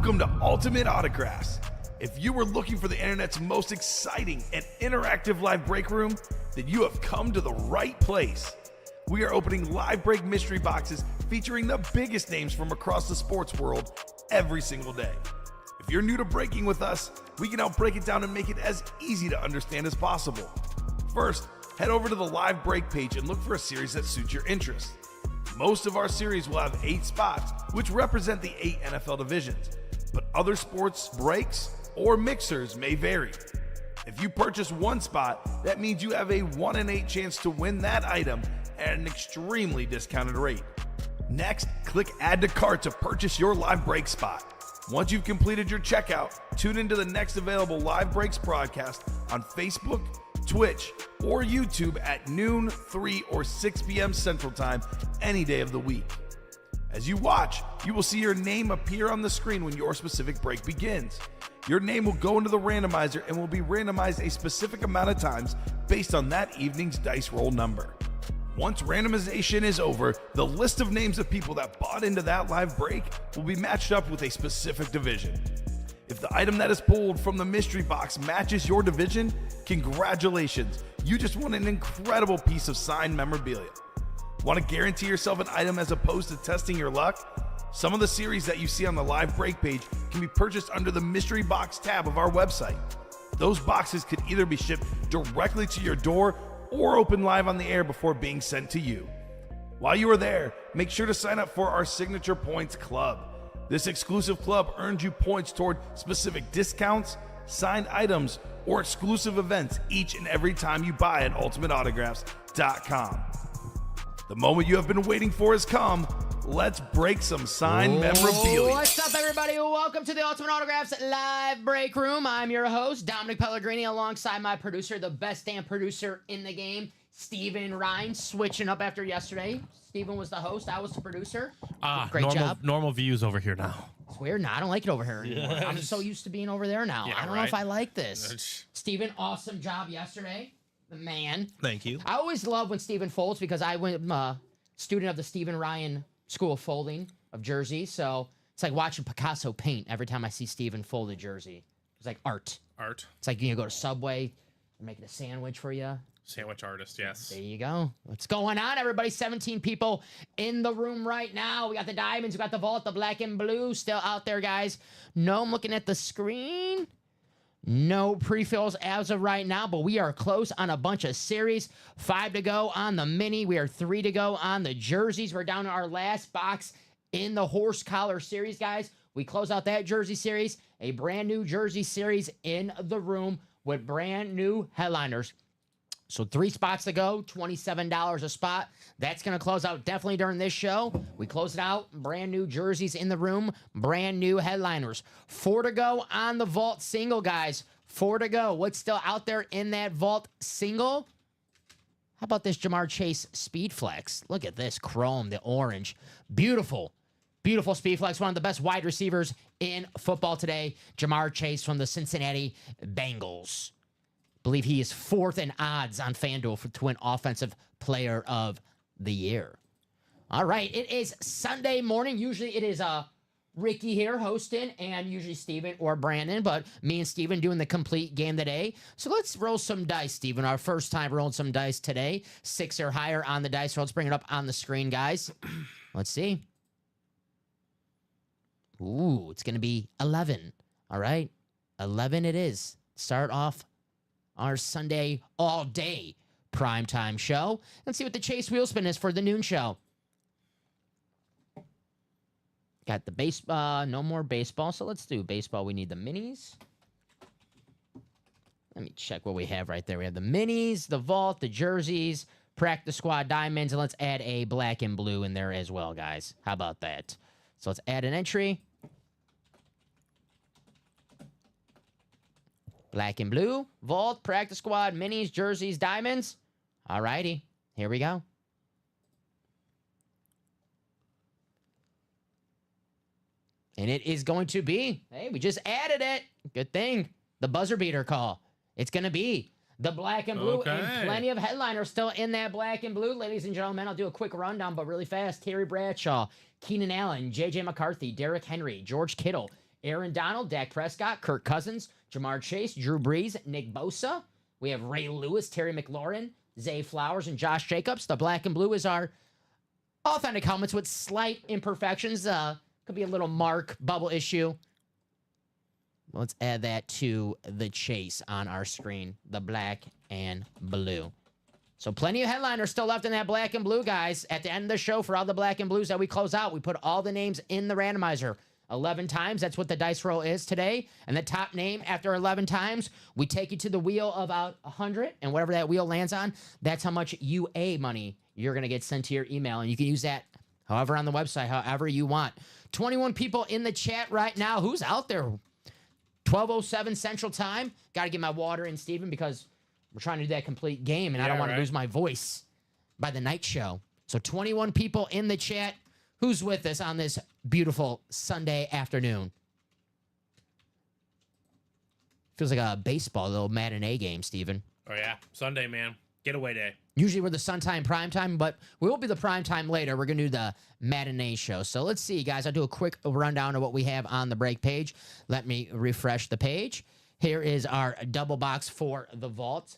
Welcome to Ultimate Autographs. If you were looking for the internet's most exciting and interactive live break room, then you have come to the right place. We are opening live break mystery boxes featuring the biggest names from across the sports world every single day. If you're new to breaking with us, we can help break it down and make it as easy to understand as possible. First, head over to the live break page and look for a series that suits your interests. Most of our series will have 8 spots, which represent the 8 NFL divisions, but other sports breaks or mixers may vary. If you purchase one spot, that means you have a 1 in 8 chance to win that item at an extremely discounted rate. Next, click Add to Cart to purchase your live break spot. Once you've completed your checkout, tune into the next available live breaks broadcast on Facebook, Twitch, or YouTube at noon, 3, or 6 p.m. Central Time any day of the week. As you watch, you will see your name appear on the screen when your specific break begins. Your name will go into the randomizer and will be randomized a specific amount of times based on that evening's dice roll number. Once randomization is over, the list of names of people that bought into that live break will be matched up with a specific division. If the item that is pulled from the mystery box matches your division, congratulations, you just won an incredible piece of signed memorabilia. Want to guarantee yourself an item as opposed to testing your luck? Some of the series that you see on the live break page can be purchased under the mystery box tab of our website. Those boxes could either be shipped directly to your door or open live on the air before being sent to you. While you are there, make sure to sign up for our Signature Points Club. This exclusive club earns you points toward specific discounts, signed items, or exclusive events each and every time you buy at ultimateautographs.com. The moment you have been waiting for has come. Let's break some signed memorabilia. What's up, everybody? Welcome to the Ultimate Autographs Live Break Room. I'm your host, Dominic Pellegrini, alongside my producer, the best damn producer in the game, Steven Ryan, switching up after yesterday. Steven was the host. I was the producer. Great job. Normal views over here now. It's weird. No, I don't like it over here anymore. I'm so used to being over there now. Yeah, I don't know if I like this. Steven, awesome job yesterday. The man. Thank you. I always love when Steven folds because I'm a student of the Steven Ryan School of Folding of Jersey. So it's like watching Picasso paint every time I see Steven fold a jersey. It's like art. It's like, go to Subway and make it a sandwich for you. Sandwich artist, yes. There you go. What's going on, everybody? 17 people in the room right now. We got the diamonds, we got the vault, the black and blue still out there, guys. No, I'm looking at the screen. No pre-fills as of right now, but we are close on a bunch of series. 5 to go on the mini. We are 3 to go on the jerseys. We're down to our last box in the horse collar series, guys. We close out that jersey series. A brand new jersey series in the room with brand new headliners. So 3 spots to go, $27 a spot. That's going to close out definitely during this show. We close it out. Brand new jerseys in the room. Brand new headliners. 4 to go on the vault single, guys. 4 to go. What's still out there in that vault single? How about this Ja'Marr Chase Speed Flex? Look at this chrome, the orange. Beautiful. Beautiful Speed Flex. One of the best wide receivers in football today. Ja'Marr Chase from the Cincinnati Bengals. Believe he is 4th in odds on FanDuel to win Offensive Player of the Year. All right, it is Sunday morning. Usually it is Ricky here hosting, and usually Steven or Brandon, but me and Steven doing the complete game today. So let's roll some dice, Steven. Our first time rolling some dice today. 6 or higher on the dice roll. Let's bring it up on the screen, guys. Let's see. Ooh, it's going to be 11. All right, 11 it is. Start off our Sunday all-day primetime show. Let's see what the Chase wheel spin is for the noon show. Got the no more baseball, so let's do baseball. We need the minis. Let me check what we have right there. We have the minis, the vault, the jerseys, practice squad diamonds, and let's add a black and blue in there as well, guys. How about that? So let's add an entry. Black and blue, vault, practice squad, minis, jerseys, diamonds. All righty, here we go. And it is going to be, hey, we just added it. Good thing. The buzzer beater call. It's going to be the black and blue, and plenty of headliners still in that black and blue. Ladies and gentlemen, I'll do a quick rundown, but really fast. Terry Bradshaw, Keenan Allen, J.J. McCarthy, Derrick Henry, George Kittle, Aaron Donald, Dak Prescott, Kirk Cousins, Jamar Chase, Drew Brees, Nick Bosa. We have Ray Lewis, Terry McLaurin, Zay Flowers, and Josh Jacobs. The black and blue is our authentic helmets with slight imperfections. Could be a little mark, bubble issue. Let's add that to the chase on our screen. The black and blue. So plenty of headliners still left in that black and blue, guys. At the end of the show, for all the black and blues that we close out, we put all the names in the randomizer. 11 times, that's what the dice roll is today. And the top name after 11 times, we take you to the wheel of about 100. And whatever that wheel lands on, that's how much UA money you're going to get sent to your email. And you can use that however on the website, however you want. 21 people in the chat right now. Who's out there? 12:07 Central Time. Got to get my water in, Steven, because we're trying to do that complete game, and I don't want to lose my voice by the night show. So 21 people in the chat. Who's with us on this beautiful Sunday afternoon? Feels like a baseball, little matinee game, Steven. Oh, yeah. Sunday, man. Getaway day. Usually we're the sun time, prime time, but we will be the prime time later. We're going to do the matinee show. So let's see, guys. I'll do a quick rundown of what we have on the break page. Let me refresh the page. Here is our double box for the vault.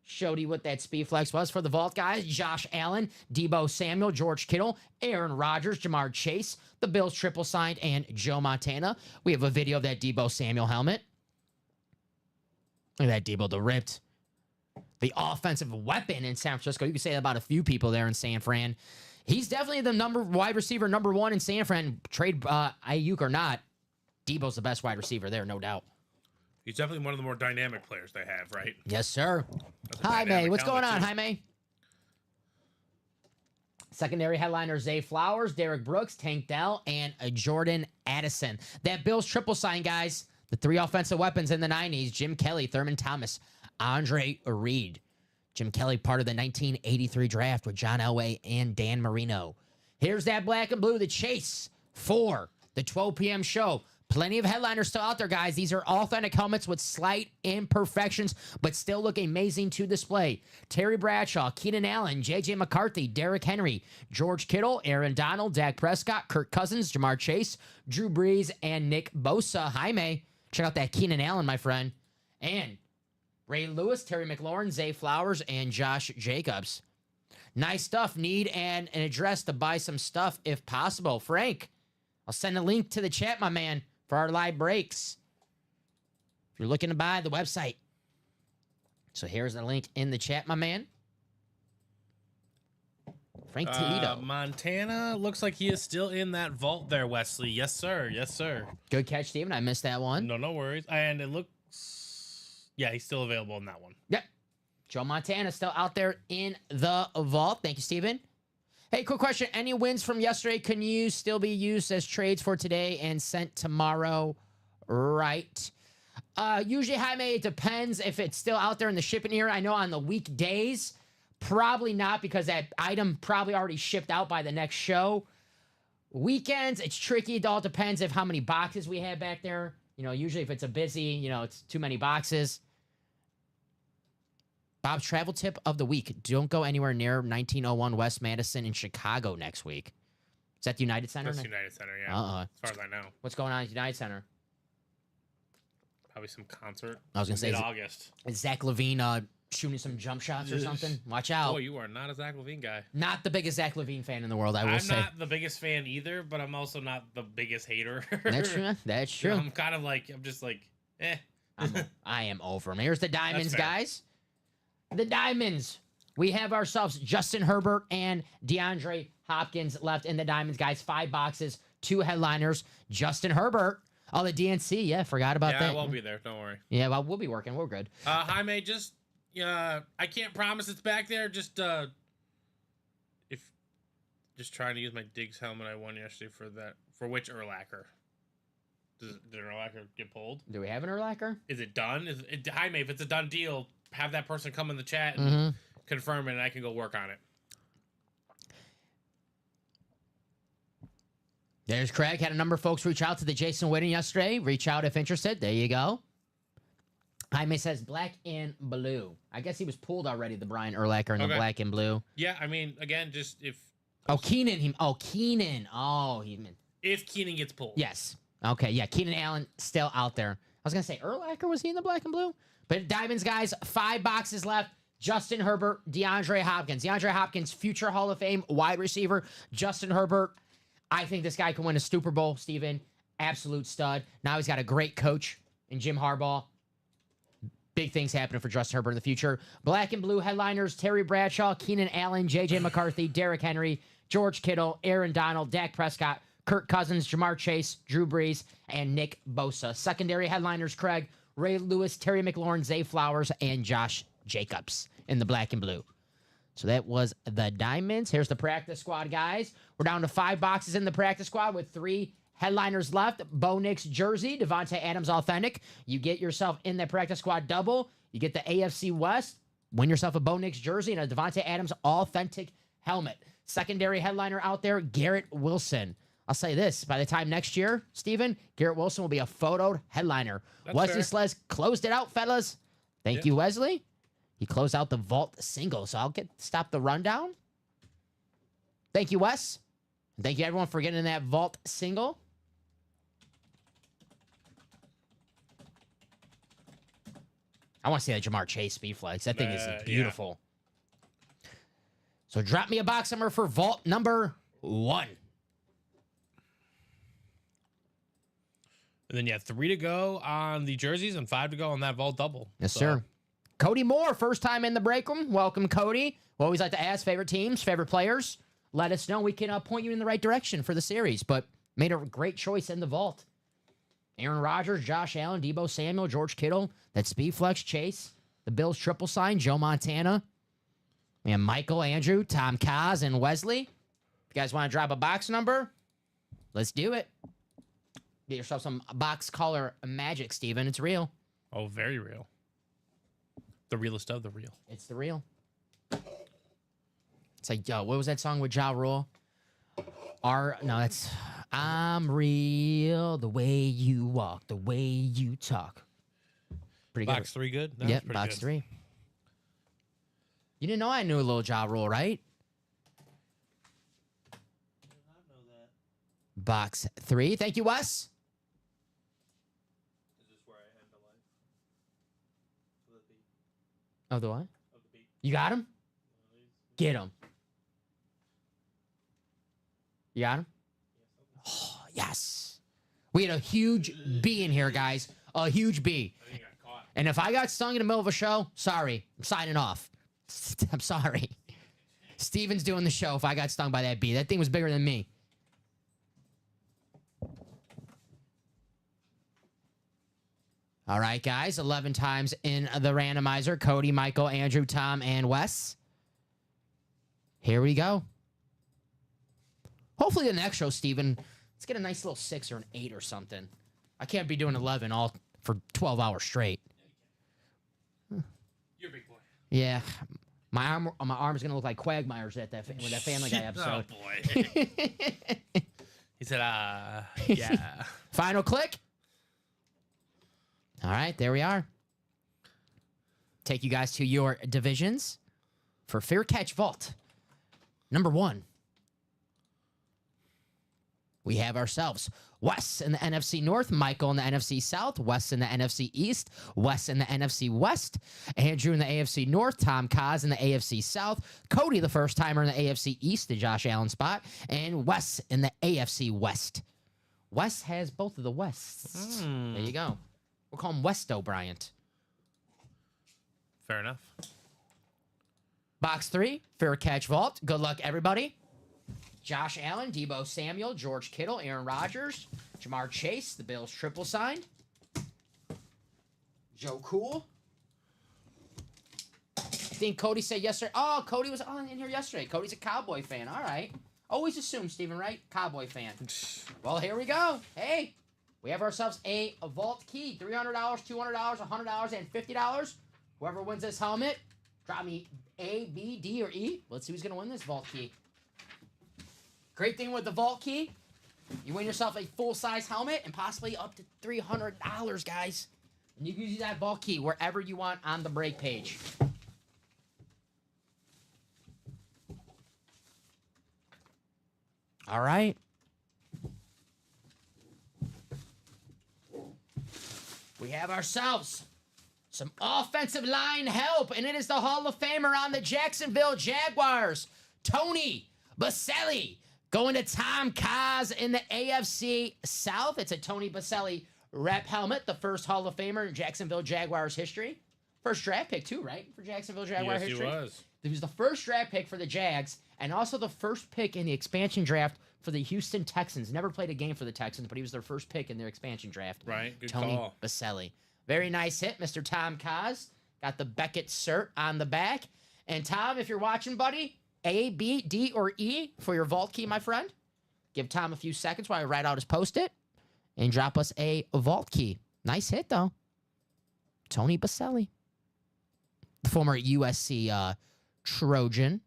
Showed you what that speed flex was for the vault, guys. Josh Allen, Debo Samuel, George Kittle, Aaron Rodgers, Jamar Chase, the Bills triple signed, and Joe Montana. We have a video of that Debo Samuel helmet. Look at that Debo, the ripped. The offensive weapon in San Francisco. You can say that about a few people there in San Fran. He's definitely the wide receiver number one in San Fran. Trade Ayuk or not, Debo's the best wide receiver there, no doubt. He's definitely one of the more dynamic players they have, right? Yes, sir. That's a Hi, May. dynamic What's going helmet, on? too. Hi, May. Secondary headliner, Zay Flowers, Derek Brooks, Tank Dell, and Jordan Addison. That Bills triple sign, guys. The three offensive weapons in the 90s, Jim Kelly, Thurman Thomas, Andre Reed. Jim Kelly, part of the 1983 draft with John Elway and Dan Marino. Here's that black and blue, the chase for the 12 p.m. show. Plenty of headliners still out there, guys. These are authentic helmets with slight imperfections, but still look amazing to display. Terry Bradshaw, Keenan Allen, J.J. McCarthy, Derrick Henry, George Kittle, Aaron Donald, Dak Prescott, Kirk Cousins, Jamar Chase, Drew Brees, and Nick Bosa. Hi, May. Check out that Keenan Allen, my friend. And Ray Lewis, Terry McLaurin, Zay Flowers, and Josh Jacobs. Nice stuff. Need an address to buy some stuff if possible. Frank, I'll send a link to the chat, my man, for our live breaks. If you're looking to buy the website. So here's the link in the chat, my man. Frank Toledo. Montana looks like he is still in that vault there, Wesley. Yes, sir. Yes, sir. Good catch, Steven. I missed that one. No worries. And it looks... Yeah, he's still available in that one. Yep. Joe Montana still out there in the vault. Thank you, Steven. Hey, quick question. Any wins from yesterday can you still be used as trades for today and sent tomorrow? Right. Usually, Jaime, it depends if it's still out there in the shipping era. I know on the weekdays, probably not because that item probably already shipped out by the next show. Weekends, it's tricky. It all depends if how many boxes we have back there. You know, usually if it's a busy, you know, it's too many boxes. Bob's travel tip of the week. Don't go anywhere near 1901 West Madison in Chicago next week. Is that the United Center? That's United Center, yeah. Uh-uh. As far as I know. What's going on at United Center? Probably some concert. I was going to say, mid-August. is Zach Levine shooting some jump shots or something? Watch out. Oh, you are not a Zach Levine guy. Not the biggest Zach Levine fan in the world, I will I'm say. not the biggest fan either, but I'm also not the biggest hater. That's true. That's true. I'm kind of like, I'm just like, eh. I am over him. Here's the Diamonds, fair. guys. The Diamonds. We have ourselves Justin Herbert and DeAndre Hopkins left in the Diamonds, guys. 5 boxes, 2 headliners. Justin Herbert. Oh, the DNC. Yeah, forgot about that. Yeah, I won't be there. Don't worry. Yeah, well, we'll be working. We're good. Jaime, just, I can't promise it's back there. Just trying to use my Diggs helmet I won yesterday for that. For which Urlacher? Did Urlacher get pulled? Do we have an Urlacher? Is it done? Jaime, if it's a done deal, have that person come in the chat and confirm it, and I can go work on it. There's Craig. Had a number of folks reach out to the Jason Witten yesterday. Reach out if interested. There you go. Jaime says black and blue. I guess he was pulled already, the Brian Urlacher in the black and blue. Yeah, I mean, again, just if... Oh, Keenan. Keenan. Oh, he meant... If Keenan gets pulled. Yes. Okay, yeah, Keenan Allen still out there. I was gonna say Urlacher, was he in the black and blue? But Diamonds, guys, 5 boxes left. Justin Herbert, DeAndre Hopkins. DeAndre Hopkins, future Hall of Fame wide receiver. Justin Herbert, I think this guy can win a Super Bowl, Steven. Absolute stud. Now he's got a great coach in Jim Harbaugh. Big things happening for Justin Herbert in the future. Black and blue headliners, Terry Bradshaw, Keenan Allen, J.J. McCarthy, Derrick Henry, George Kittle, Aaron Donald, Dak Prescott, Kirk Cousins, Jamar Chase, Drew Brees, and Nick Bosa. Secondary headliners, Craig, Ray Lewis, Terry McLaurin, Zay Flowers, and Josh Jacobs in the black and blue. So that was the Diamonds. Here's the practice squad, guys. We're down to 5 boxes in the practice squad with 3 headliners left. Bo Nix jersey, Devontae Adams authentic. You get yourself in the practice squad double. You get the AFC West. Win yourself a Bo Nix jersey and a Devontae Adams authentic helmet. Secondary headliner out there, Garrett Wilson. I'll say this, by the time next year, Steven, Garrett Wilson will be a photoed headliner. That's Wesley fair. Sles closed it out, fellas. Thank Yeah. you, Wesley. He closed out the vault single, so I'll stop the rundown. Thank you, Wes. And thank you, everyone, for getting in that vault single. I want to see that Jamar Chase speed flex. That thing is Yeah. beautiful. So drop me a box number for vault number 1. And then you have 3 to go on the jerseys and 5 to go on that vault double. Yes, So, sir. Cody Moore, first time in the break room. Welcome, Cody. We always like to ask favorite teams, favorite players. Let us know. We can point you in the right direction for the series, but made a great choice in the vault. Aaron Rodgers, Josh Allen, Deebo Samuel, George Kittle, that speed flex Chase, the Bills triple sign, Joe Montana, and Michael, Andrew, Tom Kaz, and Wesley. If you guys want to drop a box number, let's do it. Get yourself some box color magic, Steven. It's real. Oh, very real. The realest of the real. It's the real. It's like, yo, what was that song with Ja Rule? No, that's I'm real, the way you walk, the way you talk. Pretty good. Box 3 good? That was Yep, pretty box good. 3. You didn't know I knew a little Ja Rule, right? Box 3. Thank you, Wes. Oh, the what? You got him? Get him. You got him? Oh, yes. We had a huge B in here, guys. A huge B. I think he got caught. And if I got stung in the middle of a show, sorry. I'm signing off. I'm sorry. Steven's doing the show if I got stung by that bee. That thing was bigger than me. All right, guys. 11 times in the randomizer. Cody, Michael, Andrew, Tom, and Wes. Here we go. Hopefully the next show, Steven, let's get a nice little 6 or an 8 or something. I can't be doing 11 all for 12 hours straight. You're a big boy. Yeah. My arm's gonna look like Quagmire's with that Family Guy episode. Oh, boy. He said, yeah. Final click. All right, there we are. Take you guys to your divisions for Fair Catch Vault. Number 1. We have ourselves Wes in the NFC North, Michael in the NFC South, Wes in the NFC East, Wes in the NFC West, Andrew in the AFC North, Tom Kaz in the AFC South, Cody the first timer in the AFC East, the Josh Allen spot, and Wes in the AFC West. Wes has both of the Wests. There you go. We'll call him Westo Bryant. Fair enough. Box 3, Fair Catch Vault. Good luck, everybody. Josh Allen, Deebo Samuel, George Kittle, Aaron Rodgers, Jamar Chase, the Bills triple sign. Joe Cool. I think Cody said yesterday. Oh, Cody was on in here yesterday. Cody's a Cowboy fan. All right. Always assume, Steven, right? Cowboy fan. Well, here we go. Hey, we have ourselves a vault key. $300, $200, $100, and $50. Whoever wins this helmet, drop me A, B, D, or E. Let's see who's going to win this vault key. Great thing with the vault key, you win yourself a full-size helmet and possibly up to $300, guys. And you can use that vault key wherever you want on the break page. All right. we have ourselves some offensive line help, and it is the Hall of Famer on the Jacksonville Jaguars, Tony Baselli, going to Tom Kaz in the AFC South. It's a Tony Baselli rep helmet, the first Hall of Famer in Jacksonville Jaguars history. First draft pick, too, right? For Jacksonville Jaguar Yes, history. he was. He was the first draft pick for the Jags, and also the first pick in the expansion draft for the Houston Texans. Never played a game for the Texans, but he was their first pick in their expansion draft. Right, good Tony call. Baselli. Very nice hit, Mr. Tom Kaz. Got the Beckett cert on the back. And Tom, if you're watching, buddy, A, B, D, or E for your vault key, my friend. Give Tom a few seconds while I write out his post-it and drop us a vault key. Nice hit, though. Tony Baselli. The former USC Trojan,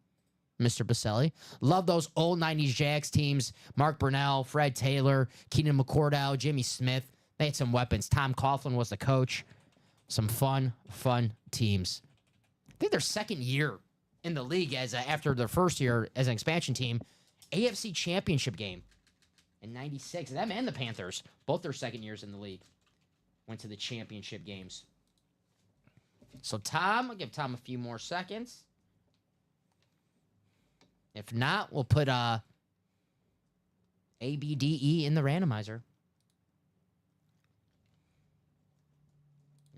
Mr. Baselli. Love those old 90s Jags teams. Mark Brunell, Fred Taylor, Keenan McCordell, Jimmy Smith. They had some weapons. Tom Coughlin was the coach. Some fun teams. I think their second year in the league after their first year as an expansion team, AFC Championship game in 96. Them and the Panthers, both their second years in the league, went to the championship games. So Tom, I'll give Tom a few more seconds. If not, we'll put A, B, D, E in the randomizer.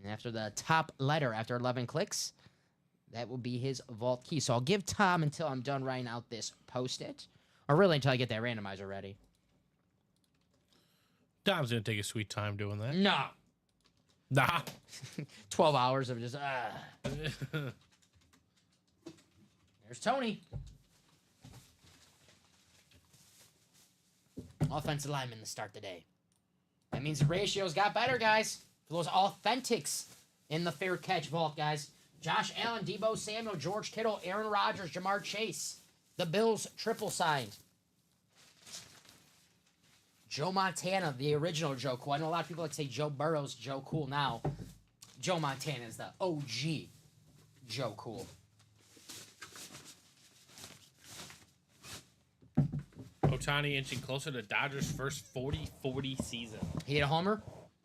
And after the top letter, after 11 clicks, that will be his vault key. So I'll give Tom until I'm done writing out this post-it. Or really until I get that randomizer ready. Dom's going to take a sweet time doing that. No. Nah. 12 hours of just, There's Tony. Offensive lineman to start the day. That means the ratios got better, guys. For those authentics in the fair catch vault, guys. Josh Allen, Deebo Samuel, George Kittle, Aaron Rodgers, Jamar Chase. The Bills triple signed. Joe Montana, the original Joe Cool. I know a lot of people like to say Joe Burrow's Joe Cool now. Joe Montana is the OG Joe Cool. Ohtani inching closer to Dodgers' first 40-40 season. He hit a homer,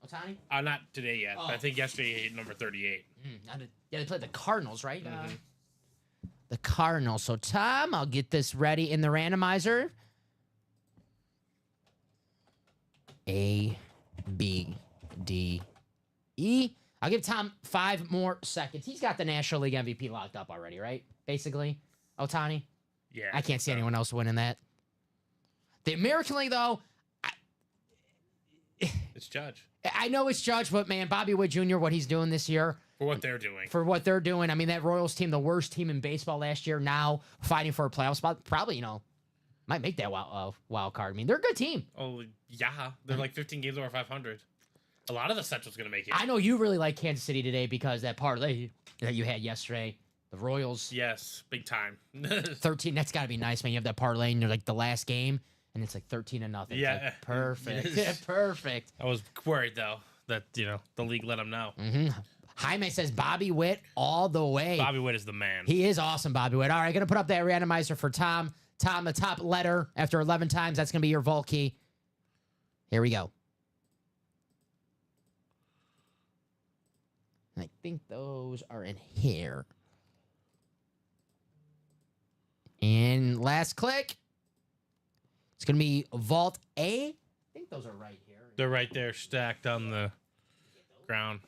Ohtani? Not today yet, but I think yesterday he hit number 38. Yeah, they played the Cardinals, right? The Cardinals. So, Tom, I'll get this ready in the randomizer. A, B, D, E. I'll give Tom 5 more seconds. He's got the National League MVP locked up already, right? Basically, Ohtani. Yeah. I can't see anyone else winning that. The American League, though, It's Judge. I know it's Judge, but, man, Bobby Witt Jr., what he's doing this year. For what they're doing. For what they're doing. I mean, that Royals team, the worst team in baseball last year, now fighting for a playoff spot. Probably, might make that wild card. I mean, they're a good team. Oh, yeah. They're like 15 games over 500. A lot of the Central's going to make it. I know you really like Kansas City today because that parlay that you had yesterday, the Royals. Yes, big time. 13, that's got to be nice, man. You have that parlay and you're like the last game, and it's like 13-0. Yeah. Like, perfect. Yes. Perfect. I was worried, though, that, the league let him know. Jaime says Bobby Witt all the way. Bobby Witt is the man. He is awesome, Bobby Witt. All right, going to put up that randomizer for Tom. Tom, the top letter after 11 times, that's going to be your vault key. Here we go. I think those are in here. And last click. It's going to be Vault A. I think those are right here. They're right there stacked on the ground.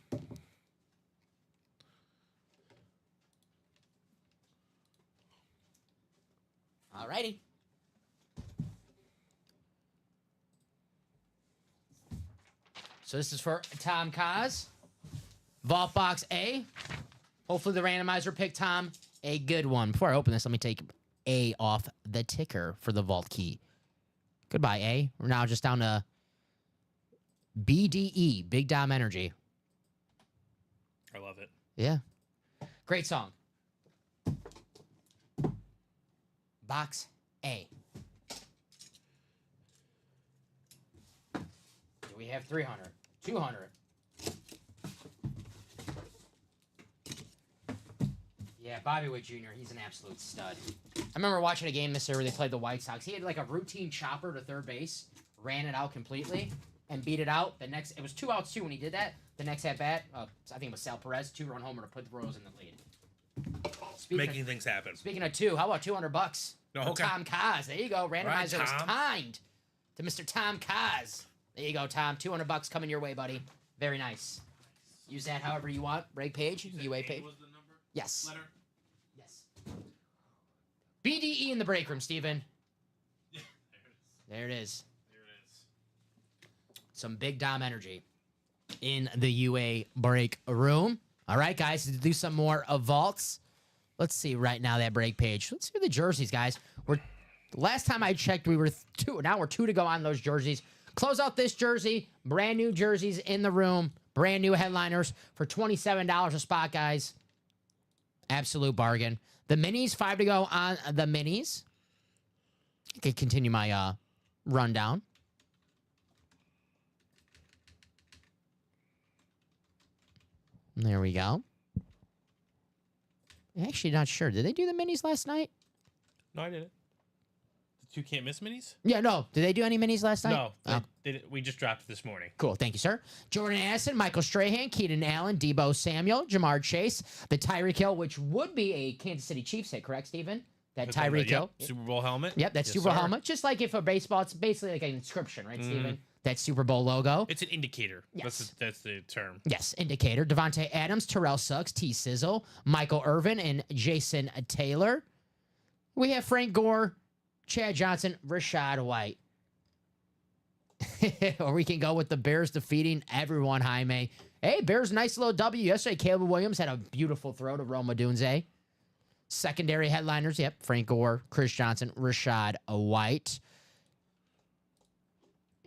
Alrighty. So this is for Tom Kaz. Vault Box A. Hopefully the randomizer picked Tom a good one. Before I open this, let me take A off the ticker for the vault key. Goodbye, A. We're now just down to BDE, Big Dom Energy. I love it. Yeah. Great song. Box A. Do we have 300? 200? Yeah, Bobby Witt Jr., he's an absolute stud. I remember watching a game this year where they played the White Sox. He had like a routine chopper to third base, ran it out completely, and beat it out. The next, it was 2 outs too when he did that. The next at bat, I think it was Sal Perez, 2-run homer to put the Royals in the lead. Making things happen. Speaking of two, how about $200 Oh, for okay. Tom Kaz? There you go. Randomizer was Tom. timed to Mr. Tom Kaz. There you go, Tom. $200 coming your way, buddy. Very nice. Use that however you want. Break page, UA page. Was the number? Yes. Letter? Yes. BDE in the break room, Steven. Yeah, There it is. there it is. Some big Dom energy in the UA break room. All right, guys, to do some more vaults. Let's see right now that break page. Let's see the jerseys, guys. Last time I checked, we were 2. Now we're 2 to go on those jerseys. Close out this jersey. Brand new jerseys in the room. Brand new headliners for $27 a spot, guys. Absolute bargain. The minis, 5 to go on the minis. I can continue my rundown. There we go. I'm actually not sure. Did they do the minis last night? No, I didn't. The 2 can't miss minis? Yeah, no. Did they do any minis last night? No, Oh, we just dropped it this morning. cool. Thank you, sir. Jordan Addison, Michael Strahan, Keenan Allen, Debo Samuel, Jamar Chase, the Tyreek Hill, which would be a Kansas City Chiefs hit, correct, Steven? That That's on Tyreek the- Hill. Yep, Super Bowl helmet. Yep, that's Yes, Super Bowl sir. helmet. Just like if a baseball, it's basically like an inscription, right, Mm-hmm. Steven? That Super Bowl logo. It's an indicator. Yes. That's the term. Yes, indicator. Devontae Adams, Terrell Suggs, T. Sizzle, Michael Irvin, and Jason Taylor. We have Frank Gore, Chad Johnson, Rashad White. Or we can go with the Bears defeating everyone, Jaime. Hey, Bears, nice little W yesterday. Caleb Williams had a beautiful throw to Roma Dunze. Secondary headliners, yep. Frank Gore, Chris Johnson, Rashad White.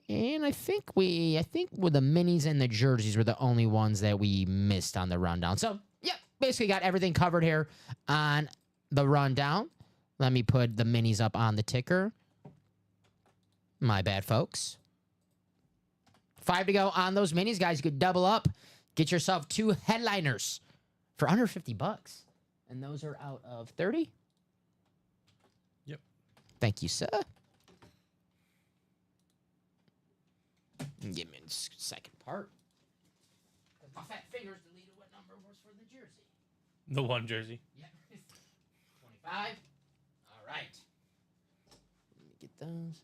And I think with the minis and the jerseys were the only ones that we missed on the rundown. So, yeah, basically got everything covered here on the rundown. Let me put the minis up on the ticker. My bad, folks. 5 to go on those minis, guys. You could double up. Get yourself 2 headliners for under $50. And those are out of 30. Yep. Thank you, sir. Give me a second part. My fat fingers deleted what number was for the jersey. The 1 jersey. Yep. 25. All right. Let me get those.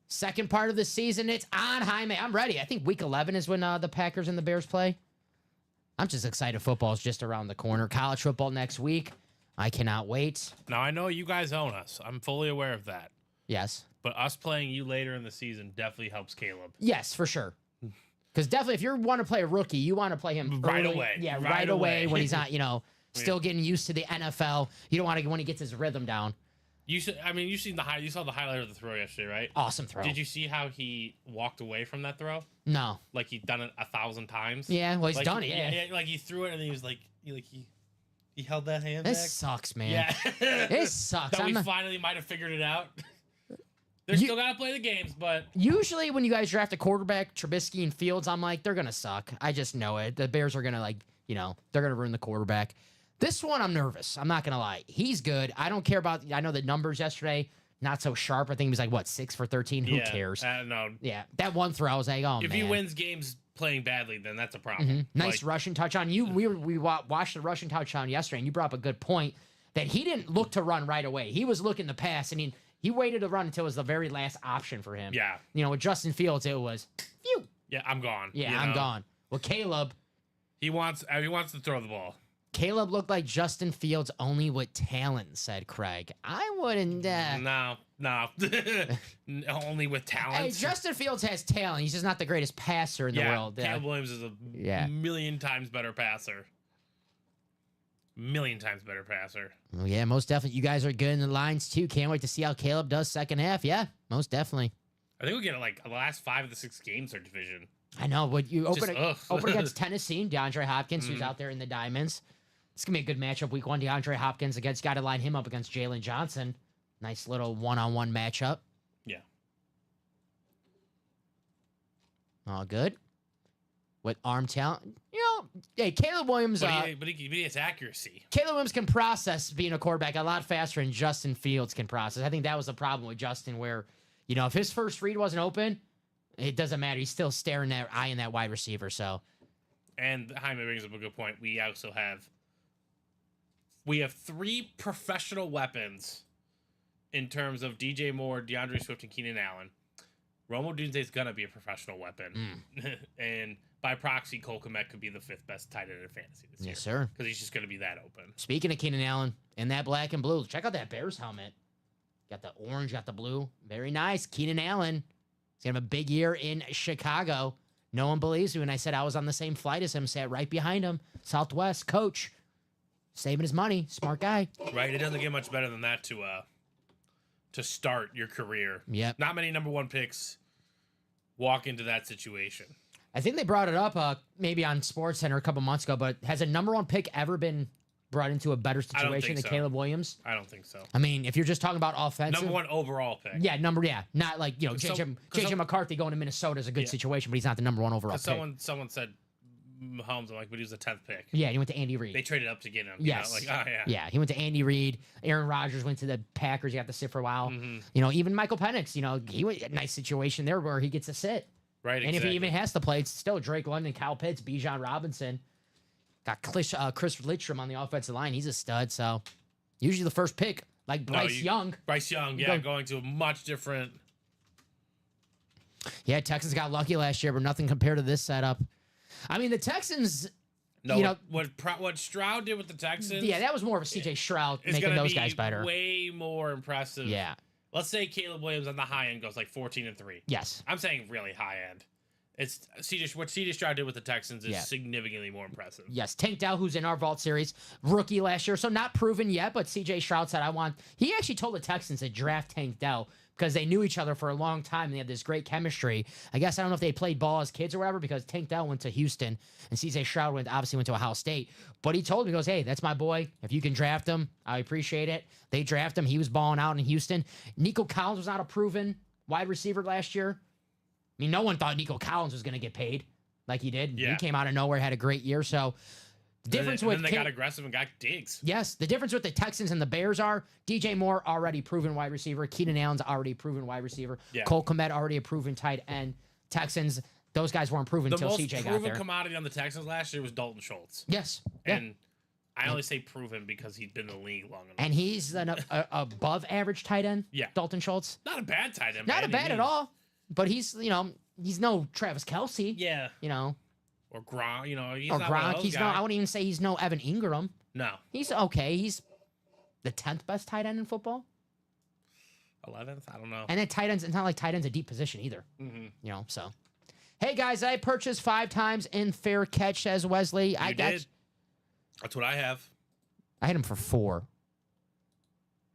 Second part of the season, it's on, Jaime. I'm ready. I think week 11 is when the Packers and the Bears play. I'm just excited. Football's just around the corner. College football next week. I cannot wait. Now, I know you guys own us. I'm fully aware of that. Yes. But us playing you later in the season definitely helps Caleb. Yes, for sure. Because definitely, if you want to play a rookie, you want to play him Right early. away. Yeah, Right right away away. when he's not, still getting used to the NFL. You don't want to when he gets his rhythm down. You saw the highlight of the throw yesterday, right? Awesome throw. Did you see how he walked away from that throw? No. Like he'd done it 1,000 times. Yeah, well, he's like, done it. Yeah. Like he threw it and he was like, he held that hand This back. sucks, man. Yeah. This sucks. That we I'm not- finally might have figured it out. They're You- still gotta play the games, but Usually, when you guys draft a quarterback, Trubisky and Fields, I'm like, they're gonna suck. I just know it. The Bears are gonna they're gonna ruin the quarterback. This one, I'm nervous. I'm not gonna lie. He's good. I don't care about. I know the numbers yesterday, not so sharp. I think he was like 6 for 13. Who yeah, cares? No. Yeah, that one throw, I was like, oh If man. he wins games playing badly, then that's a problem. Mhm. Nice Like, rushing touchdown. We watched the rushing touchdown yesterday, and you brought up a good point that he didn't look to run right away. He was looking to pass. I mean, he waited to run until it was the very last option for him. Yeah. With Justin Fields, it was, phew. Yeah, I'm gone. Yeah, you I'm know? gone. Well, He wants to throw the ball. Caleb looked like Justin Fields only with talent, said Craig. I wouldn't. No. Only with talent. Hey, Justin Fields has talent. He's just not the greatest passer in the world. Caleb Williams is a Yeah. million times better passer. Million times better passer. Well, yeah, most definitely. You guys are good in the lines too. Can't wait to see how Caleb does second half. Yeah, most definitely. I think we get like the last 5 of the 6 games are division. I know. Would you Just, ugh. open against Tennessee and DeAndre Hopkins, who's out there in the diamonds? It's gonna be a good matchup. Week 1, DeAndre Hopkins against got to line him up against Jalen Johnson. Nice little one-on-one matchup. Yeah. All good. With arm talent, hey, Caleb Williams. But he has accuracy. Caleb Williams can process being a quarterback a lot faster than Justin Fields can process. I think that was the problem with Justin, where if his first read wasn't open, It doesn't matter. He's still staring that eye in that wide receiver. So And Jaime brings up a good point. We also have 3 professional weapons in terms of DJ Moore, DeAndre Swift, and Keenan Allen. Rome Odunze is gonna be a professional weapon, and by proxy, Cole Kmet could be the 5th best tight end in fantasy this year. yes, sir. Because he's just gonna be that open. Speaking of Keenan Allen in that black and blue, check out that Bears helmet. Got the orange, got the blue. Very nice. Keenan Allen. He's gonna have a big year in Chicago. No one believes me when I said I was on the same flight as him. Sat right behind him. Southwest coach, saving his money. Smart guy. Right? It doesn't get much better than that to start your career. Yep. Not many number 1 picks walk into that situation. I think they brought it up maybe on Sports Center a couple months ago. But has a number 1 pick ever been brought into a better I don't situation think than so. Caleb Williams? I don't think so. I mean, if you're just talking about offensive, Number 1 overall pick. yeah, not like JJ some- McCarthy going to Minnesota is a good situation, but he's not the number 1 overall pick. Someone said Mahomes, I'm like, but he was a 10th pick. Yeah, he went to Andy Reid. They traded up to get him. Yes. You know? Like, oh, yeah. Yeah, he went to Andy Reid. Aaron Rodgers went to the Packers. He got to sit for a while. Mm-hmm. Even Michael Penix, he went a nice situation there where he gets to sit. Right, And if he even has to play, it's still Drake London, Kyle Pitts, Bijan Robinson. Got Chris Lidstrom on the offensive line. He's a stud. So usually the first pick, like Bryce Young. Bryce Young, yeah, going to a much different. Yeah, Texans got lucky last year, but nothing compared to this setup. I mean, the Texans. No, what Stroud did with the Texans. Yeah, that was more of a CJ Stroud is making gonna those be guys better. Way more impressive. Yeah. Let's say Caleb Williams on the high end goes like 14-3. Yes. I'm saying really high end. It's what CJ Stroud did with the Texans is Yeah. significantly more impressive. Yes, Tank Dell, who's in our Vault series, rookie last year, so not proven yet, but CJ Stroud said, he actually told the Texans to draft Tank Dell because they knew each other for a long time and they had this great chemistry. I guess I don't know if they played ball as kids or whatever because Tank Dell went to Houston and CJ Stroud obviously went to Ohio State. But he told me, he goes, hey, that's my boy. If you can draft him, I appreciate it. They draft him. He was balling out in Houston. Nico Collins was not a proven wide receiver last year. I mean, no one thought Nico Collins was going to get paid like he did. Yeah. He came out of nowhere, had a great year. So the difference with then they got aggressive and got Diggs. yes, the difference with the Texans and the Bears are DJ Moore already proven wide receiver, Keenan Allen's already proven wide receiver, Yeah. Cole Kmet already a proven tight end. Texans, those guys weren't proven The until most CJ got proven there. commodity on the Texans last year was Dalton Schultz. Yes, yeah. And I only say proven because he'd been in the league long enough. And he's an above average tight end. Yeah. Dalton Schultz, Not a bad tight end. not by a any bad at means. all. But he's he's no Travis Kelce. Yeah. Or Gronk. He's or not one of Gronk. those He's no. guys. I wouldn't even say he's no Evan Ingram. No. He's okay. He's the 10th best tight end in football. 11th? I don't know. And then tight ends, it's not like tight end's a deep position either. Mm-hmm. So. Hey, guys, I purchased 5 times in fair catch, says Wesley. You did. That's what I have. I had him for 4.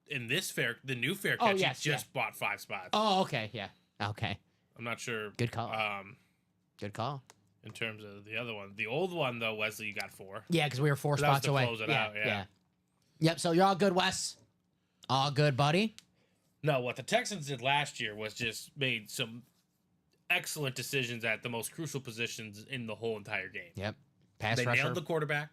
In this the new fair Oh, catch, yes, he just bought 5 spots. Oh, okay. Yeah. Okay. I'm not sure. Good call. Good call. In terms of the other one. The old one, though, Wesley, you got 4. Yeah, because we were 4 That was spots to away. close it out, yeah. Yep, so you're all good, Wes? All good, buddy? No, what the Texans did last year was just made some excellent decisions at the most crucial positions in the whole entire game. Yep. Pass They rusher. nailed the quarterback.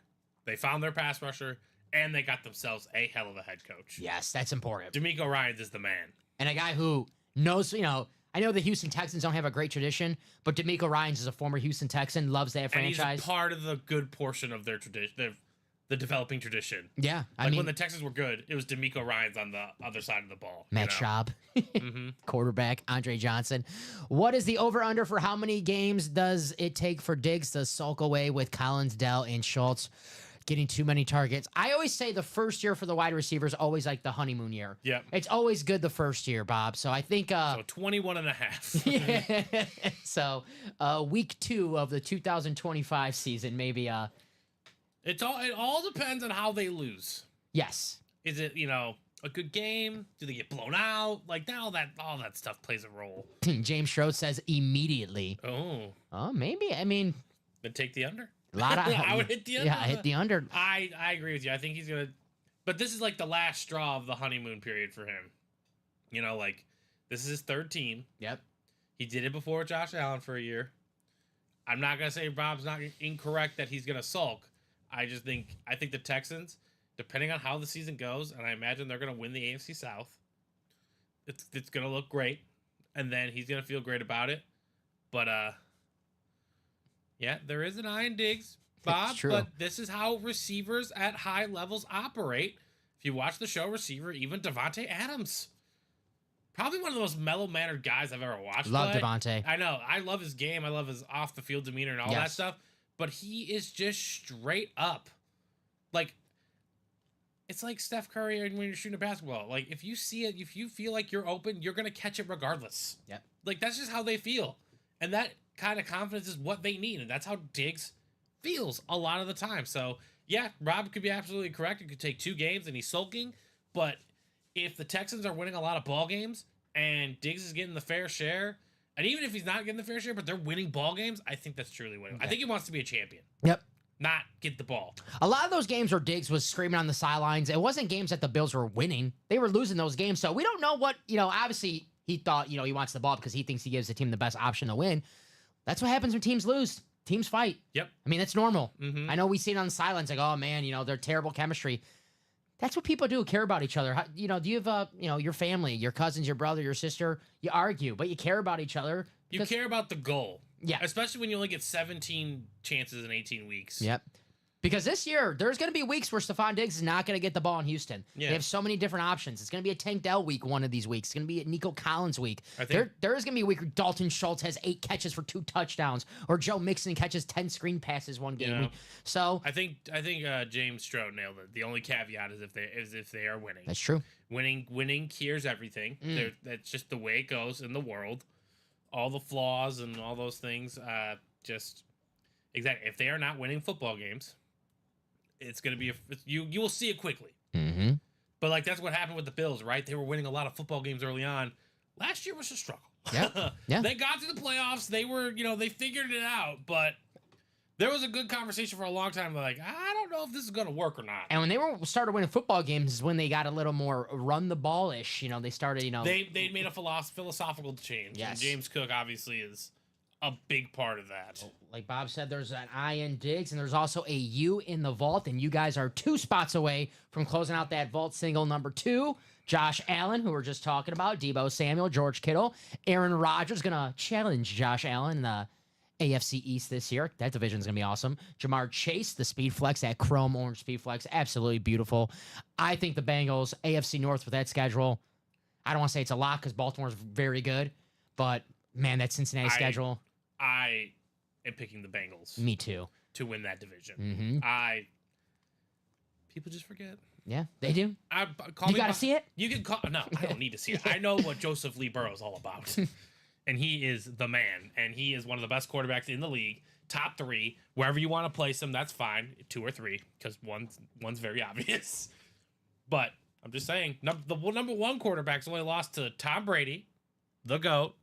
They found their pass rusher. And they got themselves a hell of a head coach. Yes, that's important. D'Amico Ryans is the man. And a guy who knows, I know the Houston Texans don't have a great tradition, but D'Amico Ryans is a former Houston Texan, loves that And franchise. he's part of the good portion of their tradition, the developing tradition. Yeah, I Like mean, when the Texans were good, it was D'Amico Ryans on the other side of the ball. Matt Schaub, Mm-hmm. quarterback, Andre Johnson. What is the over-under for how many games does it take for Diggs to sulk away with Collins, Dell, and Schultz getting too many targets? I always say the first year for the wide receivers always like the honeymoon year. Yep. It's always good the first year, Bob. So I think So 21 and a half. yeah. So week 2 of the 2025 season, maybe It all depends on how they lose. yes. Is it, a good game? Do they get blown out? Like all that stuff plays a role. James Schroed says immediately. Oh. Oh, maybe. I mean, Then take the under. a lot of I would hit the under. Yeah, I hit the under. I agree with you. I think he's gonna, but this is like the last straw of the honeymoon period for him. This is his 3rd team. Yep. He did it before Josh Allen for a year. I'm not gonna say Bob's not incorrect that he's gonna sulk. I think the Texans, depending on how the season goes, and I imagine they're gonna win the AFC South. It's gonna look great, and then he's gonna feel great about it. But yeah, there is an eye in Diggs, Bob. true. But this is how receivers at high levels operate. If you watch the show Receiver, even Devontae Adams, probably one of the most mellow-mannered guys I've ever watched. Love play. Devontae. I know. I love his game. I love his off-the-field demeanor and all that Yes. stuff. But he is just straight up. Like, it's like Steph Curry when you're shooting a basketball. Like, if you see it, if you feel like you're open, you're going to catch it regardless. Yep. Like, that's just how they feel. And that kind of confidence is what they need. And that's how Diggs feels a lot of the time. So, yeah, Rob could be absolutely correct. It could take 2 games and he's sulking. But if the Texans are winning a lot of ball games and Diggs is getting the fair share, and even if he's not getting the fair share, but they're winning ball games, I think that's truly winning. I think he wants to be a champion, Yep. not get the ball. A lot of those games where Diggs was screaming on the sidelines, it wasn't games that the Bills were winning. They were losing those games. So we don't know what, obviously he thought, he wants the ball because he thinks he gives the team the best option to win. That's what happens when teams lose. Teams fight. Yep. I mean, that's normal. Mhm. I know we see it on the sidelines like, oh man, they're terrible chemistry. That's what people do, care about each other. Do you have, your family, your cousins, your brother, your sister, you argue, but you care about each other. You care about the goal. Yeah. Especially when you only get 17 chances in 18 weeks. Yep. Because this year, there's going to be weeks where Stephon Diggs is not going to get the ball in Houston. Yeah. They have so many different options. It's going to be a Tank Dell week one of these weeks. It's going to be a Nico Collins week. I think- There is going to be a week where Dalton Schultz has 8 catches for 2 touchdowns, or Joe Mixon catches 10 screen passes one game. Yeah. So I think James Stroud nailed it. The only caveat is if they are winning. that's true. Winning cures everything. That's just the way it goes in the world. All the flaws and all those things. Just exactly. If they are not winning football games, it's going to be you will see it quickly. Mm-hmm. But like that's what happened with the Bills, right? They were winning a lot of football games early on. Last year was a struggle. Yeah. Yeah. They got to the playoffs. They were, they figured it out, but there was a good conversation for a long time. Like, I don't know if this is going to work or not. And when they started winning football games is when they got a little more run the ball-ish. They started, They made a philosophical change. Yes. And James Cook obviously is a big part of that. like Bob said, there's an I in Diggs, and there's also a U in the vault, and you guys are 2 spots away from closing out that vault single number 2. Josh Allen, who we're just talking about, Deebo Samuel, George Kittle, Aaron Rodgers gonna challenge Josh Allen in the AFC East this year. That division's gonna be awesome. Jamar Chase, the Speed Flex, that chrome orange Speed Flex, absolutely beautiful. I think the Bengals, AFC North with that schedule, I don't want to say it's a lot because Baltimore's very good, but man, that Cincinnati schedule. I am picking the Bengals Me too. to win that division. Mm-hmm. People just forget. Yeah, they do. Call You me got to by- see it? You can call. No, I don't need to see it. I know what Joseph Lee Burrow is all about, and he is the man. And he is one of the best quarterbacks in the league. Top 3, wherever you want to place him, that's fine. 2 or 3, because one's very obvious. But I'm just saying, the number 1 quarterback's only lost to Tom Brady, the GOAT,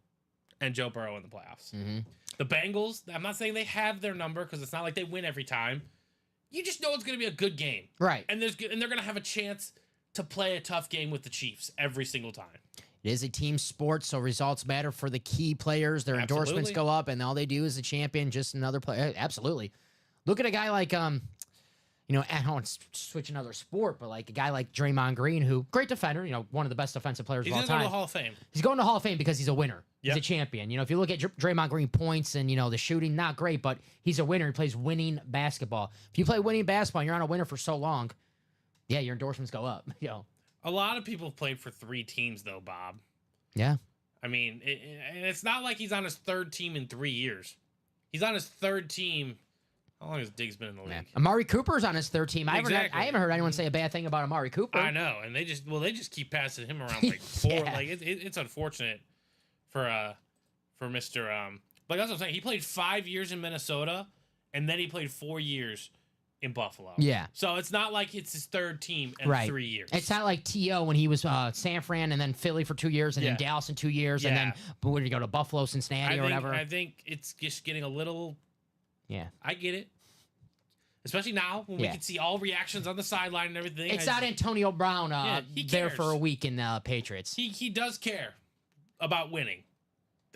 and Joe Burrow in the playoffs. Mm-hmm. The Bengals, I'm not saying they have their number because it's not like they win every time. You just know it's going to be a good game. Right. And they're going to have a chance to play a tough game with the Chiefs every single time. It is a team sport, so results matter for the key players. Their endorsements Absolutely. go up, and all they do is a champion, just another player. Absolutely. Look at a guy like, I don't want to switch another sport, but like a guy like Draymond Green, who, great defender, one of the best defensive players He's of all going to go to time. the Hall of Fame. He's going to Hall of Fame because he's a winner. Yep. He's a champion. If you look at Draymond Green points and, the shooting, not great, but he's a winner. He plays winning basketball. If you play winning basketball and you're on a winner for so long, yeah, your endorsements go up. A lot of people have played for 3 teams, though, Bob. Yeah. I mean, and it's not like he's on his 3rd team in 3 years. He's on his 3rd team. How long has Diggs been in the league? Yeah. Amari Cooper's on his 3rd team. Exactly. I haven't heard anyone say a bad thing about Amari Cooper. I know, and they just keep passing him around like 4. Yeah. Like it's unfortunate for Mr. But that's what I'm saying. He played 5 years in Minnesota, and then he played 4 years in Buffalo. Yeah. So it's not like it's his 3rd team in Right. 3 years. It's not like T.O. when he was San Fran and then Philly for 2 years and Yeah. then Dallas in 2 years and Yeah. then where did he go to Buffalo, Cincinnati, or whatever? I think it's just getting a little. Yeah. I get it. Especially now when we Yeah. can see all reactions on the sideline and everything. It's not Antonio Brown he there cares. for a week in the Patriots. He does care about winning.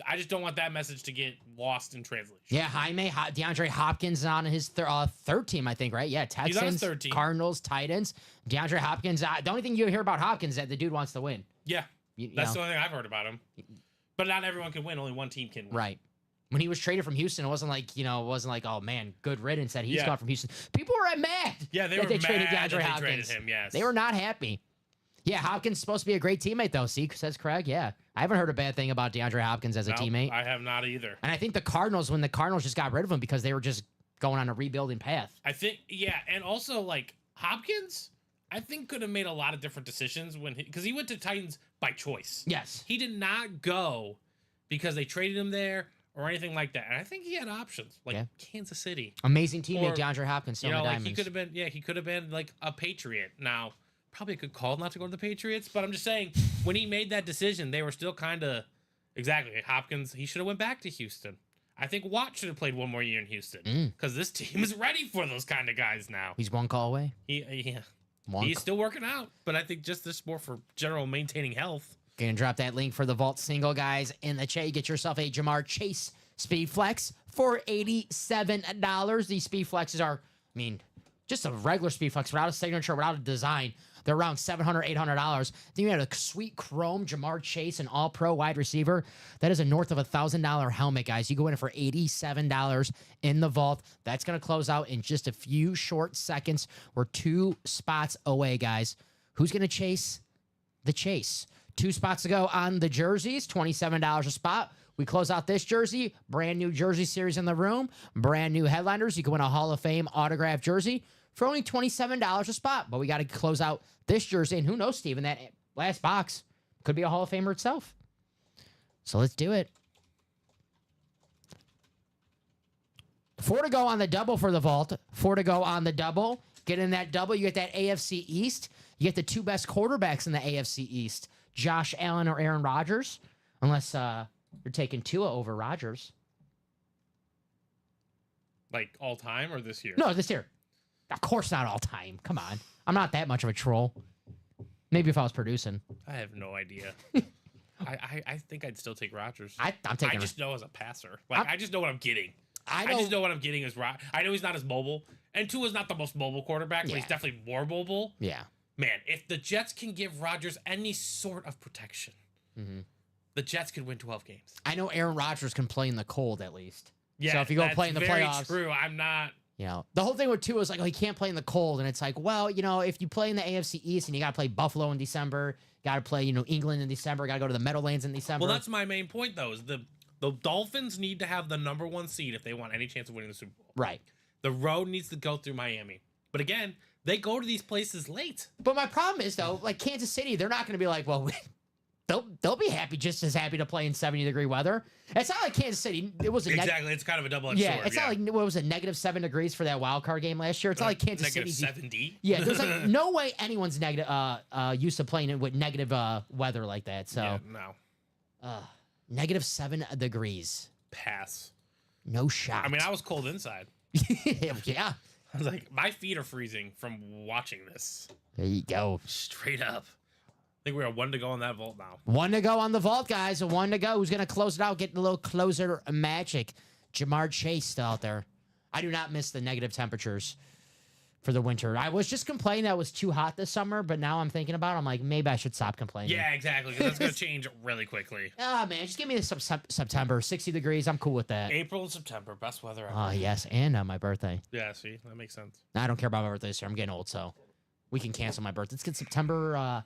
I just don't want that message to get lost in translation. Yeah, DeAndre Hopkins is on his 3rd team, I think, right? Yeah, He's on his Texans, 3rd team. Cardinals, Titans. DeAndre Hopkins, the only thing you hear about Hopkins is that the dude wants to win. Yeah. You That's know? the only thing I've heard about him. But not everyone can win. Only one team can win. Right. When he was traded from Houston, it wasn't like, oh man, good riddance that he's Yeah. gone from Houston. People were mad. Yeah, they that were they mad traded that DeAndre they Hopkins. traded him. Yes, They were not happy. Yeah, Hopkins is supposed to be a great teammate though. See, says Craig. Yeah, I haven't heard a bad thing about DeAndre Hopkins as a teammate. I have not either. And I think the Cardinals just got rid of him because they were just going on a rebuilding path. I think, yeah, and also like Hopkins, I think could have made a lot of different decisions because he went to Titans by choice. Yes. He did not go because they traded him there or anything like that. And I think he had options like Yeah. Kansas City. Amazing teammate, Or, DeAndre Hopkins. Still You know, in the like he Diamonds. could have been like a Patriot. Now, probably a good call not to go to the Patriots, but I'm just saying when he made that decision, they were still kind of exactly Hopkins. He should have went back to Houston. I think Watt should have played one more year in Houston because this team is ready for those kind of guys now. He's one call away. He's still working out, but I think just this more for general maintaining health. Gonna drop that link for the Vault single, guys, in the chat. You get yourself a Jamar Chase Speed Flex for $87. These Speed Flexes are, just a regular Speed Flex without a signature, without a design. They're around $700, $800. Then you had a sweet chrome Jamar Chase, an all-pro wide receiver. That is a north of $1,000 helmet, guys. You go in for $87 in the Vault. That's going to close out in just a few short seconds. We're 2 spots away, guys. Who's going to chase the chase? 2 spots to go on the jerseys, $27 a spot. We close out this jersey, brand new jersey series in the room, brand new headliners. You can win a Hall of Fame autographed jersey for only $27 a spot. But we got to close out this jersey. And who knows, Steven, that last box could be a Hall of Famer itself. So let's do it. 4 to go on the double for the Vault. 4 to go on the double. Get in that double. You get that AFC East. You get the 2 best quarterbacks in the AFC East, Josh Allen or Aaron Rodgers, unless you're taking Tua over Rodgers. Like all time or this year? No, this year. Of course not all time. Come on. I'm not that much of a troll. Maybe if I was producing. I have no idea. I think I'd still take Rodgers. I'm taking I just know as a passer. Like I just know what I'm getting. I just know what I'm getting is I know he's not as mobile. And Tua's not the most mobile quarterback, but he's definitely more mobile. Yeah. Man, if the Jets can give Rodgers any sort of protection, the Jets could win 12 games. I know Aaron Rodgers can play in the cold at least. Yeah, so if you go play in the playoffs. That's very true. I'm not. The whole thing with Tua is like, he can't play in the cold. And it's like, well, if you play in the AFC East and you got to play Buffalo in December, got to play, England in December, got to go to the Meadowlands in December. Well, that's my main point, though, is the Dolphins need to have the #1 seed if they want any chance of winning the Super Bowl. Right. The road needs to go through Miami. But again, they go to these places late. But my problem is, though, like Kansas City, they're not going to be like, well, they'll be just as happy to play in 70-degree weather. It's not like Kansas City. It was exactly. It's kind of a double-edged sword. It's not like what was it, -7 degrees for that wild card game last year. It's not like Kansas City. -70. Yeah, there's like no way anyone's negative used to playing it with negative weather like that. So yeah, no. -7 degrees. Pass. No shot. I mean, I was cold inside. Yeah. I was like, my feet are freezing from watching this. There you go. Straight up. I think we are 1 to go on that Vault now. 1 to go on the Vault, guys. 1 to go. Who's going to close it out? Get a little closer magic. Jamar Chase still out there. I do not miss the negative temperatures for the winter. I was just complaining that it was too hot this summer, but now I'm thinking about it. I'm like, maybe I should stop complaining. Yeah, exactly. Because that's going to change really quickly. Oh, man. Just give me this September. 60 degrees. I'm cool with that. April and September. Best weather ever. Oh, yes. And my birthday. Yeah, see? That makes sense. I don't care about my birthday this year. I'm getting old, so we can cancel my birthday. Let's get September.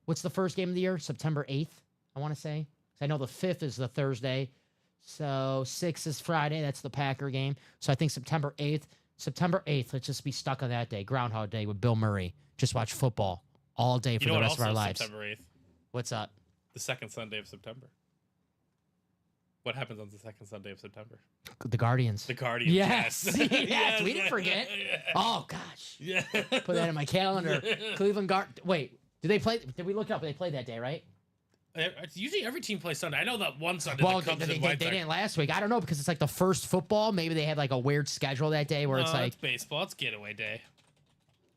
What's the first game of the year? September 8th, I want to say. I know the 5th is the Thursday. So 6th is Friday. That's the Packer game. So I think September 8th. September 8th. Let's just be stuck on that day. Groundhog Day with Bill Murray. Just watch football all day for the rest of our lives. September 8th? What's up? The second Sunday of September. What happens on the second Sunday of September? The Guardians. The Guardians. Yes. Yes. Yes, we didn't forget. Oh, gosh. Yeah. Put that in my calendar. Cleveland Guard. Wait. Did they play? Did we look it up? They played that day, right? Usually every team plays Sunday. I know that one Sunday. Well, the Cubs they and White Sox. didn't last week. I don't know because it's like the first football. Maybe they had like a weird schedule that day where it's like it's baseball. It's getaway day.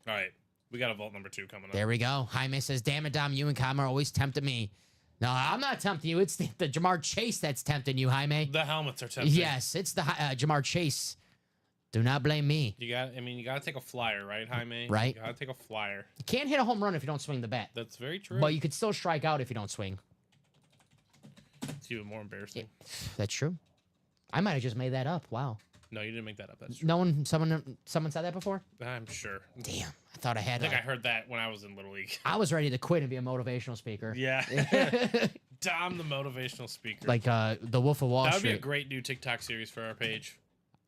All right, we got a Vault number 2 coming up. There we go. Jaime says, "Damn it, Dom, you and Kama always tempted me." No, I'm not tempting you. It's the Jamar Chase that's tempting you, Jaime. The helmets are tempting. Yes, it's the Jamar Chase. Do not blame me. You got to take a flyer, right, Jaime? Right. You got to take a flyer. You can't hit a home run if you don't swing the bat. That's very true. But you could still strike out if you don't swing. It's even more embarrassing. That's true. I might have just made that up. Wow. No, you didn't make that up. That's true. No one, someone said that before? I'm sure. Damn. I thought I I had think I like, heard that when I was in Little League. I was ready to quit and be a motivational speaker. Yeah. Dom, the motivational speaker. Like the Wolf of Wall that would be a Street. great new TikTok series for our page.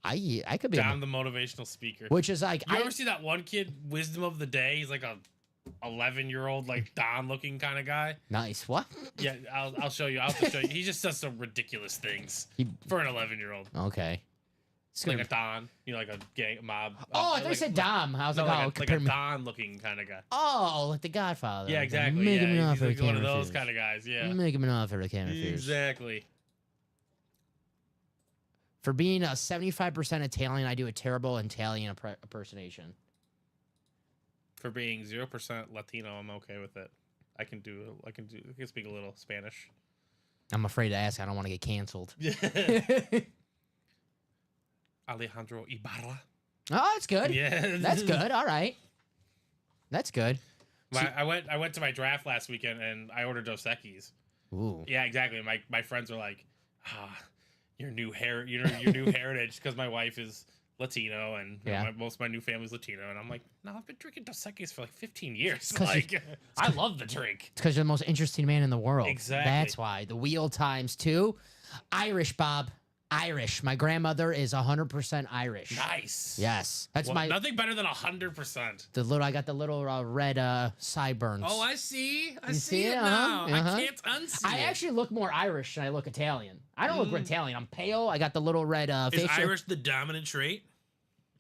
I could be Dom, the motivational speaker. which is like You ever see that one kid, Wisdom of the Day? He's like a 11-year-old, like Don looking kind of guy. nice. What? Yeah, I'll show you. I'll have to show you. He just does some ridiculous things He- for an 11-year-old. Okay. It's Like gonna, a Don, like a gang mob. oh, I thought you said Dom. I was No, like, oh, like a compare me. Don looking kind of guy. Oh, like the Godfather. Yeah, exactly. Make him an Yeah, offer he's he like one can't of those refuse. kind of guys. Yeah, Make him an offer he can't refuse. exactly. For being a 75% Italian, I do a terrible Italian impersonation. For being 0% Latino, I'm okay with it. I can speak a little Spanish. I'm afraid to ask. I don't want to get canceled. Alejandro Ibarra. Oh, that's good. Yeah, That's good. All right. That's good. I went to my draft last weekend and I ordered Dos Equis. Ooh. Yeah, exactly. My friends are like, your new heritage, because my wife is Latino and you know, Yeah. most of my new family's Latino, and I'm like, no, I've been drinking Dos Equis for like 15 years. 'cause Like, I love the drink. It's because you're the most interesting man in the world. Exactly. That's why. The wheel times two. Irish, Bob. Irish. My grandmother is 100% Irish. Nice. Yes. That's Well, my nothing better than 100%. I got the little red sideburns. Oh, I see. I You see it Uh-huh, now. uh-huh. I can't unsee I it. actually look more Irish than I look Italian. I don't look Italian. I'm pale. I got the little red Is facial. Irish the dominant trait?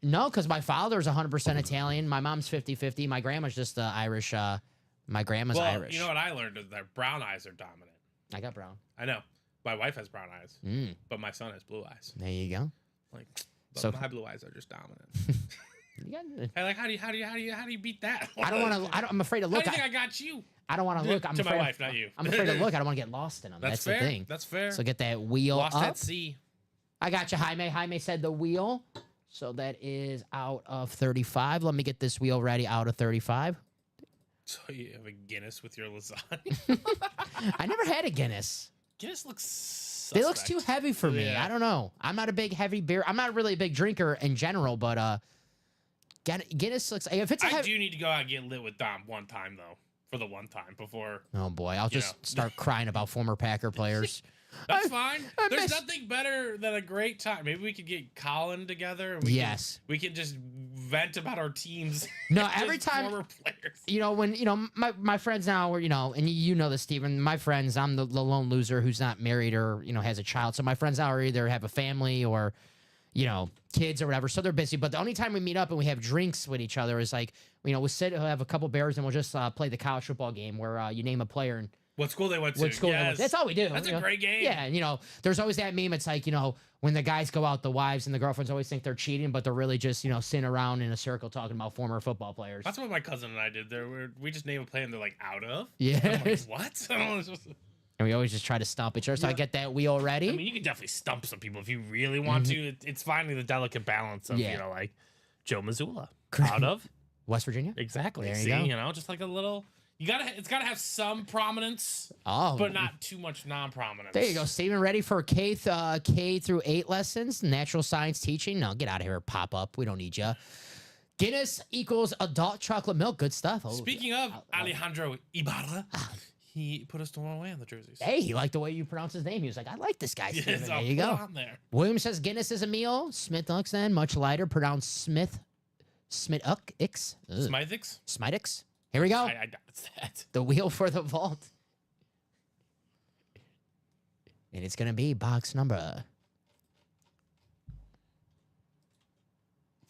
No, because my father's 100% Italian. My mom's 50-50. My grandma's just Irish. My grandma's Well, Irish. you know what I learned is that brown eyes are dominant. I got brown. I know. My wife has brown eyes, Mm, but my son has blue eyes. there you go. Like, but So- my blue eyes are just dominant. You got, Hey, like, how do you beat that? I don't want to. I'm afraid to How do look. you think I got you? I don't want to look. I'm To my afraid, wife, not you. I'm afraid to look. I don't want to get lost in them. That's fair. the thing. That's fair. So get that wheel Lost up. at sea. I got you, Jaime. Jaime said the wheel. So that is out of 35. Let me get this wheel ready out of 35. So you have a Guinness with your lasagna. I never had a Guinness. Guinness looks. It looks too heavy for me. Yeah. I don't know. I'm not a big heavy beer. I'm not really a big drinker in general, but Guinness looks. If it's a I heavy, do need to go out and get lit with Dom one time though. For the one time before. oh boy, I'll just know. start crying about former Packer players. That's fine. I There's miss- nothing better than a great time. Maybe we could get Colin together. And Yes. we can just vent about our teams. No, Just every time- former players. You know, when my friends now are, and you know this, Steven, my friends, I'm the lone loser who's not married or has a child. So my friends now are either have a family or kids or whatever. So they're busy. But the only time we meet up and we have drinks with each other is like, we'll have a couple beers and we'll just play the college football game where you name a player and What school they went to? what school they went Yes. to. That's all we do. That's you a know? great game. Yeah, and there's always that meme. It's like, when the guys go out, the wives and the girlfriends always think they're cheating, but they're really just, sitting around in a circle talking about former football players. That's what my cousin and I did. We just name a play and they're like, out of? Yeah. I'm like, what? I don't know. And we always just try to stomp each other. So I get that wheel ready. I mean, you can definitely stump some people if you really want to. It's finding the delicate balance of, Yeah. like Joe Missoula. Out of? West Virginia? Exactly. There you See, go. just like a little. It's gotta have some prominence, Oh. but not too much non-prominence. There you go, Steven. Ready for K through 8 lessons, natural science teaching? No, get out of here, pop up. We don't need you. Guinness equals adult chocolate milk. Good stuff. Oh, Speaking of Alejandro Ibarra, he put us the wrong way on the jerseys. hey, he liked the way you pronounce his name. He was like, I like this guy, Steven. Yes, There I'll you put go. it on there. William says Guinness is a meal. Smith looks then much lighter, pronounced Smith. Smith-ux. Smithix? Smithix. Here we go. I doubt it's that. The wheel for the vault. And it's going to be box number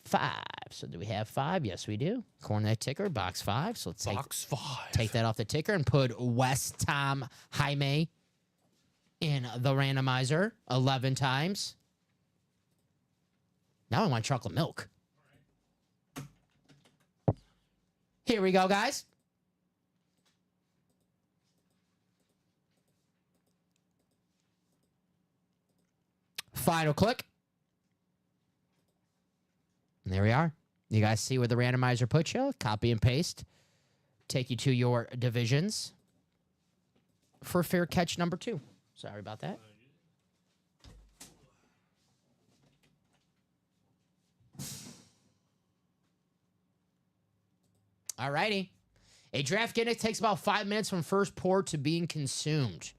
5. So do we have 5? Yes, we do. Corner that ticker, box 5. So let's Box 5. take that off the ticker and put West Tom Jaime in the randomizer 11 times. Now I want chocolate milk. Here we go, guys. Final click. And there we are. You guys see where the randomizer puts you? Copy and paste. Take you to your divisions for fair catch number 2. Sorry about that. All righty. A draft Guinness takes about 5 minutes from first pour to being consumed.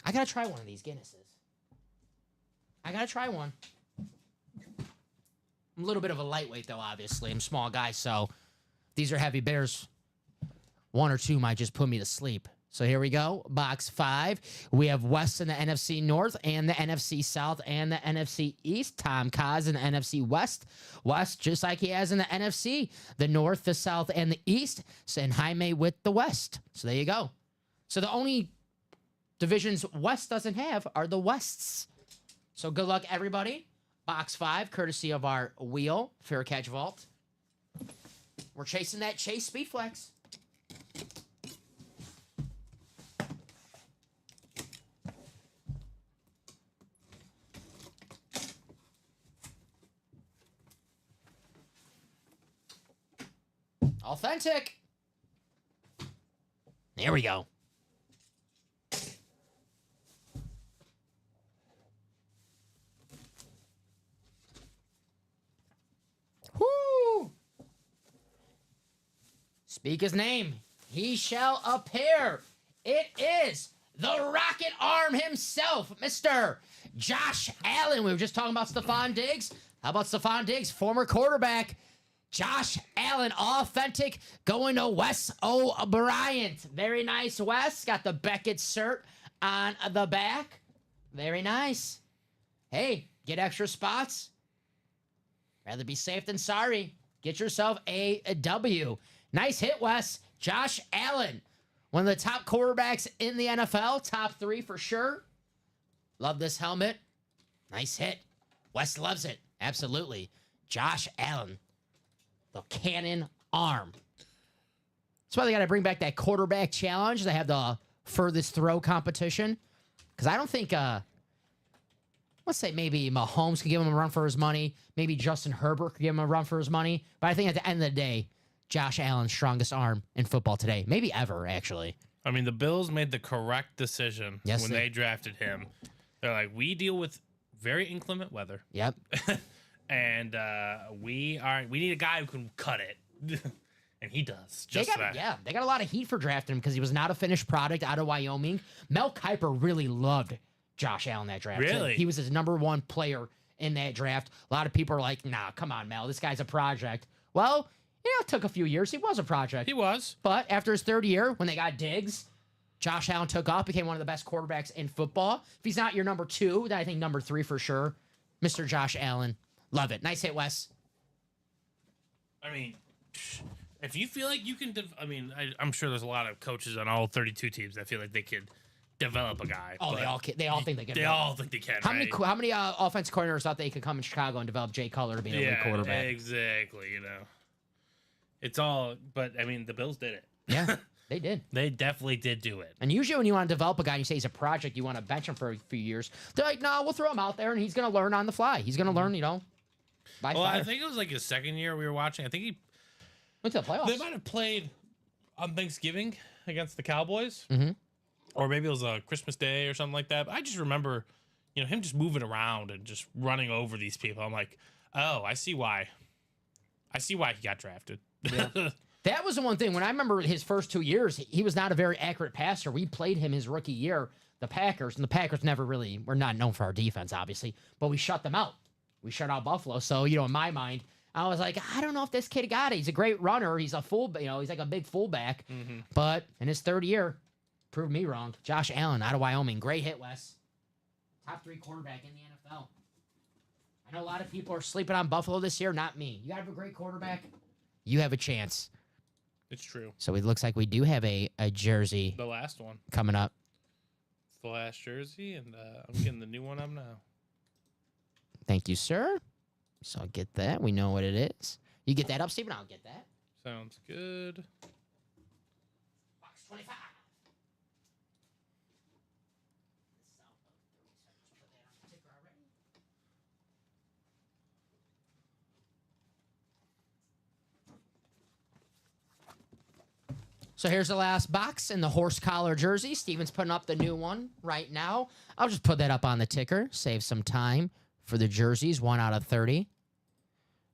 I gotta try one of these Guinnesses. I gotta try one. I'm a little bit of a lightweight, though, obviously. I'm a small guy, so these are heavy bears. One or two might just put me to sleep. So here we go. Box 5. We have West in the NFC North and the NFC South and the NFC East. Tom Kaz in the NFC West. West, just like he has in the NFC. The North, the South, and the East. And Jaime with the West. So there you go. So the only divisions West doesn't have are the Wests. So good luck, everybody. Box 5, courtesy of our wheel, Fair Catch Vault. We're chasing that Chase Speed Flex. Authentic. There we go. Whoo! Speak his name. He shall appear. It is the rocket arm himself, Mr. Josh Allen. We were just talking about Stephon Diggs. How about Stephon Diggs, former quarterback? Josh Allen, authentic, going to Wes O'Brien. Very nice, Wes. Got the Beckett cert on the back. Very nice. Hey, get extra spots. Rather be safe than sorry. Get yourself a W. Nice hit, Wes. Josh Allen, one of the top quarterbacks in the NFL. Top 3 for sure. Love this helmet. Nice hit. Wes loves it. Absolutely. Josh Allen. The cannon arm. That's why they got to bring back that quarterback challenge. They have the furthest throw competition. Because I don't think, let's say maybe Mahomes could give him a run for his money. Maybe Justin Herbert could give him a run for his money. But I think at the end of the day, Josh Allen's strongest arm in football today. Maybe ever, actually. I mean, the Bills made the correct decision when they drafted him. They're like, we deal with very inclement weather. Yep. And we need a guy who can cut it. And he does. Just that. Yeah, they got a lot of heat for drafting him because he was not a finished product out of Wyoming. Mel Kiper really loved Josh Allen that draft. Really? He was his #1 player in that draft. A lot of people are like, nah, come on, Mel. This guy's a project. Well, it took a few years. He was a project. He was. But after his third year, when they got Diggs, Josh Allen took off, became one of the best quarterbacks in football. If he's not your #2, then I think #3 for sure. Mr. Josh Allen. Love it. Nice hit, Wes. I mean, if you feel like you can, I'm sure there's a lot of coaches on all 32 teams that feel like they could develop a guy. Oh, they all think they can. They all think they can. How many offensive coordinators thought they could come in Chicago and develop Jay Cutler to be an elite quarterback? Exactly. It's all. But I mean, the Bills did it. Yeah, they did. They definitely did do it. And usually, when you want to develop a guy, and you say he's a project, you want to bench him for a few years. They're like, no, we'll throw him out there, and he's going to learn on the fly. He's going to learn, by fire. I think it was like his second year we were watching. I think he went to the playoffs. They might have played on Thanksgiving against the Cowboys. Mm-hmm. Or maybe it was a Christmas Day or something like that. But I just remember, him just moving around and just running over these people. I'm like, oh, I see why. He got drafted. Yeah. That was the one thing. When I remember his first 2 years, he was not a very accurate passer. We played him his rookie year, the Packers, and the Packers were not known for our defense, obviously, but we shut them out. We shut out Buffalo. So, in my mind, I was like, I don't know if this kid got it. He's a great runner. He's a full, he's like a big fullback. Mm-hmm. But in his third year, proved me wrong. Josh Allen out of Wyoming. Great hit, Wes. Top 3 quarterback in the NFL. I know a lot of people are sleeping on Buffalo this year. Not me. You have a great quarterback, you have a chance. It's true. So it looks like we do have a jersey. The last one. Coming up. It's the last jersey, and I'm getting the new one up now. Thank you, sir. So I'll get that. We know what it is. You get that up, Steven? I'll get that. Sounds good. Box 25. So here's the last box in the horse collar jersey. Steven's putting up the new one right now. I'll just put that up on the ticker. Save some time for the jerseys. 1 out of 30.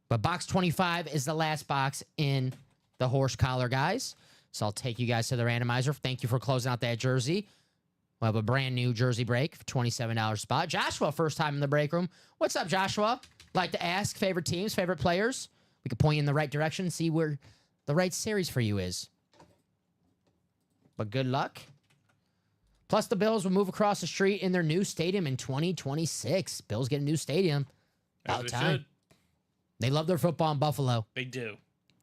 But box 25 is the last box in the horse collar, guys. So I'll take you guys to the randomizer. Thank you for closing out that jersey. We'll have a brand new jersey break for $27 spot. Joshua, first time in the break room. What's up, Joshua? Like to ask favorite teams, favorite players? We can point you in the right direction, see where the right series for you is. But good luck. Plus, the Bills will move across the street in their new stadium in 2026. Bills get a new stadium. As About they time. should. They love their football in Buffalo. They do.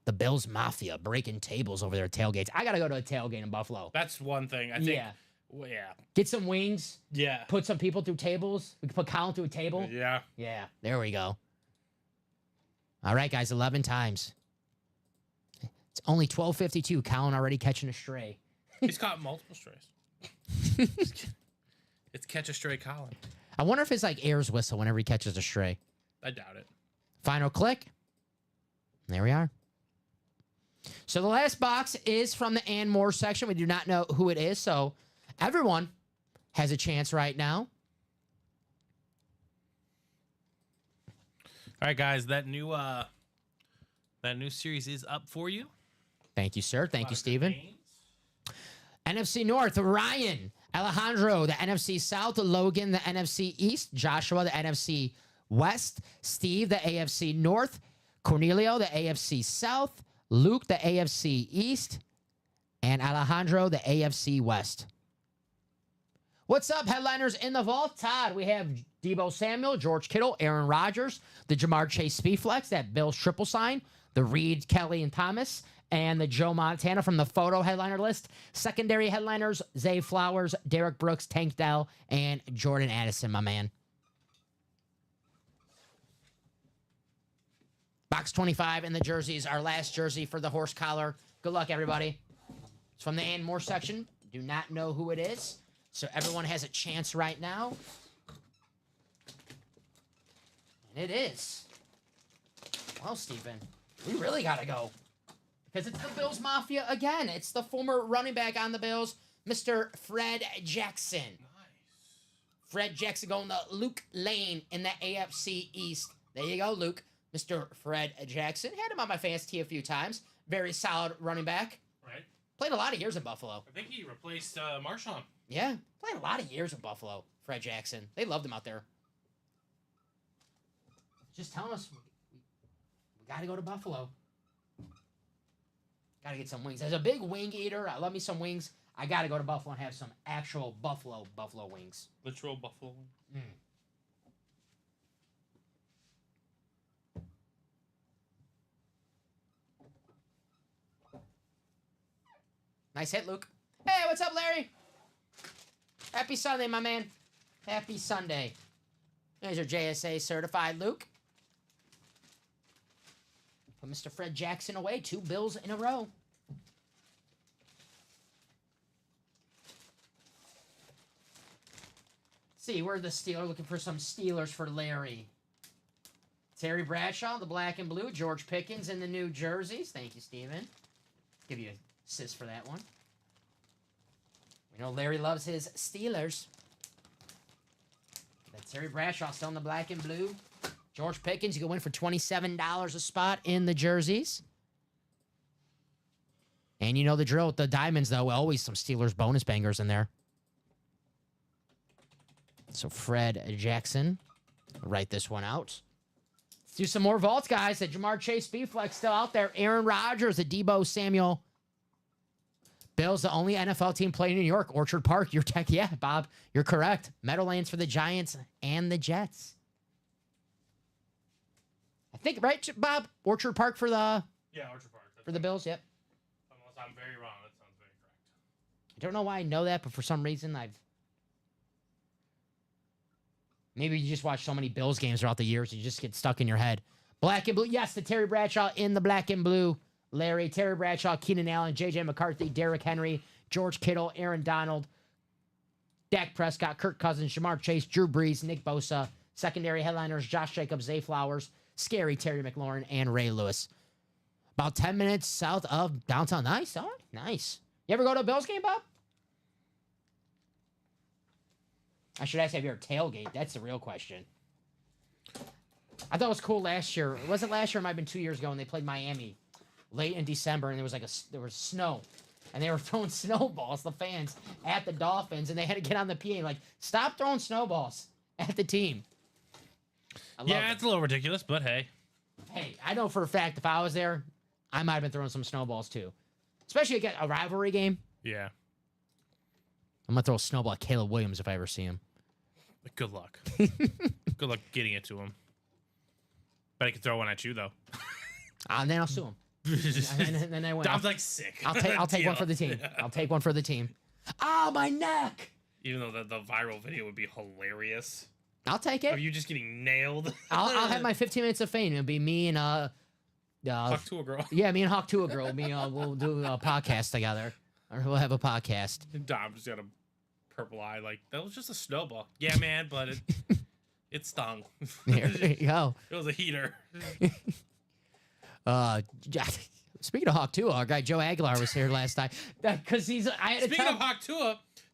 The Bills Mafia breaking tables over their tailgates. I got to go to a tailgate in Buffalo. That's one thing. I think. Yeah. Well, yeah. Get some wings. Yeah. Put some people through tables. We can put Colin through a table. Yeah. Yeah, there we go. All right, guys, 11 times. It's only 12:52. Colin already catching a stray. He's caught multiple strays. It's catch a stray Colin. I wonder if it's like Ayers whistle whenever he catches a stray. I doubt it. Final click. There we are. So the last box is from the and more section. We do not know who it is, so everyone has a chance right now. All right, guys, that new series is up for you. Thank you, sir. Thank you, Steven. NFC North, Ryan, Alejandro, the NFC South, Logan, the NFC East, Joshua, the NFC West, Steve, the AFC North, Cornelio, the AFC South, Luke, the AFC East, and Alejandro, the AFC West. What's up, headliners in the vault? Todd, we have Deebo Samuel, George Kittle, Aaron Rodgers, the Jamar Chase Speedflex, that Bills triple sign, the Reed, Kelly, and Thomas, and the Joe Montana from the photo headliner list. Secondary headliners, Zay Flowers, Derek Brooks, Tank Dell, and Jordan Addison, my man. Box 25 in the jerseys, our last jersey for the horse collar. Good luck, everybody. It's from the and more section. Do not know who it is. So everyone has a chance right now. And it is. Well, Stephen, we really got to go. Because it's the Bills Mafia again. It's the former running back on the Bills, Mr. Fred Jackson. Nice. Fred Jackson going to Luke Lane in the AFC East. There you go, Luke. Mr. Fred Jackson. Had him on my fantasy team a few times. Very solid running back. Right. Played a lot of years in Buffalo. I think he replaced Marshawn. Yeah, played a lot of years in Buffalo, Fred Jackson. They loved him out there. Just telling us we got to go to Buffalo. Got to get some wings. As a big wing eater, I love me some wings. I got to go to Buffalo and have some actual Buffalo wings. Literal buffalo. Nice hit, Luke. Hey, what's up, Larry? Happy Sunday, my man. Happy Sunday. There's your JSA certified, Luke. Put Mr. Fred Jackson away. 2 Bills in a row. See, we're the Steelers looking for some Steelers for Larry. Terry Bradshaw, the black and blue. George Pickens in the new jerseys. Thank you, Steven. Give you a assist for that one. We know Larry loves his Steelers. That Terry Bradshaw still in the black and blue. George Pickens, you can win for $27 a spot in the jerseys. And you know the drill with the diamonds, though. Always some Steelers bonus bangers in there. So Fred Jackson, write this one out. Let's do some more vaults, guys. The Jamar Chase Speedflex still out there. Aaron Rodgers, the Deebo Samuel. Bills, the only NFL team playing in New York. Orchard Park, your tech. Yeah, Bob, you're correct. Meadowlands for the Giants and the Jets. I think, right, Bob? Orchard Park for the Yeah, Orchard Park. for the Bills, yep. Unless I'm very wrong, that sounds very correct. I don't know why I know that, but for some reason maybe you just watch so many Bills games throughout the years, you just get stuck in your head. Black and blue. Yes, the Terry Bradshaw in the black and blue. Larry, Terry Bradshaw, Keenan Allen, J.J. McCarthy, Derrick Henry, George Kittle, Aaron Donald, Dak Prescott, Kirk Cousins, Jamar Chase, Drew Brees, Nick Bosa. Secondary headliners, Josh Jacobs, Zay Flowers, Scary Terry McLaurin, and Ray Lewis. About 10 minutes south of downtown. Nice, all right, nice. You ever go to a Bills game, Bob? I should ask, have you ever tailgate? That's the real question. I thought it was cool last year. It wasn't last year. It might have been 2 years ago when they played Miami late in December, and there was there was snow. And they were throwing snowballs, the fans, at the Dolphins, and they had to get on the PA like, stop throwing snowballs at the team. Yeah, it's a little ridiculous, but hey. Hey, I know for a fact if I was there, I might have been throwing some snowballs too. Especially against a rivalry game. Yeah. I'm going to throw a snowball at Caleb Williams if I ever see him. Good luck. Good luck getting it to him. Bet he can throw one at you, though. And then I'll sue him. and then I win. Dom's like sick. I'll take one for the team. I'll take one for the team. Ah, my neck. Even though the viral video would be hilarious. I'll take it. Of you just getting nailed. I'll have my 15 minutes of fame. It'll be me and Talk to a girl. Yeah, me and Hawk to a girl. We'll do a podcast together, or we'll have a podcast. Dom just got a purple eye. Like that was just a snowball. Yeah, man, but it stung. There you go. It was a heater. Speaking of Hawk Tua, our guy Joe Aguilar was here last night. Because I had to Speaking tell of Hawk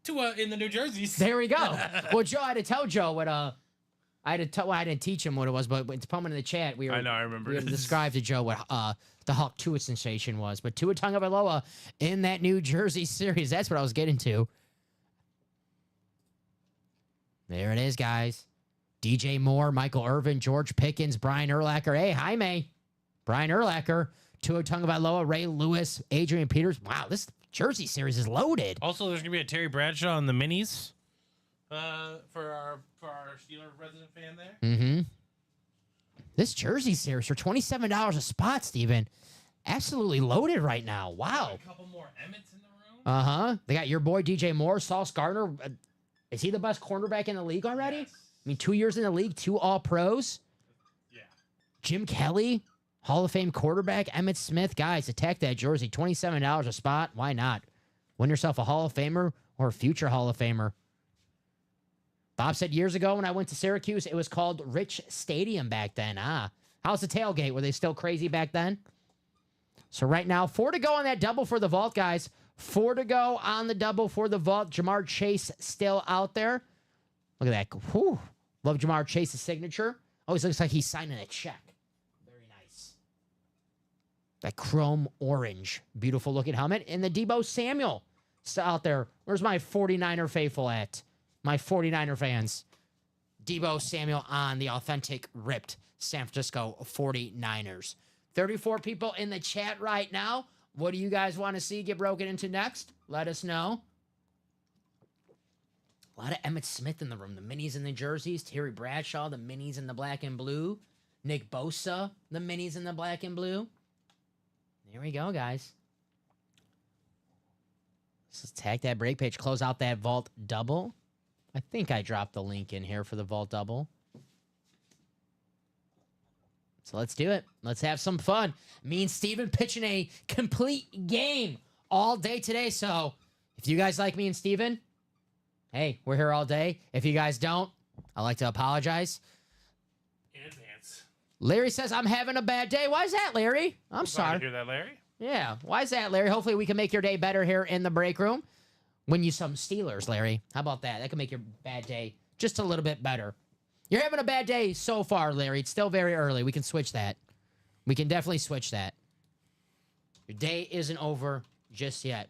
Tua in the New Jerseys. There we go. Well, Joe, I had to tell Joe what I didn't teach him what it was, but to put him in the chat, I know, I remember. We had to describe to Joe what the Hawk Tua sensation was. But Tua Tagovailoa in that New Jersey series, that's what I was getting to. There it is, guys. DJ Moore, Michael Irvin, George Pickens, Brian Urlacher. Hey, Jaime. Brian Urlacher. Tua Tagovailoa, Ray Lewis, Adrian Peters. Wow, this Jersey series is loaded. Also, there's gonna be a Terry Bradshaw on the minis. For our Steeler resident fan there. Mm-hmm. This Jersey series for $27 a spot, Steven. Absolutely loaded right now. Wow. A couple more Emmets in the room. Uh-huh. They got your boy DJ Moore, Sauce Gardner. Is he the best cornerback in the league already? Yes. I mean, 2 years in the league, 2 All-Pros. Yeah. Jim Kelly, Hall of Fame quarterback. Emmitt Smith. Guys, attack that jersey. $27 a spot. Why not? Win yourself a Hall of Famer or a future Hall of Famer. Bob said years ago when I went to Syracuse, it was called Rich Stadium back then. How's the tailgate? Were they still crazy back then? So right now, 4 to go on that double for the vault, guys. 4 to go on the double for the vault. Jamar Chase still out there. Look at that. Whew. Love Jamar Chase's signature. Always looks like he's signing a check. Very nice. That chrome orange. Beautiful looking helmet. And the Deebo Samuel still out there. Where's my 49er faithful at? My 49er fans. Deebo Samuel on the authentic ripped San Francisco 49ers. 34 people in the chat right now. What do you guys want to see get broken into next? Let us know. A lot of Emmitt Smith in the room. The minis in the jerseys. Terry Bradshaw, the minis in the black and blue. Nick Bosa, the minis in the black and blue. There we go, guys. Let's tag that break page. Close out that vault double. I think I dropped the link in here for the vault double. So let's do it. Let's have some fun. Me and Steven pitching a complete game all day today. So if you guys like me and Steven, hey, we're here all day. If you guys don't, I'd like to apologize. In advance. Larry says, I'm having a bad day. Why is that, Larry? I'm sorry. To hear that, Larry? Yeah. Why is that, Larry? Hopefully we can make your day better here in the break room. Win you some Steelers, Larry. How about that? That can make your bad day just a little bit better. You're having a bad day so far, Larry. It's still very early. We can switch that. We can definitely switch that. Your day isn't over just yet.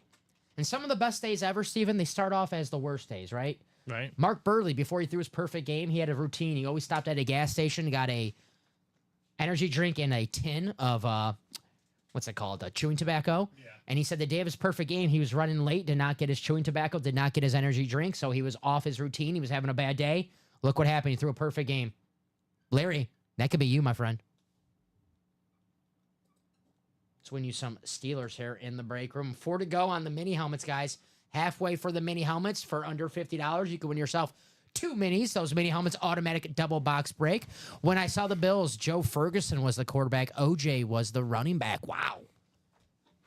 And some of the best days ever, Steven, they start off as the worst days, right? Right. Mark Burley, before he threw his perfect game, he had a routine. He always stopped at a gas station, got a energy drink and a tin of, what's it called? Chewing tobacco. Yeah. And he said the day of his perfect game, he was running late, did not get his chewing tobacco, did not get his energy drink, so he was off his routine. He was having a bad day. Look what happened. He threw a perfect game. Larry, that could be you, my friend. Let's win you some Steelers here in the break room. 4 to go on the mini helmets, guys. Halfway for the mini helmets for under $50. You can win yourself 2 minis. Those mini helmets, automatic double box break. When I saw the Bills, Joe Ferguson was the quarterback. OJ was the running back. Wow.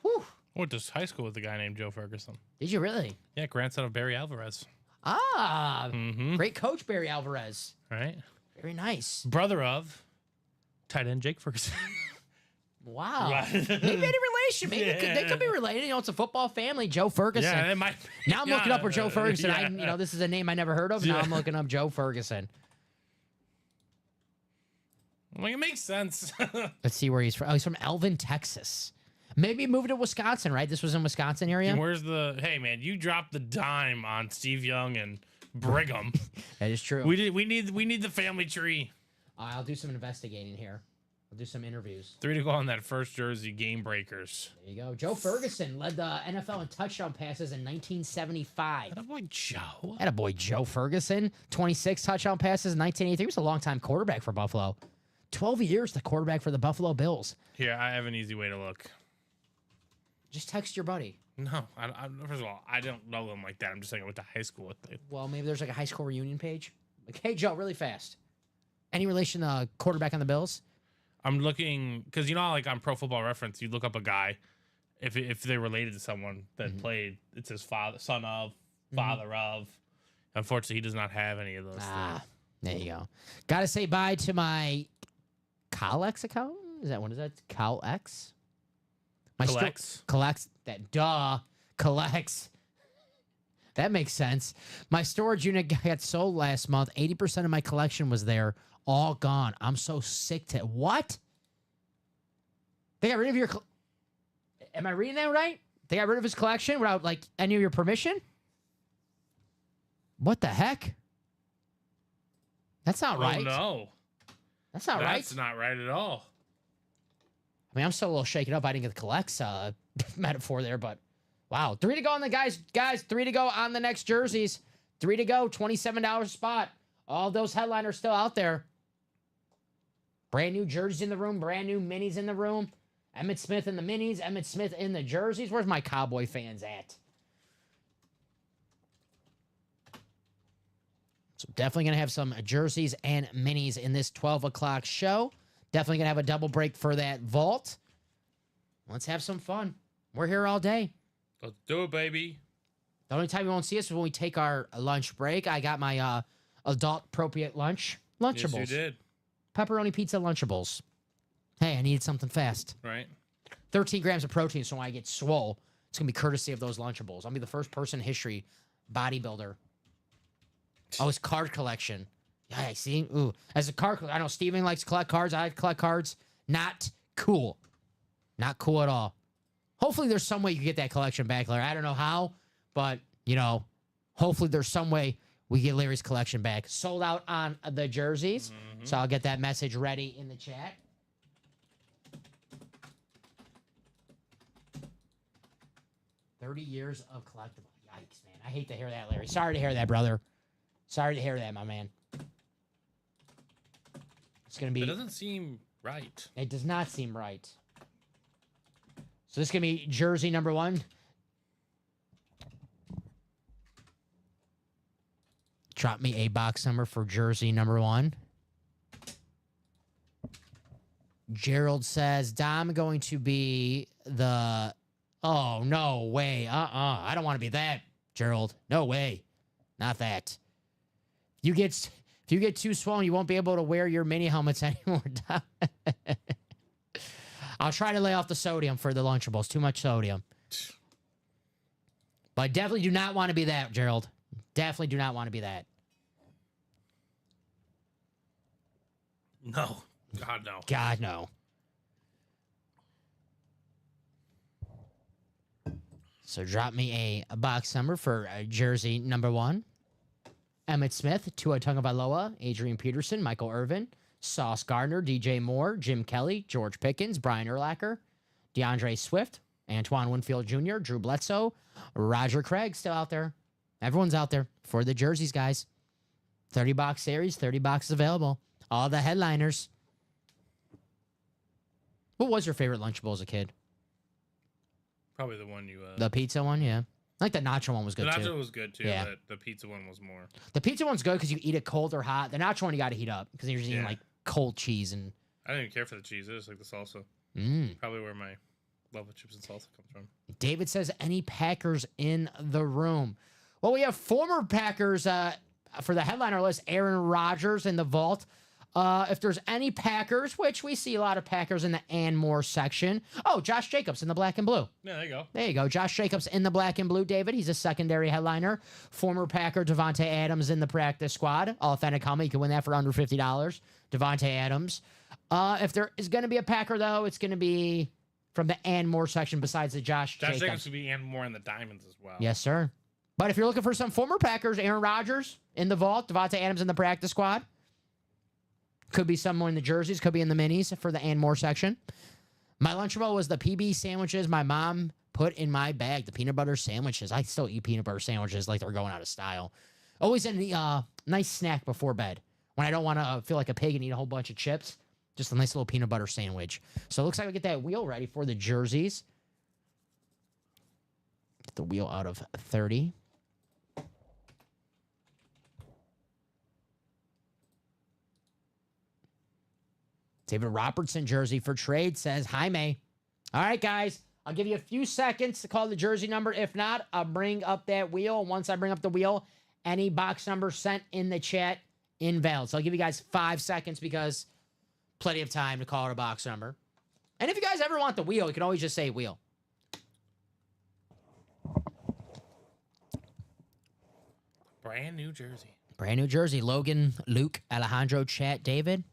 Whew. I went to high school with a guy named Joe Ferguson. Did you really? Yeah, grandson of Barry Alvarez. Great coach, Barry Alvarez. Right. Very nice. Brother of tight end Jake Ferguson. Wow. Right. Maybe any relation. Maybe they could be related. You know, it's a football family. Joe Ferguson. Yeah, it might. Now I'm looking up for Joe Ferguson. Yeah. This is a name I never heard of. Now I'm looking up Joe Ferguson. I'm like, it makes sense. Let's see where he's from. Oh, he's from Elvin, Texas. Maybe he moved to Wisconsin, right? This was in Wisconsin area. Where's the? Hey man, you dropped the dime on Steve Young and Brigham. That is true. We need the family tree. I'll do some investigating here. I'll do some interviews. 3 to go on that first jersey, Game Breakers. There you go. Joe Ferguson led the NFL in touchdown passes in 1975. Attaboy Joe. Attaboy Joe Ferguson. 26 touchdown passes in 1983. He was a long-time quarterback for Buffalo. 12 years the quarterback for the Buffalo Bills. Here, I have an easy way to look. Just text your buddy. No, first of all, I don't know them like that. I'm just saying I went to high school with them. Well, maybe there's like a high school reunion page. Like, hey, Joe, really fast. Any relation to quarterback on the Bills? I'm looking because you know, how, like on Pro Football Reference, you look up a guy if they're related to someone that played. It says father, son of, father of. Unfortunately, he does not have any of those. Things. There you go. Got to say bye to my Colex account. Is that what is that? Colex. Collects that. Collects. That makes sense. My storage unit got sold last month. 80% of my collection was there. All gone. I'm so sick to what? They got rid of your. Am I reading that right? They got rid of his collection without like any of your permission. What the heck? That's not right. No, that's not right. That's not right at all. I mean, I'm still a little shaken up. I didn't get the collects metaphor there, but wow. 3 to go on the guys. 3 to go on the next jerseys. 3 to go. $27 a spot. All those headliners still out there. Brand new jerseys in the room. Brand new minis in the room. Emmitt Smith in the minis. Emmitt Smith in the jerseys. Where's my Cowboy fans at? So definitely going to have some jerseys and minis in this 12 o'clock show. Definitely going to have a double break for that vault. Let's have some fun. We're here all day. Let's do it, baby. The only time you won't see us is when we take our lunch break. I got my adult-appropriate Lunchables. Yes, you did. Pepperoni pizza Lunchables. Hey, I needed something fast. Right. 13 grams of protein, so when I get swole, it's going to be courtesy of those Lunchables. I'll be the first person in history, bodybuilder. Oh, it's card collection. Yeah, I see. Ooh, as a card collector, I know Steven likes to collect cards. I like to collect cards. Not cool. Not cool at all. Hopefully there's some way you can get that collection back, Larry. I don't know how, but, you know, hopefully there's some way we get Larry's collection back. Sold out on the jerseys, so I'll get that message ready in the chat. $30 years of collectible. Yikes, man. I hate to hear that, Larry. Sorry to hear that, brother. Sorry to hear that, my man. It's going to be... It doesn't seem right. It does not seem right. So this is going to be jersey number 1. Drop me a box number for jersey number 1. Gerald says, Dom going to be the... Oh, no way. I don't want to be that, Gerald. No way. Not that. If you get too swollen, you won't be able to wear your mini helmets anymore. I'll try to lay off the sodium for the Lunchables. Too much sodium. But definitely do not want to be that, Gerald. Definitely do not want to be that. No. God, no. God, no. So drop me a box number for jersey number 1. Emmitt Smith, Tua Tagovailoa, Adrian Peterson, Michael Irvin, Sauce Gardner, DJ Moore, Jim Kelly, George Pickens, Brian Urlacher, DeAndre Swift, Antoine Winfield Jr., Drew Bledsoe, Roger Craig still out there. Everyone's out there for the jerseys, guys. 30-box series, 30 boxes available. All the headliners. What was your favorite Lunchable as a kid? Probably the one you... The pizza one, yeah. I think the nacho one was good, the too. nacho was good, too, Yeah. but the pizza one was more... The pizza one's good because you eat it cold or hot. The nacho one you got to heat up because you're just eating, like, cold cheese and... I didn't even care for the cheese. I just like the salsa. Probably where my love of chips and salsa comes from. David says, any Packers in the room? Well, we have former Packers for the headliner list, Aaron Rodgers in the vault. If there's any Packers, which we see a lot of Packers in the and more section. Oh, Josh Jacobs in the black and blue. Yeah, there you go. There you go. Josh Jacobs in the black and blue, David. He's a secondary headliner. Former Packer Devontae Adams in the practice squad. Authentic helmet. You can win that for under $50. Devontae Adams. If there is going to be a Packer, though, it's going to be from the and more section besides the Josh Jacobs Jacobs. would be and more in the diamonds as well. Yes, sir. But if you're looking for some former Packers, Aaron Rodgers in the vault, Devontae Adams in the practice squad. Could be someone in the jerseys, could be in the minis for the and more section. My Lunchable was the PB sandwiches my mom put in my bag, the peanut butter sandwiches. I still eat peanut butter sandwiches like they're going out of style. Always in the nice snack before bed when I don't want to feel like a pig and eat a whole bunch of chips. Just a nice little peanut butter sandwich. So it looks like we get that wheel ready for the jerseys. Get the wheel out of 30. David Robertson jersey for trade, says Jaime. All right, guys. I'll give you a few seconds to call the jersey number. If not, I'll bring up that wheel. And once I bring up the wheel, any box number sent in the chat invalid. So I'll give you guys 5 seconds because plenty of time to call it a box number. And if you guys ever want the wheel, you can always just say wheel. Brand new jersey. Brand new jersey. Logan, Luke, Alejandro, Chat, David.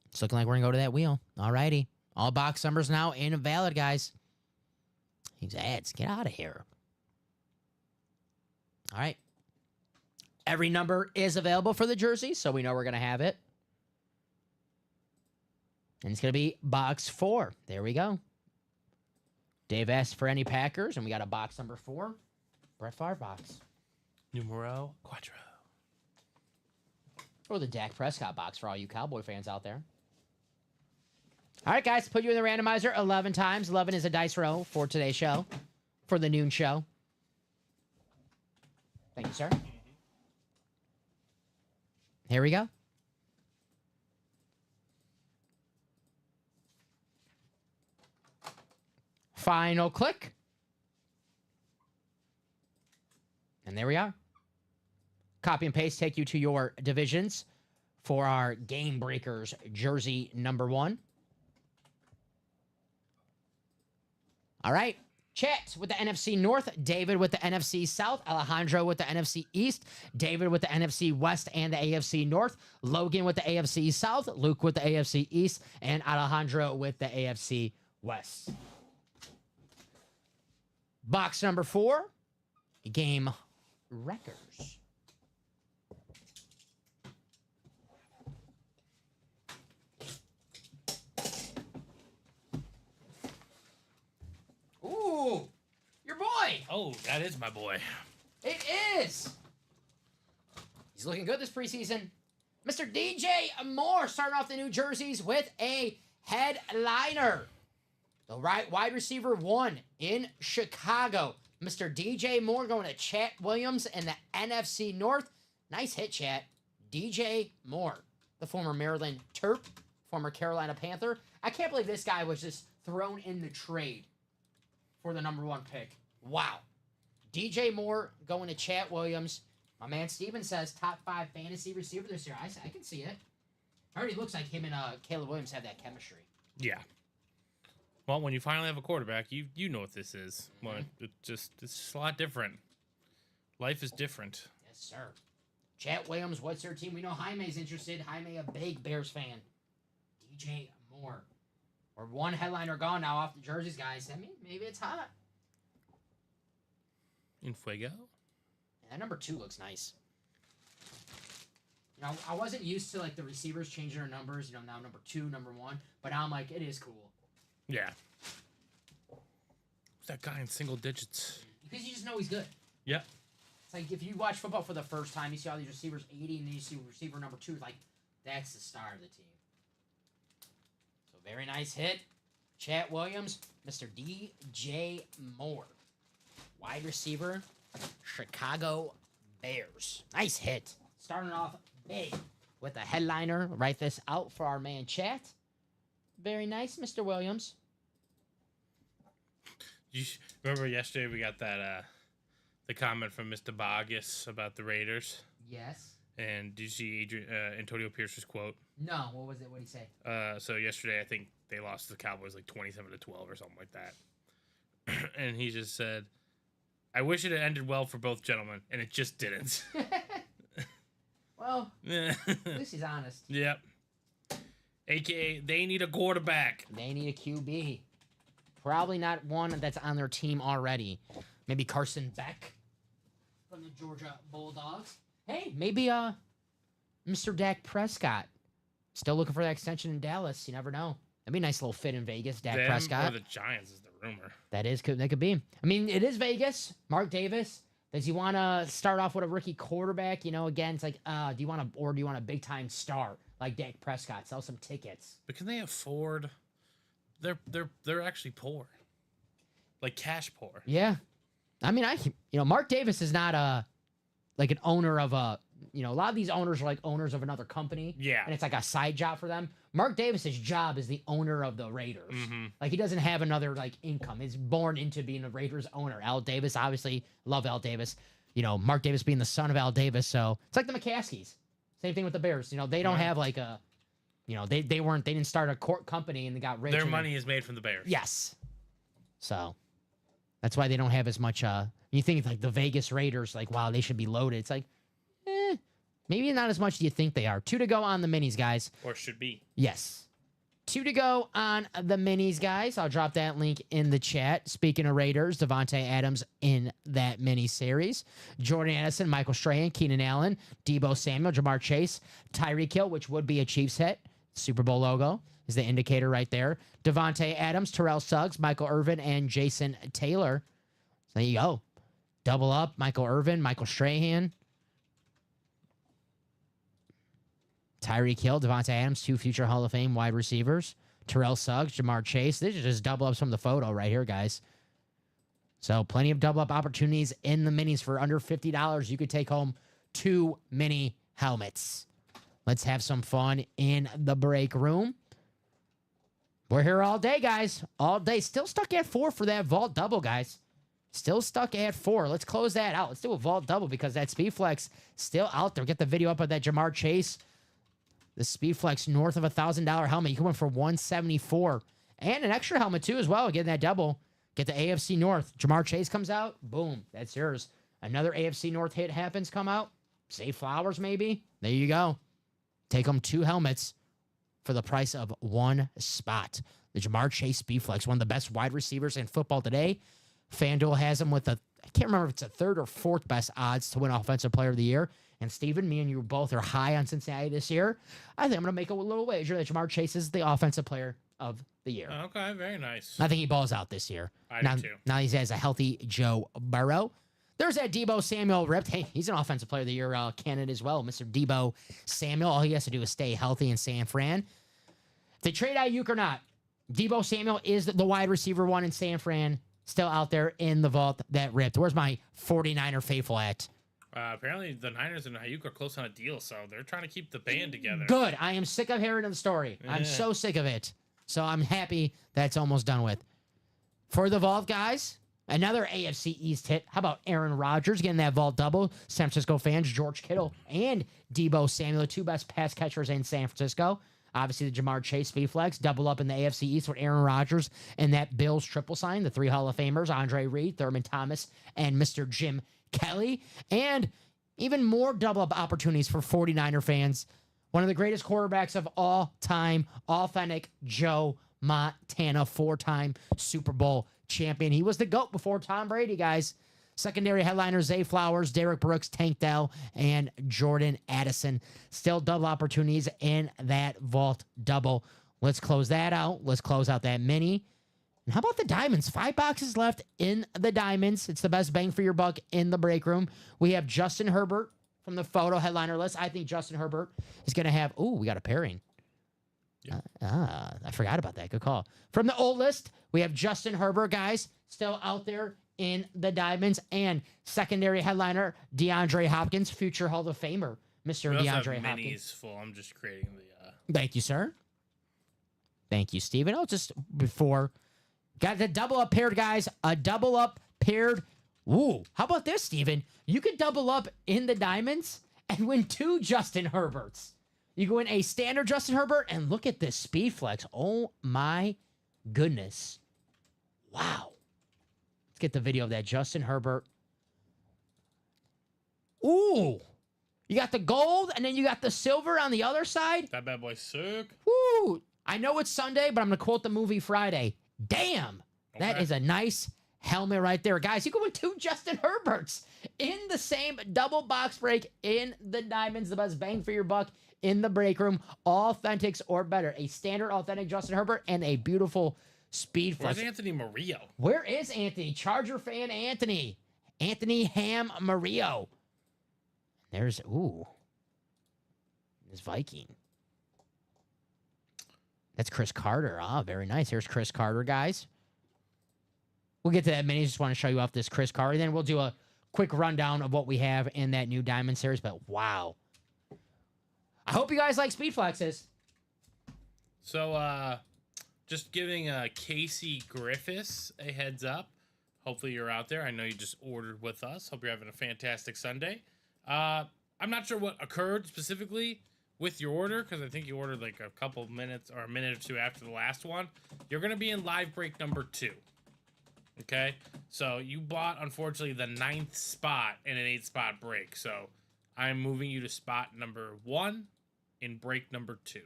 It's looking like we're going to go to that wheel. All righty. All box numbers now invalid, guys. These ads, get out of here. All right. Every number is available for the jersey, so we know we're going to have it. And it's going to be box 4. There we go. Dave asked for any Packers, and we got a box number 4. Brett Favre box. Numero cuatro. Or the Dak Prescott box for all you Cowboy fans out there. All right, guys, put you in the randomizer 11 times. 11 is a dice roll for today's show, for the noon show. Thank you, sir. Here we go. Final click. And there we are. Copy and paste take you to your divisions for our Game Breakers jersey number 1. All right. Chet with the NFC North, David with the NFC South, Alejandro with the NFC East, David with the NFC West and the AFC North, Logan with the AFC South, Luke with the AFC East, and Alejandro with the AFC West. Box number 4, Game Wreckers. Ooh, your boy. Oh, that is my boy. It is. He's looking good this preseason. Mr. DJ Moore starting off the new jerseys with a headliner. The wide receiver 1 in Chicago. Mr. DJ Moore going to Chat Williams in the NFC North. Nice hit, Chat. DJ Moore, the former Maryland Terp, former Carolina Panther. I can't believe this guy was just thrown in the trade for the number 1 pick. Wow. DJ Moore going to Chat Williams. My man Steven says top 5 fantasy receiver this year. I can see it. Already looks like him and Caleb Williams have that chemistry. Yeah. Well, when you finally have a quarterback, you know what this is. Well, it's just a lot different. Life is different. Yes, sir. Chat Williams, what's their team? We know Jaime's interested. Jaime, a big Bears fan. DJ Moore. We're 1 headliner gone now off the jerseys, guys. I mean, maybe it's hot. In Fuego? That number 2 looks nice. You know, I wasn't used to, like, the receivers changing their numbers. You know, now number 2, number 1. But now I'm like, it is cool. Yeah. Who's that guy in single digits? Because you just know he's good. Yep. It's like if you watch football for the first time, you see all these receivers 80, and then you see receiver number 2. Like, that's the star of the team. So, very nice hit. Chat Williams, Mr. DJ Moore. Wide receiver, Chicago Bears. Nice hit. Starting off big with a headliner. Write this out for our man Chat. Very nice, Mr. Williams. You remember yesterday we got that the comment from Mr. Bogus about the Raiders? Yes. And did you see Antonio Pierce's quote? No, what was it? What did he say? So yesterday I think they lost to the Cowboys like 27-12 or something like that. And he just said, "I wish it had ended well for both gentlemen, and it just didn't." Well, at least he's honest. Yep. AKA, they need a quarterback. They need a QB. Probably not one that's on their team already. Maybe Carson Beck from the Georgia Bulldogs. Hey, maybe Mr. Dak Prescott. Still looking for that extension in Dallas. You never know. That'd be a nice little fit in Vegas. Dak Them Prescott. or the Giants is the rumor. That could be. I mean, it is Vegas. Mark Davis. Does he want to start off with a rookie quarterback? You know, again, it's like, do you want a big time star like Dak Prescott? Sell some tickets. But can they afford? They're actually poor, like cash poor. Yeah, I mean, Mark Davis is not like an owner of a. A lot of these owners are like owners of another company. Yeah. And it's like a side job for them. Mark Davis's job is the owner of the Raiders. Mm-hmm. Like, he doesn't have another, like, income. He's born into being a Raiders owner. Al Davis, obviously, love Al Davis. Mark Davis being the son of Al Davis. So, it's like the McCaskies. Same thing with the Bears. They don't have, like, a, they didn't start a court company and they got rich. Their money is made from the Bears. Yes. So, that's why they don't have as much, you think, like, the Vegas Raiders, like, wow, they should be loaded. It's like, maybe not as much as you think they are. 2 to go on the minis, guys. Or should be. Yes. 2 to go on the minis, guys. I'll drop that link in the chat. Speaking of Raiders, Devontae Adams in that mini series. Jordan Addison, Michael Strahan, Keenan Allen, Debo Samuel, Jamar Chase, Tyreek Hill, which would be a Chiefs hit. Super Bowl logo is the indicator right there. Devontae Adams, Terrell Suggs, Michael Irvin, and Jason Taylor. So there you go. Double up, Michael Irvin, Michael Strahan. Tyreek Hill, Devontae Adams, 2 future Hall of Fame wide receivers. Terrell Suggs, Jamar Chase. These are just double ups from the photo right here, guys. So plenty of double up opportunities in the minis for under $50. You could take home 2 mini helmets. Let's have some fun in the break room. We're here all day, guys. All day. Still stuck at 4 for that vault double, guys. Still stuck at 4. Let's close that out. Let's do a vault double because that Speed Flex still out there. Get the video up of that Jamar Chase. The Speed Flex north of $1,000 helmet. You can win for $174. And an extra helmet, too, as well. Getting that double. Get the AFC North. Jamar Chase comes out. Boom. That's yours. Another AFC North hit happens, come out. Zay Flowers, maybe. There you go. Take them 2 helmets for the price of 1 spot. The Jamar Chase Speed Flex, one of the best wide receivers in football today. FanDuel has him with I can't remember if it's a 3rd or 4th best odds to win Offensive Player of the Year. And Steven, me and you both are high on Cincinnati this year. I think I'm going to make a little wager that Jamar Chase is the Offensive Player of the Year. Okay, very nice. I think he balls out this year. I now, do too. Now he has a healthy Joe Burrow. There's that Debo Samuel ripped. Hey, he's an Offensive Player of the Year candidate as well. Mr. Debo Samuel. All he has to do is stay healthy in San Fran. If they trade Ayuk or not, Debo Samuel is the wide receiver 1 in San Fran. Still out there in the vault that ripped. Where's my 49er faithful at? Apparently, the Niners and Ayuk are close on a deal, so they're trying to keep the band together. Good. I am sick of hearing the story. I'm so sick of it. So I'm happy that's almost done with. For the vault, guys, another AFC East hit. How about Aaron Rodgers getting that vault double? San Francisco fans, George Kittle and Debo Samuel, 2 best pass catchers in San Francisco. Obviously, the Jamar Chase Speed Flex, double up in the AFC East with Aaron Rodgers and that Bills triple sign, the 3 Hall of Famers, Andre Reed, Thurman Thomas, and Mr. Jim Kelly. And even more double up opportunities for 49er fans. One of the greatest quarterbacks of all time, authentic Joe Montana, 4-time Super Bowl champion. He was the GOAT before Tom Brady, guys. Secondary headliners, Zay Flowers, Derek Brooks, Tank Dell, and Jordan Addison. Still double opportunities in that vault double. Let's close that out. Let's close out that mini. And how about the diamonds? 5 boxes left in the diamonds. It's the best bang for your buck in the break room. We have Justin Herbert from the photo headliner list. I think Justin Herbert is going to have... Ooh, we got a pairing. Yep. I forgot about that. Good call. From the old list, we have Justin Herbert, guys, still out there in the diamonds, and secondary headliner DeAndre Hopkins, future Hall of Famer, Mr. We also have DeAndre minis Hopkins. full. I'm just creating the. Thank you, sir. Thank you, Steven. Oh, just before, got the double up paired, guys. A double up paired. Ooh, how about this, Steven? You could double up in the diamonds and win 2 Justin Herberts. You go in a standard Justin Herbert, and look at this Speed Flex. Oh my goodness! Wow. Get the video of that Justin Herbert. Ooh, You got the gold, and then you got the silver on the other side. That bad boy sick. Woo! I know it's Sunday, but I'm going to quote the movie Friday. Damn! That Okay. is a nice helmet right there. Guys, you can win 2 Justin Herberts in the same double box break in the Diamonds. The best bang for your buck in the break room. Authentics or better. A standard authentic Justin Herbert and a beautiful Speed Where's Flex. Anthony Murillo? Where is Anthony? Charger fan Anthony. Anthony Ham Murillo. There's, ooh. There's Viking. That's Chris Carter. Ah, very nice. Here's Chris Carter, guys. We'll get to that mini. Just want to show you off this Chris Carter. Then we'll do a quick rundown of what we have in that new Diamond Series. But wow. I hope you guys like Speed Flexes. So, just giving Casey Griffiths a heads up. Hopefully you're out there. I know you just ordered with us. Hope you're having a fantastic Sunday. I'm not sure what occurred specifically with your order, because I think you ordered like a couple minutes or a minute or two after the last one. You're going to be in live break number 2. Okay? So you bought, unfortunately, the 9th spot in an 8-spot break. So I'm moving you to spot number 1 in break number 2.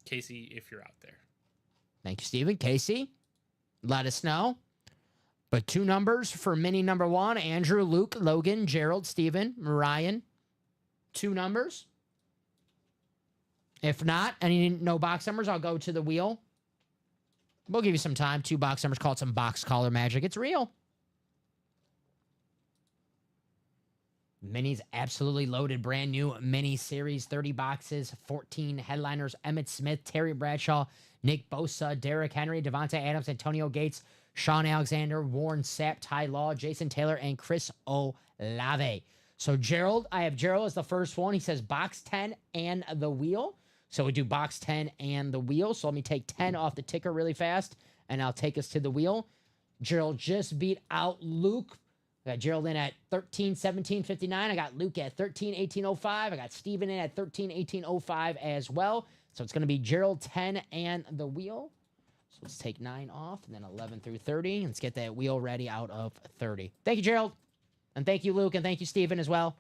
Casey, if you're out there. Thank you, Steven. Casey, let us know. But 2 numbers for mini number 1. Andrew, Luke, Logan, Gerald, Steven, Ryan. 2 numbers. If not, no box numbers, I'll go to the wheel. We'll give you some time. 2 box numbers. Call it some box collar magic. It's real. Mini's absolutely loaded. Brand new mini series. 30 boxes. 14 headliners. Emmitt Smith, Terry Bradshaw, Nick Bosa, Derrick Henry, Devontae Adams, Antonio Gates, Sean Alexander, Warren Sapp, Ty Law, Jason Taylor, and Chris Olave. So Gerald, I have Gerald as the first one. He says box 10 and the wheel. So we do box 10 and the wheel. So let me take 10 off the ticker really fast, and I'll take us to the wheel. Gerald just beat out Luke. I got Gerald in at 13-17-59. I got Luke at 13-18-05. I got Steven in at 13-18-05 as well. So it's going to be Gerald 10 and the wheel. So let's take 9 off, and then 11 through 30. Let's get that wheel ready out of 30. Thank you, Gerald. And thank you, Luke, and thank you, Steven, as well.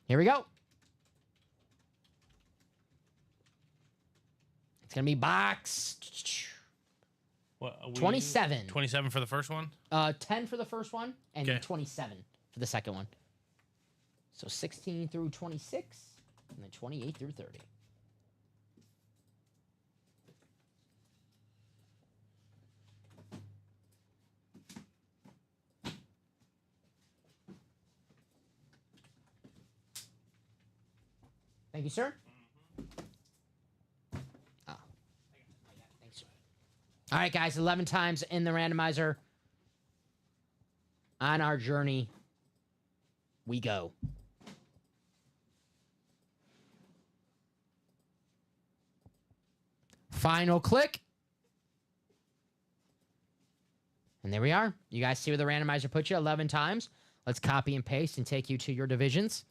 Here we go. It's going to be box What, 27. 27 for the first one? 10 for the first one, and Okay. 27 for the second one. So 16 through 26, and then 28 through 30. Thank you, sir. Oh. Thanks, sir. All right, guys, 11 times in the randomizer. On our journey, we go. Final click. And there we are. You guys see where the randomizer put you 11 times. Let's copy and paste and take you to your divisions.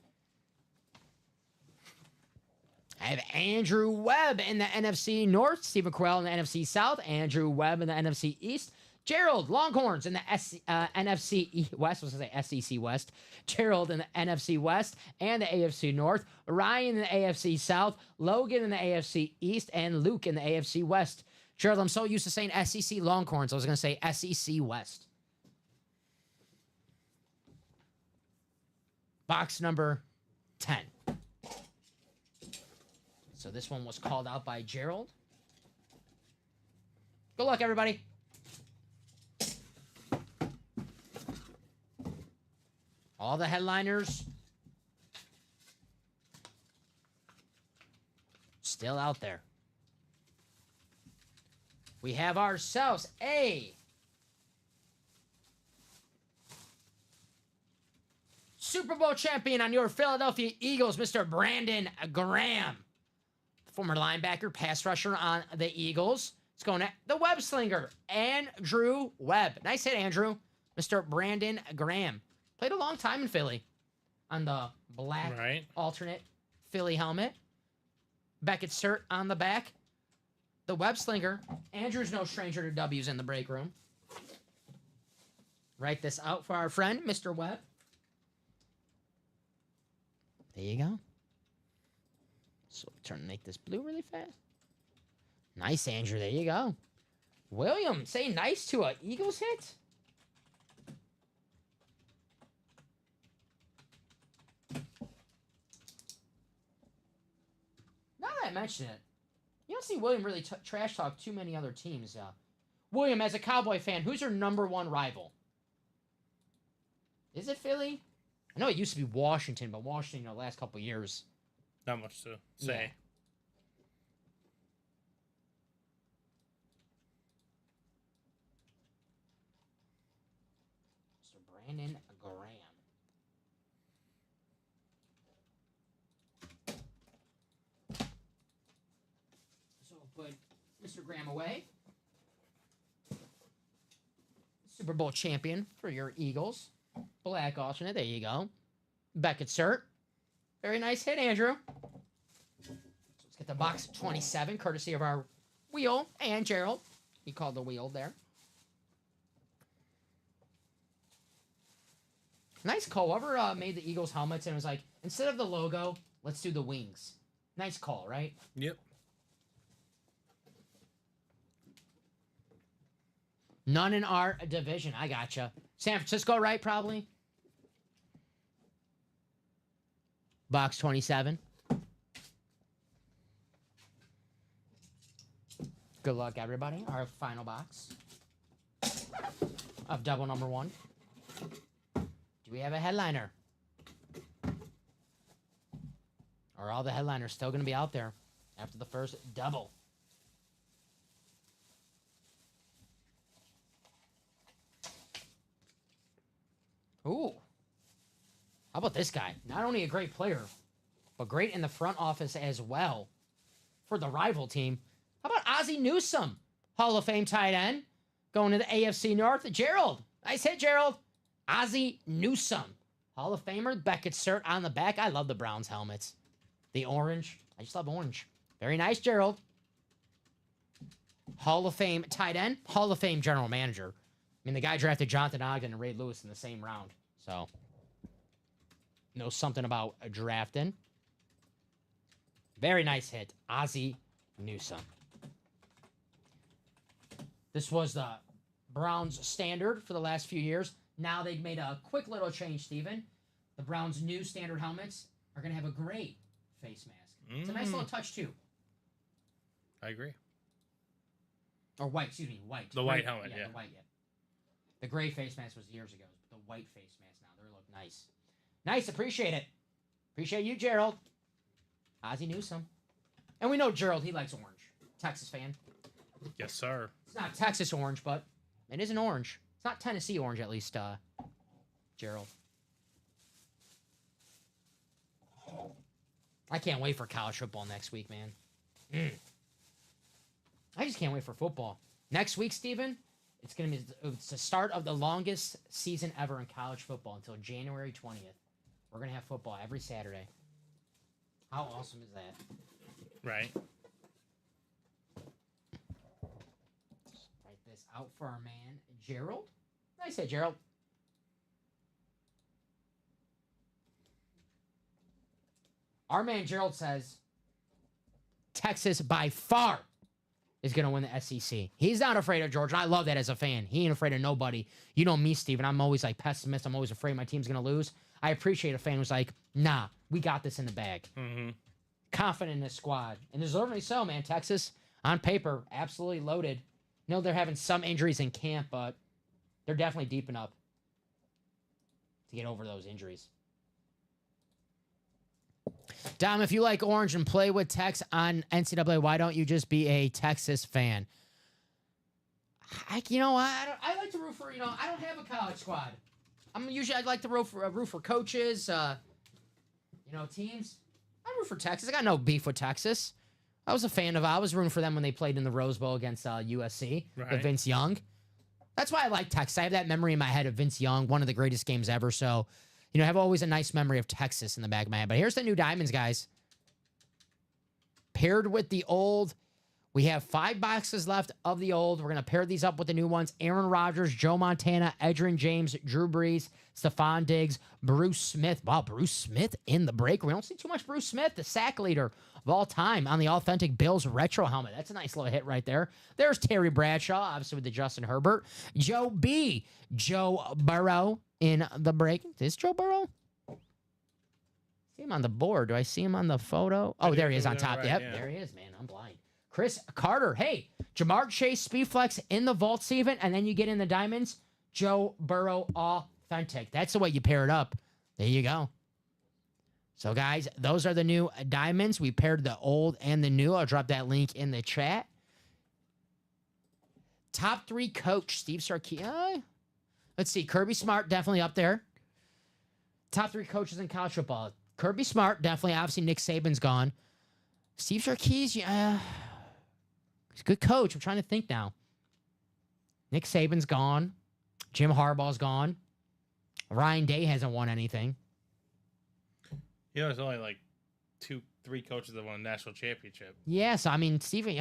I have Andrew Webb in the NFC North, Stephen Carell in the NFC South, Andrew Webb in the NFC East, Gerald Longhorns in the NFC West, I was going to say SEC West, Gerald in the NFC West and the AFC North, Ryan in the AFC South, Logan in the AFC East, and Luke in the AFC West. Gerald, I'm so used to saying SEC Longhorns, I was going to say SEC West. Box number 10. So this one was called out by Gerald. Good luck, everybody. All the headliners still out there. We have ourselves a Super Bowl champion on your Philadelphia Eagles, Mr. Brandon Graham. Former linebacker, pass rusher on the Eagles. It's going at the web slinger, Andrew Webb. Nice hit, Andrew. Mr. Brandon Graham. Played a long time in Philly on the black alternate Philly helmet. Beckett cert on the back. The web slinger. Andrew's no stranger to W's in the break room. Write this out for our friend, Mr. Webb. There you go. So make this blue really fast. Nice, Andrew. There you go. William, say nice to a Eagles hit. Now that I mention it, you don't see William really trash talk too many other teams. William, as a Cowboy fan, who's your #1 rival? Is it Philly? I know it used to be Washington, but Washington, the last couple of years. Not much to say. Mr. Brandon Graham. So we'll put Mr. Graham away. Super Bowl champion for your Eagles. Black alternate. There you go. Beckett cert. Very nice hit, Andrew. So let's get the box 27, courtesy of our wheel and Gerald. He called the wheel there. Nice call. Whoever made the Eagles helmets and was like, instead of the logo, let's do the wings. Nice call, right? Yep. None in our division. I gotcha. San Francisco, right? Probably. Box 27. Good luck, everybody. Our final box of double number 1. Do we have a headliner? Are all the headliners still going to be out there after the first double? Ooh. How about this guy? Not only a great player, but great in the front office as well for the rival team. How about Ozzie Newsome? Hall of Fame tight end. Going to the AFC North. Gerald. Nice hit, Gerald. Ozzie Newsome. Hall of Famer. Beckett cert on the back. I love the Browns helmets. The orange. I just love orange. Very nice, Gerald. Hall of Fame tight end. Hall of Fame general manager. I mean, the guy drafted Jonathan Ogden and Ray Lewis in the same round. So, knows something about drafting. Very nice hit. Ozzie Newsome. This was the Browns standard for the last few years. Now they've made a quick little change, Steven. The Browns' new standard helmets are going to have a gray face mask. It's a nice little touch, too. I agree. Or white, excuse me, white. The white helmet, yeah. The white, yeah. The gray face mask was years ago. The white face mask now. They look nice. Nice, appreciate it. Appreciate you, Gerald. Ozzie Newsome. And we know Gerald, he likes orange. Texas fan. Yes, sir. It's not Texas orange, but it is an orange. It's not Tennessee orange, at least, Gerald. I can't wait for college football next week, man. I just can't wait for football. Next week, Steven, it's the start of the longest season ever in college football until January 20th. We're going to have football every Saturday. How awesome is that? Right. Write this out for our man, Gerald. Nice hit, Gerald. Our man, Gerald, says Texas by far is going to win the SEC. He's not afraid of Georgia. I love that as a fan. He ain't afraid of nobody. You know me, Steven. I'm always like pessimist. I'm always afraid my team's going to lose. I appreciate a fan who's like, nah, we got this in the bag. Mm-hmm. Confident in this squad. And deservedly so, man. Texas, on paper, absolutely loaded. You know, they're having some injuries in camp, but they're definitely deep enough to get over those injuries. Dom, if you like orange and play with Tex on NCAA, why don't you just be a Texas fan? I like to root for, I don't have a college squad. I'd like to root for coaches, teams. I root for Texas. I got no beef with Texas. I was rooting for them when they played in the Rose Bowl against USC with Vince Young. That's why I like Texas. I have that memory in my head of Vince Young, one of the greatest games ever. So, I have always a nice memory of Texas in the back of my head. But here's the new Diamonds, guys. Paired with the old We have 5 boxes left of the old. We're going to pair these up with the new ones. Aaron Rodgers, Joe Montana, Edgerrin James, Drew Brees, Stephon Diggs, Bruce Smith. Wow, Bruce Smith in the break. We don't see too much Bruce Smith, the sack leader of all time, on the authentic Bills retro helmet. That's a nice little hit right there. There's Terry Bradshaw, obviously with the Justin Herbert. Joe B. Joe Burrow in the break. Is Joe Burrow? See him on the board. Do I see him on the photo? Oh, there he is on top. Right, yep, yeah. there he is, man. I'm blind. Chris Carter. Hey, Jamar Chase, Speedflex in the vault, Steven, and then you get in the diamonds. Joe Burrow authentic. That's the way you pair it up. There you go. So, guys, those are the new diamonds. We paired the old and the new. I'll drop that link in the chat. Top 3 coach, Steve Sarkisian. Let's see. Kirby Smart, definitely up there. Top 3 coaches in college football. Kirby Smart, definitely. Obviously, Nick Saban's gone. Steve Sarkisian, he's a good coach. I'm trying to think now. Nick Saban's gone. Jim Harbaugh's gone. Ryan Day hasn't won anything. You know, there's only like 2-3 coaches that won a national championship. Yes, I mean, Steven,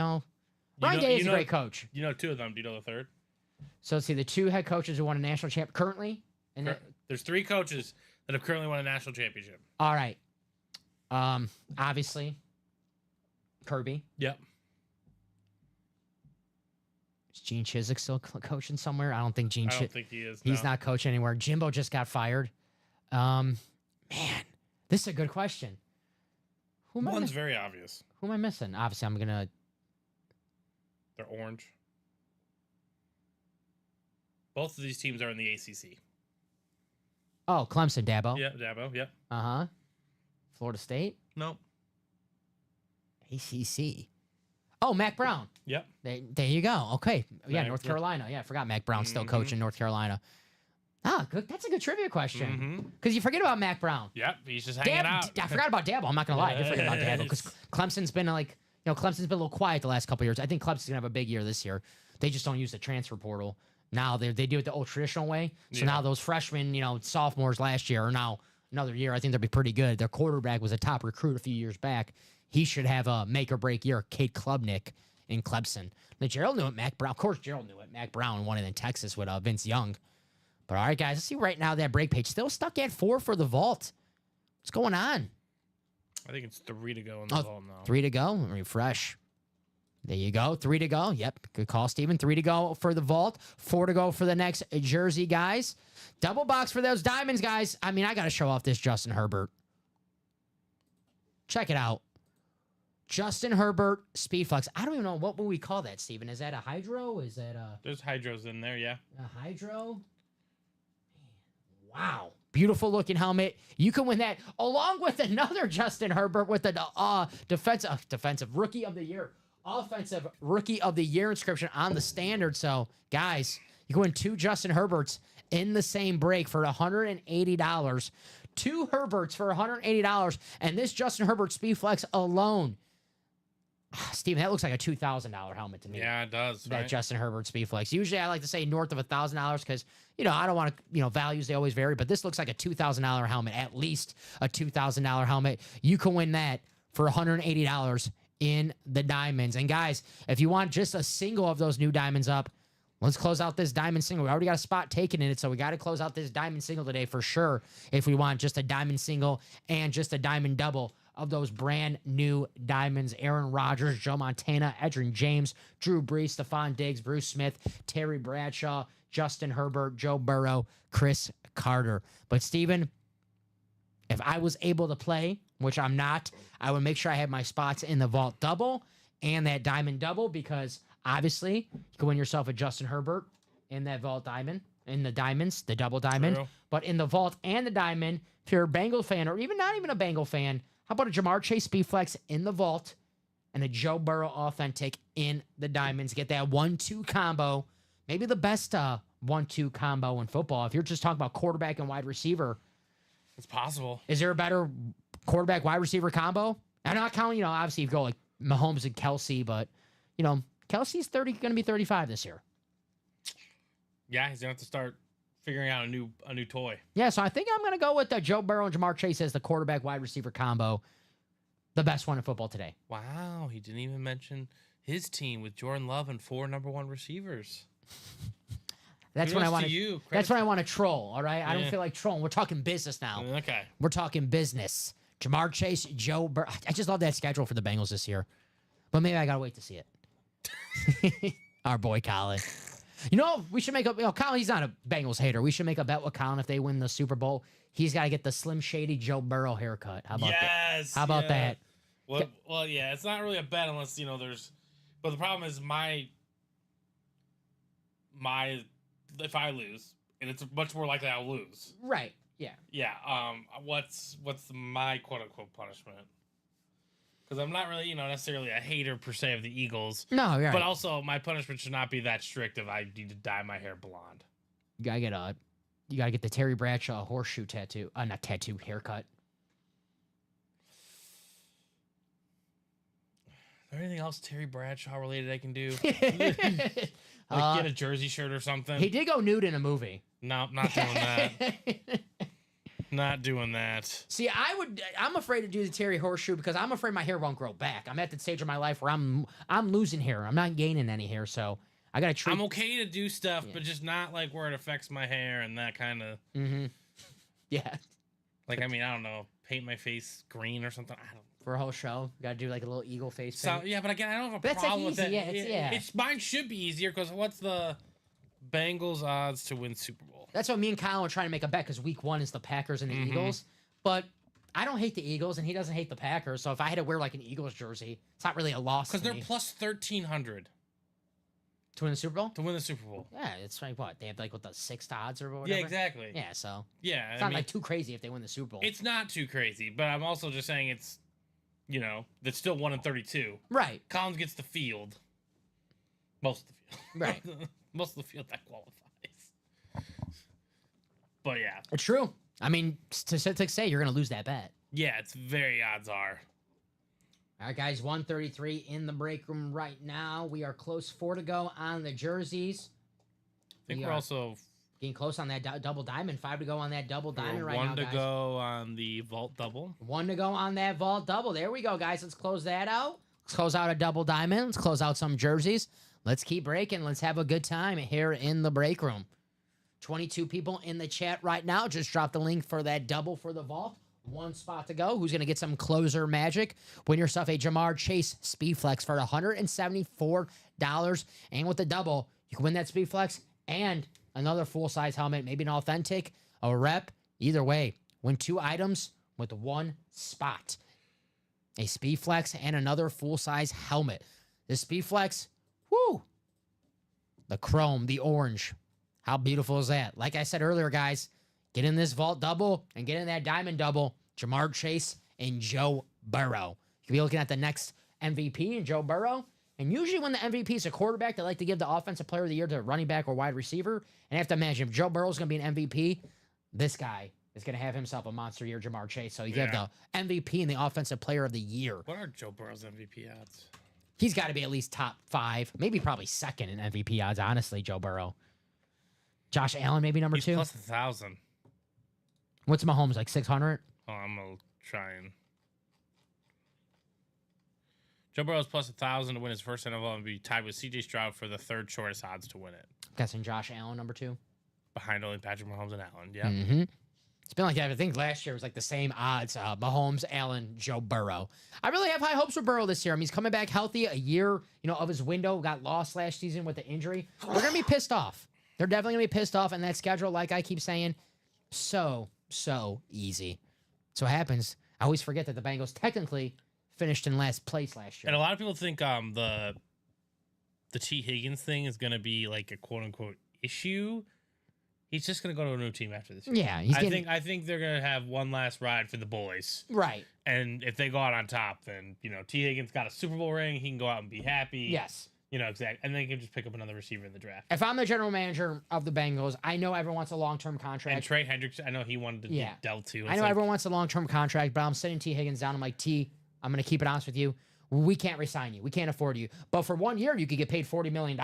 Ryan Day is a great coach. You know 2 of them. Do you know the third? So let's see, the 2 head coaches who won a national champ currently. And There's 3 coaches that have currently won a national championship. all right. Obviously, Kirby. Yep. Is Gene Chizik still coaching somewhere? I don't think Gene I Chizik. don't think he is. He's no. not coaching anywhere. Jimbo just got fired. Man, this is a good question. One's very obvious. Who am I missing? Obviously, I'm gonna. They're orange. Both of these teams are in the ACC. Oh, Clemson, Dabo. Yeah, Dabo. Yep. Florida State. Nope. ACC. Oh, Mac Brown. Yep. There you go. Okay. Yeah, Mac- North Carolina. Yeah, I forgot Mac Brown's still Mhm. coaching North Carolina. Ah, good. That's a good trivia question. Mm-hmm. Because you forget about Mac Brown. Yep. He's just hanging out. I forgot about Dabo. I'm not gonna lie. I did forget about Dabo because Clemson's been Clemson's been a little quiet the last couple years. I think Clemson's gonna have a big year this year. They just don't use the transfer portal. Now they do it the old traditional way. So Yeah. now those freshmen, sophomores last year are now another year. I think they'll be pretty good. Their quarterback was a top recruit a few years back. He should have a make or break year. Cade Klubnik in Clemson. Now, Gerald knew it. Mac Brown. Of course, Gerald knew it. Mac Brown won it in Texas with Vince Young. But all right, guys, let's see right now that break page still stuck at 4 for the vault. What's going on? I think it's 3 to go in the vault now. 3 to go. Refresh. There you go. 3 to go. Yep. Good call, Steven. 3 to go for the vault. 4 to go for the next jersey, guys. Double box for those diamonds, guys. I mean, I got to show off this Justin Herbert. Check it out. Justin Herbert Speedflex. I don't even know. What would we call that, Steven? Is that a hydro? Is that There's hydros in there, yeah. a hydro? Wow. Beautiful looking helmet. You can win that along with another Justin Herbert with the defensive rookie of the year. Offensive rookie of the year inscription on the standard. So, guys, you can win 2 Justin Herberts in the same break for $180. 2 Herberts for $180. And this Justin Herbert Speedflex alone. Steven, that looks like a $2,000 helmet to me. Yeah, it does. That Right? Justin Herbert Speedflex. Usually I like to say north of $1,000 because, I don't want to, values, they always vary, but this looks like a $2,000 helmet, at least a $2,000 helmet. You can win that for $180 in the diamonds. And guys, if you want just a single of those new diamonds up, let's close out this diamond single. We already got a spot taken in it, so we got to close out this diamond single today for sure if we want just a diamond single and just a diamond double of those brand new diamonds. Aaron Rodgers, Joe Montana, Edgerrin James, Drew Brees, Stephon Diggs, Bruce Smith, Terry Bradshaw, Justin Herbert, Joe Burrow, Chris Carter. But Steven, if I was able to play, which I'm not, I would make sure I had my spots in the vault double and that diamond double because obviously you can win yourself a Justin Herbert in that vault diamond, in the diamonds, the double diamond. True. But in the vault and the diamond, if you're a Bengal fan or even not even a Bengal fan, how about a Jamar Chase Speedflex in the vault and a Joe Burrow authentic in the diamonds? Get that 1-2 combo. Maybe the best 1-2 combo in football. If you're just talking about quarterback and wide receiver, It's possible. is there a better quarterback wide receiver combo? I'm not counting, obviously you go like Mahomes and Kelsey, but Kelsey's going to be 35 this year. Yeah, he's gonna have to start figuring out a new toy. Yeah, so I think I'm going to go with Joe Burrow and Jamar Chase as the quarterback wide receiver combo. The best one in football today. Wow, he didn't even mention his team with Jordan Love and 4 number 1 receivers. That's when I want to. you. That's when I want to troll. All right, I don't Yeah. feel like trolling. We're talking business now. Okay. We're talking business. Jamar Chase, Joe Burrow. I just love that schedule for the Bengals this year, but maybe I gotta wait to see it. Our boy Colin. You know, we should make a. Colin, he's not a Bengals hater. We should make a bet with Colin if they win the Super Bowl. He's got to get the Slim Shady Joe Burrow haircut. How about that? Yes. How about that? Well, yeah, it's not really a bet unless, there's. But the problem is my if I lose, and it's much more likely I'll lose. Right. Yeah. Yeah. What's my quote unquote punishment? Because I'm not really, necessarily a hater per se of the Eagles. No, you're But right. also, my punishment should not be that strict if I need to dye my hair blonde. You gotta get the Terry Bradshaw horseshoe tattoo. Not tattoo, haircut. Is there anything else Terry Bradshaw related I can do? Get a jersey shirt or something. He did go nude in a movie. No, not doing that. Not doing that. See, I'm afraid to do the Terry horseshoe because I'm afraid my hair won't grow back. I'm at the stage of my life where I'm losing hair. I'm not gaining any hair, so I gotta treat. I'm okay to do stuff, but just not like where it affects my hair and that kind of. Mm-hmm. Yeah. Like, I don't know, paint my face green or something. I don't. For a whole show, gotta do like a little eagle face. So paint. yeah, but again, I don't have a But that's, like, problem with easy, that. yeah, it's- Mine should be easier because what's the Bengals odds to win Super Bowl? That's what me and Kyle were trying to make a bet because week 1 is the Packers and the Eagles. But I don't hate the Eagles and he doesn't hate the Packers. So if I had to wear like an Eagles jersey, it's not really a loss Because to they're me. plus 1,300 To win the Super Bowl? to win the Super Bowl. Yeah, it's like what? They have like what the 6th odds or whatever? Yeah, exactly. Yeah, so Yeah, it's not like too crazy if they win the Super Bowl. it's not too crazy, but I'm also just saying it's, that's still 1 in 32. Right. Collins gets the field. Most of the field. Right. Most of the field that qualifies. But yeah. It's true. I mean, statistics say you're going to lose that bet. Yeah, it's very odds are. All right, guys, 133 in the break room right now. We are close, 4 to go on the jerseys. I think We we're are also getting close on that double diamond. 5 to go on that double diamond we're right one now, to guys. go on the vault double. 1 to go on that vault double. There we go, guys. Let's close that out. Let's close out a double diamond. Let's close out some jerseys. Let's keep breaking. Let's have a good time here in the break room. 22 people in the chat right now. Just drop the link for that double for the vault. 1 spot to go. Who's going to get some closer magic? Win yourself a Jamar Chase Speed Flex for $174. And with the double, you can win that Speed Flex and another full-size helmet, maybe an authentic, a rep. Either way, win 2 items with 1 spot. A Speed Flex and another full-size helmet. The Speed Flex, whoo! The chrome, the orange. How beautiful is that? Like I said earlier, guys, get in this vault double and get in that diamond double. Jamar Chase and Joe Burrow. You could be looking at the next MVP in Joe Burrow. And usually when the MVP is a quarterback, they like to give the offensive player of the year to a running back or wide receiver. And I have to imagine if Joe Burrow's going to be an MVP, this guy is going to have himself a monster year, Jamar Chase. So you have the MVP and the offensive player of the year. What are Joe Burrow's MVP odds? He's got to be at least top 5, maybe probably second in MVP odds, honestly, Joe Burrow. Josh Allen, maybe number He's 2. plus 1,000. What's Mahomes, like 600? Oh, I'm gonna try and. Joe Burrow's plus 1,000 to win his first NFL and be tied with C.J. Stroud for the 3rd shortest odds to win it, Guessing Josh Allen, number 2. behind only Patrick Mahomes and Allen. Yeah. Mm-hmm. It's been like that. I think last year was like the same odds. Mahomes, Allen, Joe Burrow. I really have high hopes for Burrow this year. I mean, he's coming back healthy. A year, of his window. Got lost last season with the injury. They're going to be pissed off. They're definitely going to be pissed off. And that schedule, like I keep saying, so easy. So what happens, I always forget that the Bengals technically finished in last place last year. And a lot of people think the T. Higgins thing is going to be like a quote unquote issue. He's just going to go to a new team after this year. Yeah, he's getting... I think they're going to have one last ride for the boys. Right. And if they go out on top, then, T. Higgins got a Super Bowl ring. He can go out and be happy. Yes. Exactly. And then he can just pick up another receiver in the draft. If I'm the general manager of the Bengals, I know everyone wants a long-term contract. And Trey Hendricks, I know he wanted to get dealt to. I know everyone wants a long-term contract, but I'm sitting T. Higgins down. I'm like, T, I'm going to keep it honest with you. We can't resign you. We can't afford you. But for 1 year, you could get paid $40 million.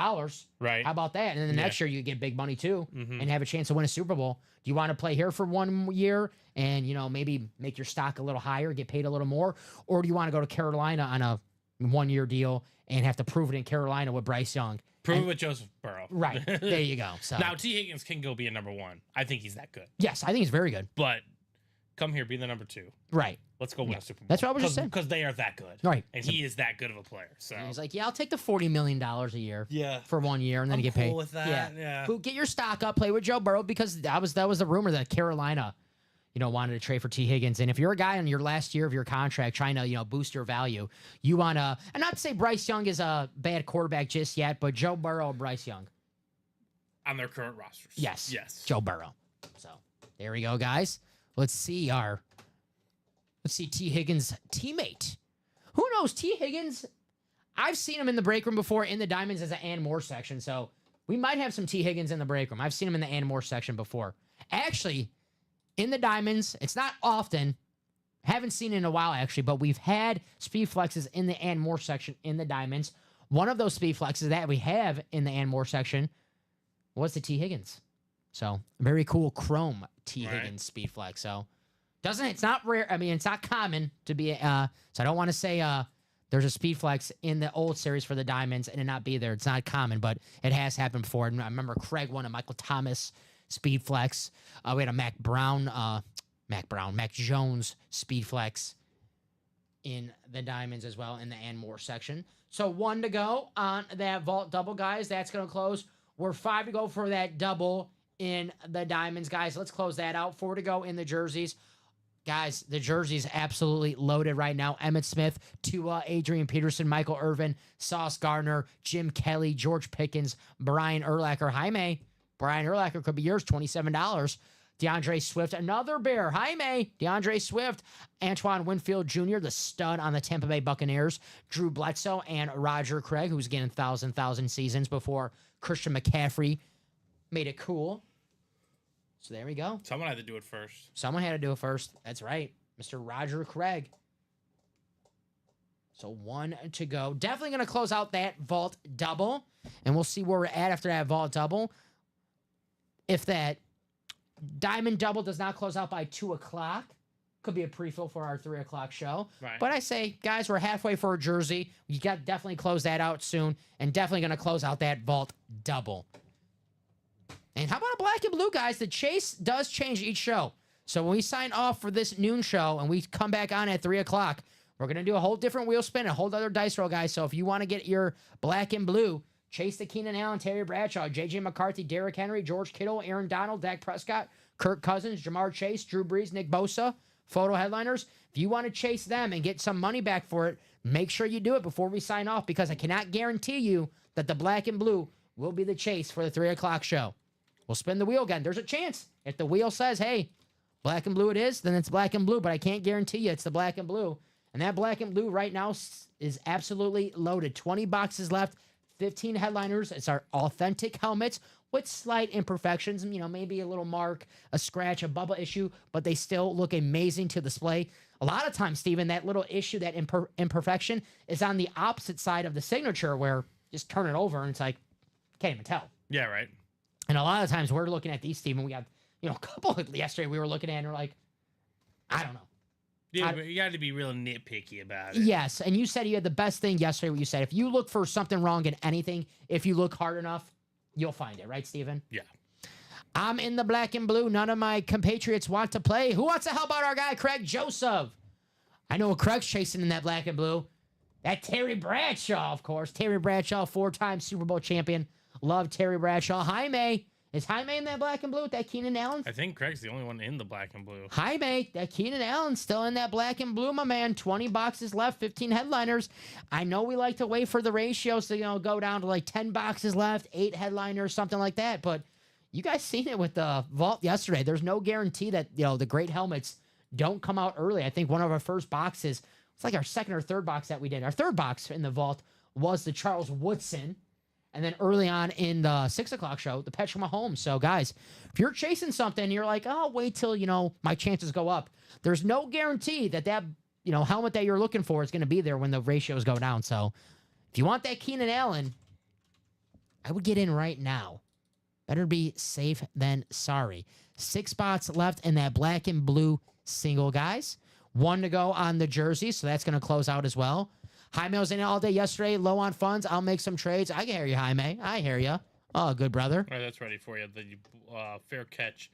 Right. How about that? And then the next year, you get big money too and have a chance to win a Super Bowl. Do you want to play here for 1 year and, maybe make your stock a little higher, get paid a little more? Or do you want to go to Carolina on a 1 year deal and have to prove it in Carolina with Bryce Young. Prove it with Joseph Burrow. Right. There you go. So Now, T. Higgins can go be a number 1. I think he's that good. yes, I think he's very good. But come here, be the number 2. Right. Let's go win a Super Bowl. That's what I was just saying. Because they are that good. Right. And he is that good of a player. So And he's like, yeah, I'll take the $40 million a year. Yeah. For 1 year, and then I'm you get cool paid. with that, yeah. Well, get your stock up, play with Joe Burrow, because that was the rumor that Carolina, wanted to trade for T. Higgins. And if you're a guy on your last year of your contract trying to, boost your value, you want to, and not to say Bryce Young is a bad quarterback just yet, but Joe Burrow or Bryce Young. On their current rosters. Yes. Yes. Joe Burrow. So there we go, guys. Let's see T. Higgins' teammate. Who knows? T. Higgins, I've seen him in the break room before in the Diamonds as an and more section. So we might have some T. Higgins in the break room. I've seen him in the and more section before. Actually, in the Diamonds, it's not often. Haven't seen it in a while, actually, but we've had speed flexes in the and more section in the Diamonds. One of those speed flexes that we have in the and more section was the T. Higgins. So very cool chrome T. Right. Higgins speed flex. So it's not rare. I mean, it's not common to be, so I don't want to say there's a speed flex in the old series for the Diamonds and it not be there. It's not common, but it has happened before. And I remember Craig won a Michael Thomas speed flex. We had a Mac Jones speed flex in the Diamonds as well in the and more section. So 1 to go on that vault double, guys. That's going to close. We're 5 to go for that double in the Diamonds, guys. Let's close that out. 4 to go in the jerseys. Guys, the jerseys absolutely loaded right now. Emmitt Smith, Tua, Adrian Peterson, Michael Irvin, Sauce Gardner, Jim Kelly, George Pickens, Brian Urlacher. Jaime, Brian Urlacher could be yours, $27. DeAndre Swift, another Bear. Jaime, DeAndre Swift, Antoine Winfield Jr., the stud on the Tampa Bay Buccaneers, Drew Bledsoe, and Roger Craig, who's getting 1,000 seasons before Christian McCaffrey made it cool. So there we go. Someone had to do it first. Someone had to do it first. That's right. Mr. Roger Craig. So 1 to go. Definitely going to close out that vault double. And we'll see where we're at after that vault double. If that diamond double does not close out by 2 o'clock, could be a pre-fill for our 3 o'clock show. Right. But I say, guys, we're halfway for a jersey. We got to definitely close that out soon. And definitely going to close out that vault double. And how about a black and blue, guys? The chase does change each show. So when we sign off for this noon show and we come back on at 3 o'clock, we're going to do a whole different wheel spin, a whole other dice roll, guys. So if you want to get your black and blue, chase the Keenan Allen, Terry Bradshaw, J.J. McCarthy, Derrick Henry, George Kittle, Aaron Donald, Dak Prescott, Kirk Cousins, Jamar Chase, Drew Brees, Nick Bosa, photo headliners. If you want to chase them and get some money back for it, make sure you do it before we sign off, because I cannot guarantee you that the black and blue will be the chase for the 3 o'clock show. We'll spin the wheel again. There's a chance. If the wheel says, hey, black and blue it is, then it's black and blue. But I can't guarantee you it's the black and blue. And that black and blue right now is absolutely loaded. 20 boxes left, 15 headliners. It's our authentic helmets with slight imperfections. Maybe a little mark, a scratch, a bubble issue, but they still look amazing to display. A lot of times, Steven, that little issue, that imperfection is on the opposite side of the signature, where just turn it over and it's like, can't even tell. Yeah, right. And a lot of times we're looking at these, Steven. We got, a couple yesterday we were looking at and we're like, I don't know. Yeah, but you got to be real nitpicky about it. Yes. And you said you had the best thing yesterday, what you said. If you look for something wrong in anything, if you look hard enough, you'll find it. Right, Steven? Yeah. I'm in the black and blue. None of my compatriots want to play. Who wants to help out our guy, Craig Joseph? I know what Craig's chasing in that black and blue. That Terry Bradshaw, of course. Terry Bradshaw, 4-time Super Bowl champion. Love Terry Bradshaw. Jaime. Is Jaime in that black and blue with that Keenan Allen? I think Craig's the only one in the black and blue. Jaime, that Keenan Allen still in that black and blue, my man. 20 boxes left, 15 headliners. I know we like to wait for the ratios to go down to like 10 boxes left, 8 headliners, something like that. But you guys seen it with the vault yesterday. There's no guarantee that the great helmets don't come out early. I think one of our first boxes, it's like our second or third box that we did. Our third box in the vault was the Charles Woodson. And then early on in the 6 o'clock show, the Patrick Mahomes. So, guys, if you're chasing something, you're like, oh, wait till, my chances go up. There's no guarantee that helmet that you're looking for is going to be there when the ratios go down. So, if you want that Keenan Allen, I would get in right now. Better be safe than sorry. 6 spots left in that black and blue single, guys. 1 to go on the jersey, so that's going to close out as well. Jaime was in all day yesterday, low on funds. I'll make some trades. I can hear you, Jaime. I hear you. Oh, good brother. All right, that's ready for you. The fair catch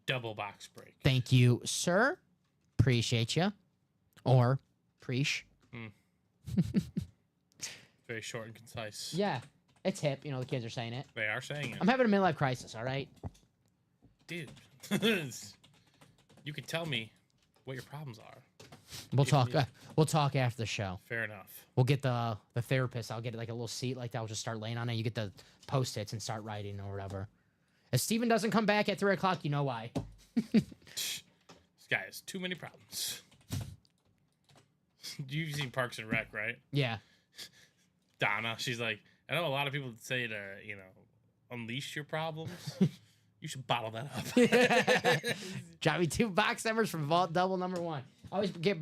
double box break. Thank you, sir. Appreciate you. Or preach. Very short and concise. Yeah, it's hip. You know, the kids are saying it. They are saying it. I'm having a midlife crisis, all right? Dude, you can tell me what your problems are. We'll talk. We'll talk after the show. Fair enough. We'll get the therapist. I'll get like a little seat like that. I'll just start laying on it. You get the post-its and start writing or whatever. If Steven doesn't come back at 3 o'clock, you know why. This guy has too many problems. You've seen Parks and Rec, right? Yeah. Donna, she's like, I know a lot of people say to, unleash your problems. You should bottle that up. Drop me 2 box numbers from Vault Double number 1. I always get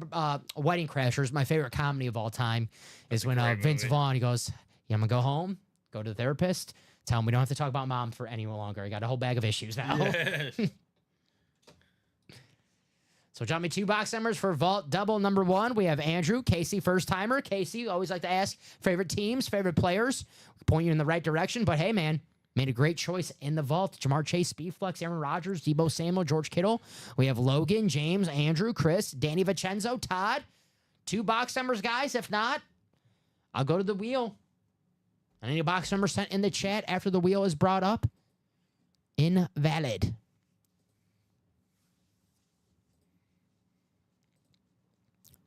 Wedding Crashers. My favorite comedy of all time is when Vince movie. Vaughn, he goes, yeah, I'm going to go home, go to the therapist, tell him we don't have to talk about mom for any longer. I got a whole bag of issues now. Yes. So drop me 2 box numbers for Vault Double number 1. We have Andrew, Casey, first timer. Casey, always like to ask favorite teams, favorite players. Point you in the right direction. But hey, man, made a great choice in the vault. Jamar Chase, Speedflex, Aaron Rodgers, Debo Samuel, George Kittle. We have Logan, James, Andrew, Chris, Danny Vincenzo, Todd. 2 box numbers, guys. If not, I'll go to the wheel. I need a box number sent in the chat after the wheel is brought up. Invalid.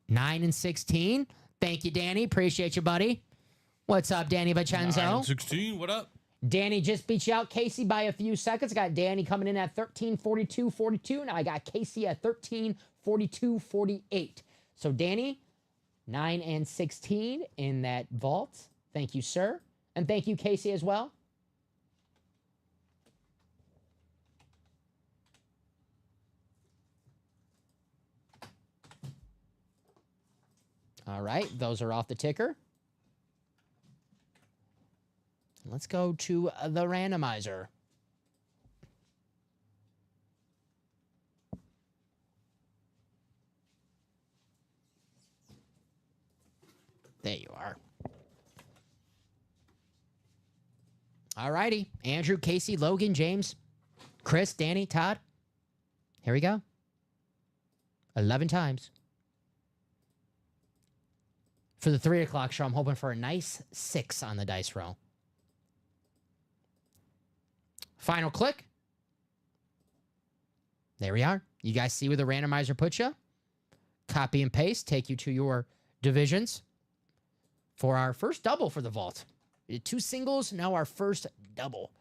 Nine and 16. Thank you, Danny. Appreciate you, buddy. What's up, Danny Vincenzo? 16, what up? Danny just beat you out, Casey, by a few seconds. I got Danny coming in at 13:42:42. Now I got Casey at 13:42:48. So Danny, 9 and 16 in that vault. Thank you, sir. And thank you, Casey, as well. All right, those are off the ticker. Let's go to the randomizer. There you are. All righty. Andrew, Casey, Logan, James, Chris, Danny, Todd. Here we go. 11 times. For the 3 o'clock show, I'm hoping for a nice 6 on the dice roll. Final click. There we are. You guys see where the randomizer puts you? Copy and paste, take you to your divisions for our first double for the vault. We did 2 singles, now our first double.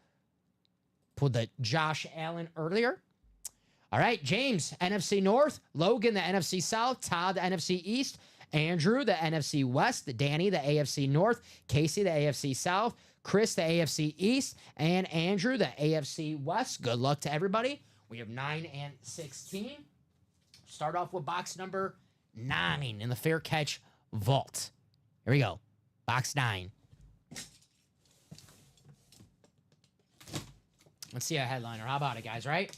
Pulled the Josh Allen earlier. All right, James, NFC North. Logan, the NFC South. Todd, the NFC East. Andrew, the NFC West. Danny, the AFC North. Casey, the AFC South. Chris, the AFC East. And Andrew, the AFC West. Good luck to everybody. We have 9 and 16. Start off with box number 9 in the Fair Catch Vault. Here we go. Box 9. Let's see a headliner. How about it, guys, right?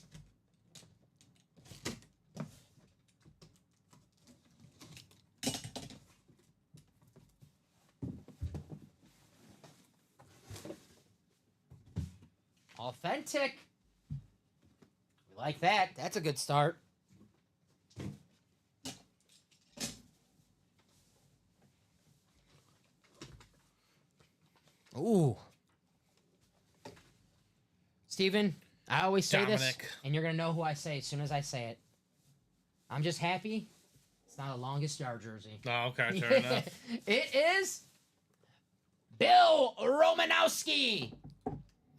Authentic. We like that. That's a good start. Ooh. Steven, I always say this, Dominic. and you're going to know who I say as soon as I say it. I'm just happy it's not a longest yard jersey. Oh, okay, fair enough. It is Bill Romanowski.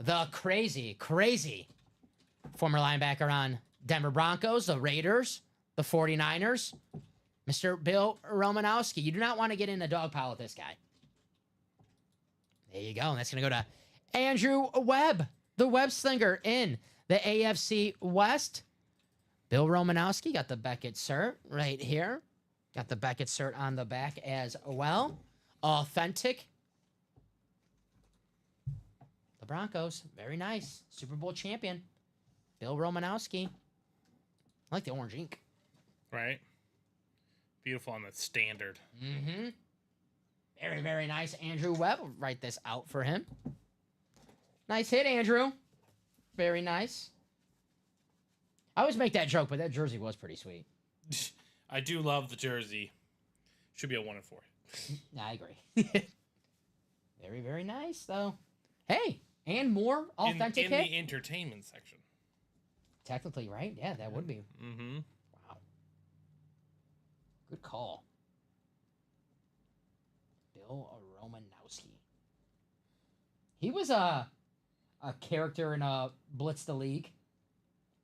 The crazy former linebacker on Denver Broncos, the Raiders, the 49ers. Mr. Bill Romanowski. You do not want to get in a dog pile with this guy. There you go. And that's going to go to Andrew Webb, the Web Slinger in the AFC West. Bill Romanowski got the Beckett cert right here. Got the Beckett cert on the back as well. Authentic. The Broncos, very nice. Super Bowl champion. Bill Romanowski. I like the orange ink. Right? Beautiful on the standard. Mm-hmm. Very, very nice. Andrew Webb. We'll write this out for him. Nice hit, Andrew. Very nice. I always make that joke, but that jersey was pretty sweet. I do love the jersey. Should be a 1 and 4. Yeah, I agree. Very, very nice, though. Hey, and more authentic in hit. the entertainment section. Technically, right? Yeah, that would be. Mm-hmm. Wow. Good call. Bill Romanowski. He was a character in Blitz the League.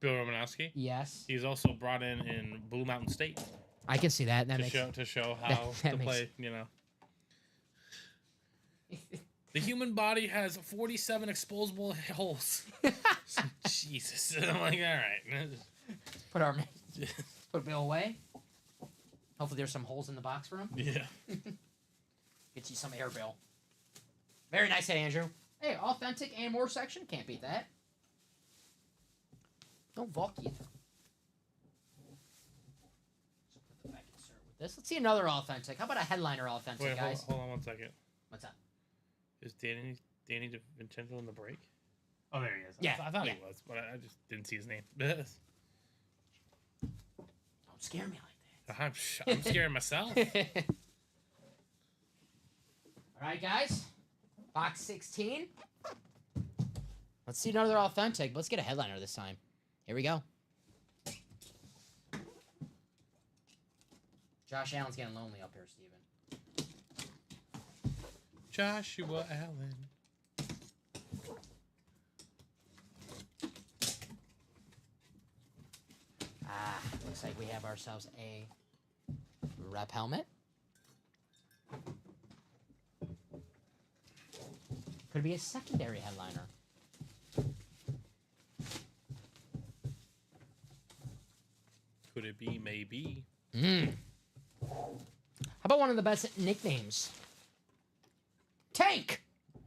Bill Romanowski. Yes. He's also brought in Blue Mountain State I can see that. That makes to show how that to makes- play. You know, the human body has 47 exposable holes. Jesus, I'm like, all right. put Bill away. Hopefully, there's some holes in the box for him. Yeah. Get you some air, Bill. Very nice hit, Andrew. Hey, authentic and more section. Can't beat that. Don't balk either. Put the back insert with this. Let's see another authentic. How about a headliner authentic, Wait, guys? hold on 1 second. What's up? Is Danny DiVincenzo in the break? Oh, there he is. Yeah, I thought yeah. he was, but I just didn't see his name. Don't scare me like I'm scaring myself. that. All right, guys. Box 16. Let's see another authentic. Let's get a headliner this time. Here we go. Josh Allen's getting lonely up here, Steven. Joshua Allen. Looks like we have ourselves a rep helmet. Could be a secondary headliner. Could it be? Maybe. How about one of the best nicknames? Tank!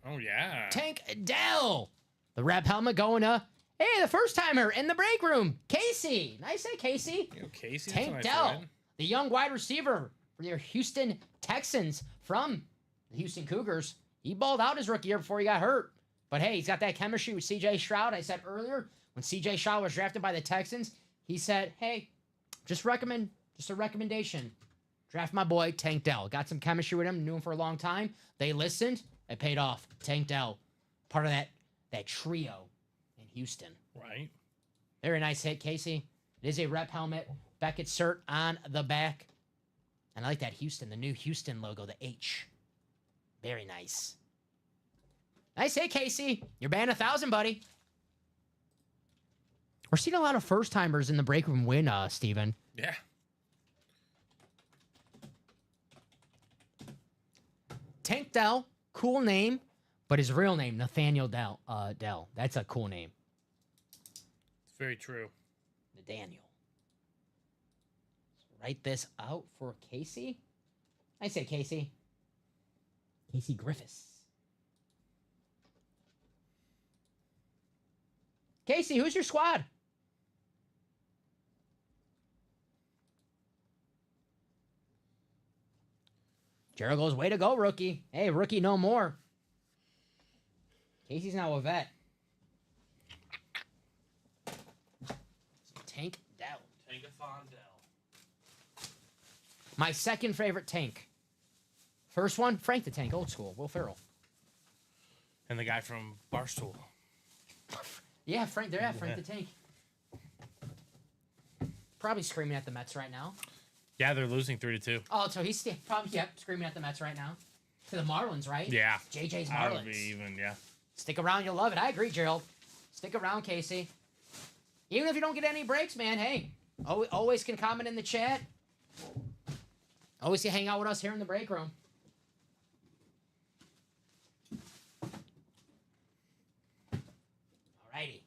Oh, yeah. Tank Dell! The rep helmet going to, hey, the first timer in the break room, Casey. Nice hit, Casey. You know, Casey. Tank that's a nice Dell, win. the young wide receiver for your Houston Texans from the Houston Cougars. He balled out his rookie year before he got hurt. But hey, he's got that chemistry with CJ Stroud. I said earlier, when CJ Stroud was drafted by the Texans, he said, hey, just a recommendation. Draft my boy, Tank Dell. Got some chemistry with him, knew him for a long time. They listened. It paid off. Tank Dell, part of that trio in Houston. Right. Very nice hit, Casey. It is a rep helmet. Beckett cert on the back. And I like that Houston, the new Houston logo, the H. Very nice. Nice hit, Casey. You're banned 1,000, buddy. We're seeing a lot of first-timers in the break room win, Steven. Yeah. Tank Dell, cool name, but his real name, Nathaniel Dell. That's a cool name. It's very true. Nathaniel. Let's write this out for Casey. I say Casey. Casey Griffiths. Casey, who's your squad? Gerald goes, way to go, rookie. Hey, rookie no more. Casey's now a vet. Tank Dell. Tankathon Dell. My second favorite tank. First one, Frank the Tank, old school, Will Ferrell. And the guy from Barstool. Yeah, Frank the Tank. Probably screaming at the Mets right now. Yeah, they're losing 3-2. Oh, so he's probably screaming at the Mets right now. To the Marlins, right? Yeah. JJ's I would Marlins. be even, yeah. Stick around, you'll love it. I agree, Gerald. Stick around, Casey. Even if you don't get any breaks, man, hey, always can comment in the chat. Always can hang out with us here in the break room. Alrighty.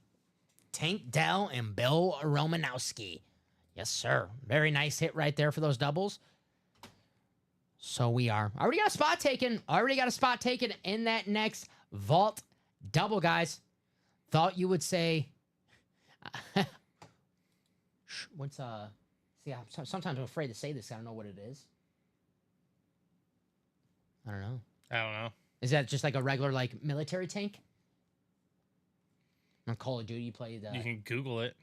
Tank Dell and Bill Romanowski. Yes, sir. Very nice hit right there for those doubles. So we are. Already got a spot taken in that next vault double, guys. Thought you would say. What's see? Sometimes I'm afraid to say this. I don't know what it is. I don't know. I don't know. Is that just like a regular like military tank? On Call of Duty, you play the. You can Google it.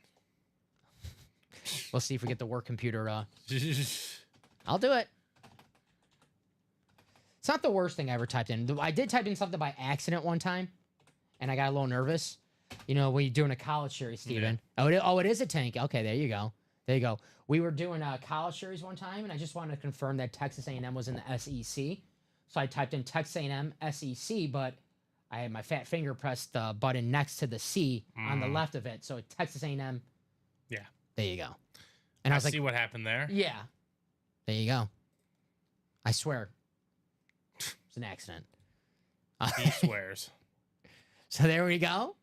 We'll see if we get the work computer. I'll do it. It's not the worst thing I ever typed in. I did type in something by accident one time, and I got a little nervous. You know, when you're doing a college series, Steven. Yeah. Oh, it is a tank. Okay, there you go. There you go. We were doing a college series one time, and I just wanted to confirm that Texas A&M was in the SEC. So I typed in Texas A&M SEC, but I had my fat finger pressed the button next to the C on the left of it. So Texas A&M. Yeah. There you go. And I was like, see what happened there. Yeah. There you go. I swear. It's an accident. He swears. So there we go.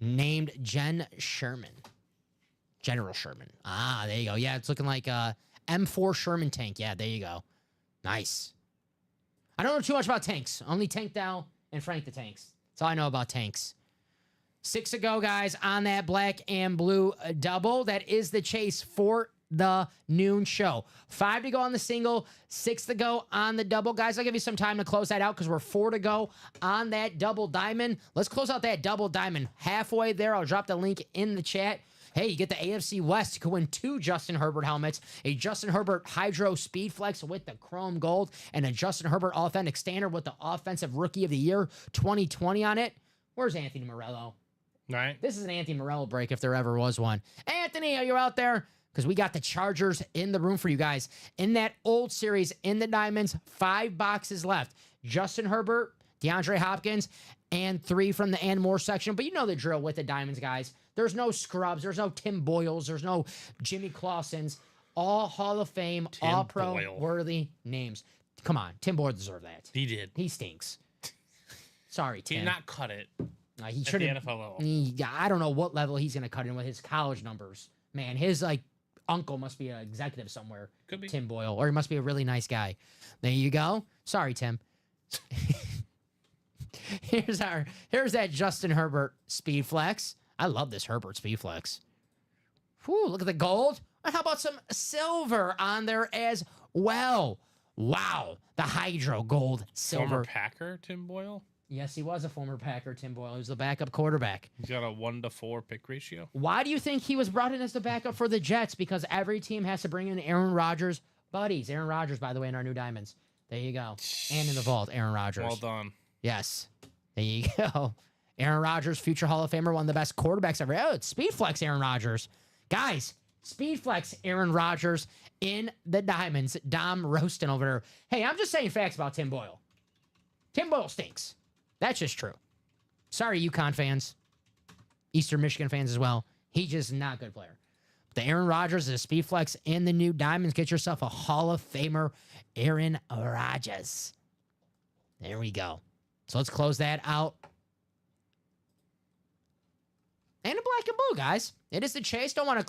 Named Jen Sherman. General Sherman. Ah, there you go. Yeah, it's looking like a M4 Sherman tank. Yeah, there you go. Nice. I don't know too much about tanks. Only Tank Dow and Frank the Tanks. That's all I know about tanks. 6 to go, guys, on that black and blue double. That is the chase for the noon show. 5 to go on the single, 6 to go on the double. Guys, I'll give you some time to close that out because we're 4 to go on that double diamond. Let's close out that double diamond. Halfway there, I'll drop the link in the chat. Hey, you get the AFC West. You can win 2 Justin Herbert helmets, a Justin Herbert Hydro Speed Flex with the chrome gold, and a Justin Herbert Authentic Standard with the Offensive Rookie of the Year 2020 on it. Where's Anthony Morello? Right. This is an Anthony Morello break if there ever was one. Anthony, are you out there? Because we got the Chargers in the room for you guys. In that old series, in the Diamonds, 5 boxes left. Justin Herbert, DeAndre Hopkins, and 3 from the and more section. But you know the drill with the Diamonds, guys. There's no scrubs. There's no Tim Boyles. There's no Jimmy Clausens. All Hall of Fame, all pro worthy names. Come on. Tim Boyle deserved that. He did. He stinks. Sorry, Tim. He did not cut it. He at should the have. NFL level. I don't know what level he's going to cut in with his college numbers. Man, his uncle must be an executive somewhere. Could be. Tim Boyle. Or he must be a really nice guy. There you go. Sorry, Tim. Here's that Justin Herbert Speed Flex. I love this Herbert Speed Flex. Whew, look at the gold. And how about some silver on there as well? Wow. The Hydro Gold Silver. Former Packer, Tim Boyle? Yes, he was a former Packer, Tim Boyle. He was the backup quarterback. He's got a 1-to-4 pick ratio. Why do you think he was brought in as the backup for the Jets? Because every team has to bring in Aaron Rodgers' buddies. Aaron Rodgers, by the way, in our new Diamonds. There you go. And in the vault, Aaron Rodgers. Well done. Yes. There you go. Aaron Rodgers, future Hall of Famer, one of the best quarterbacks ever. Oh, it's Speed Flex Aaron Rodgers. Guys, Speed Flex Aaron Rodgers in the Diamonds. Dom roasting over there. Hey, I'm just saying facts about Tim Boyle. Tim Boyle stinks. That's just true. Sorry, UConn fans. Eastern Michigan fans as well. He's just not a good player. The Aaron Rodgers is a Speed Flex in the new Diamonds. Get yourself a Hall of Famer, Aaron Rodgers. There we go. So let's close that out. And a black and blue, guys. It is the chase. Don't want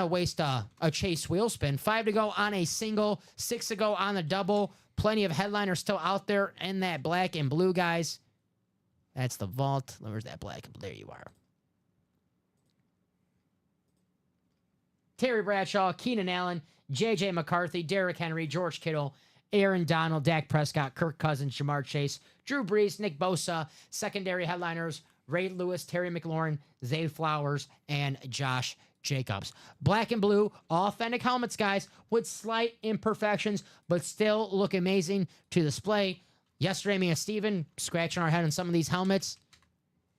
to waste a chase wheel spin. 5 to go on a single, 6 to go on the double. Plenty of headliners still out there in that black and blue, guys. That's the vault. Where's that black and blue? There you are. Terry Bradshaw, Keenan Allen, J.J. McCarthy, Derrick Henry, George Kittle, Aaron Donald, Dak Prescott, Kirk Cousins, Jamar Chase, Drew Brees, Nick Bosa, secondary headliners, Ray Lewis, Terry McLaurin, Zay Flowers, and Josh Jacobs. Black and blue, authentic helmets, guys, with slight imperfections, but still look amazing to display. Yesterday, me and Steven scratching our head on some of these helmets,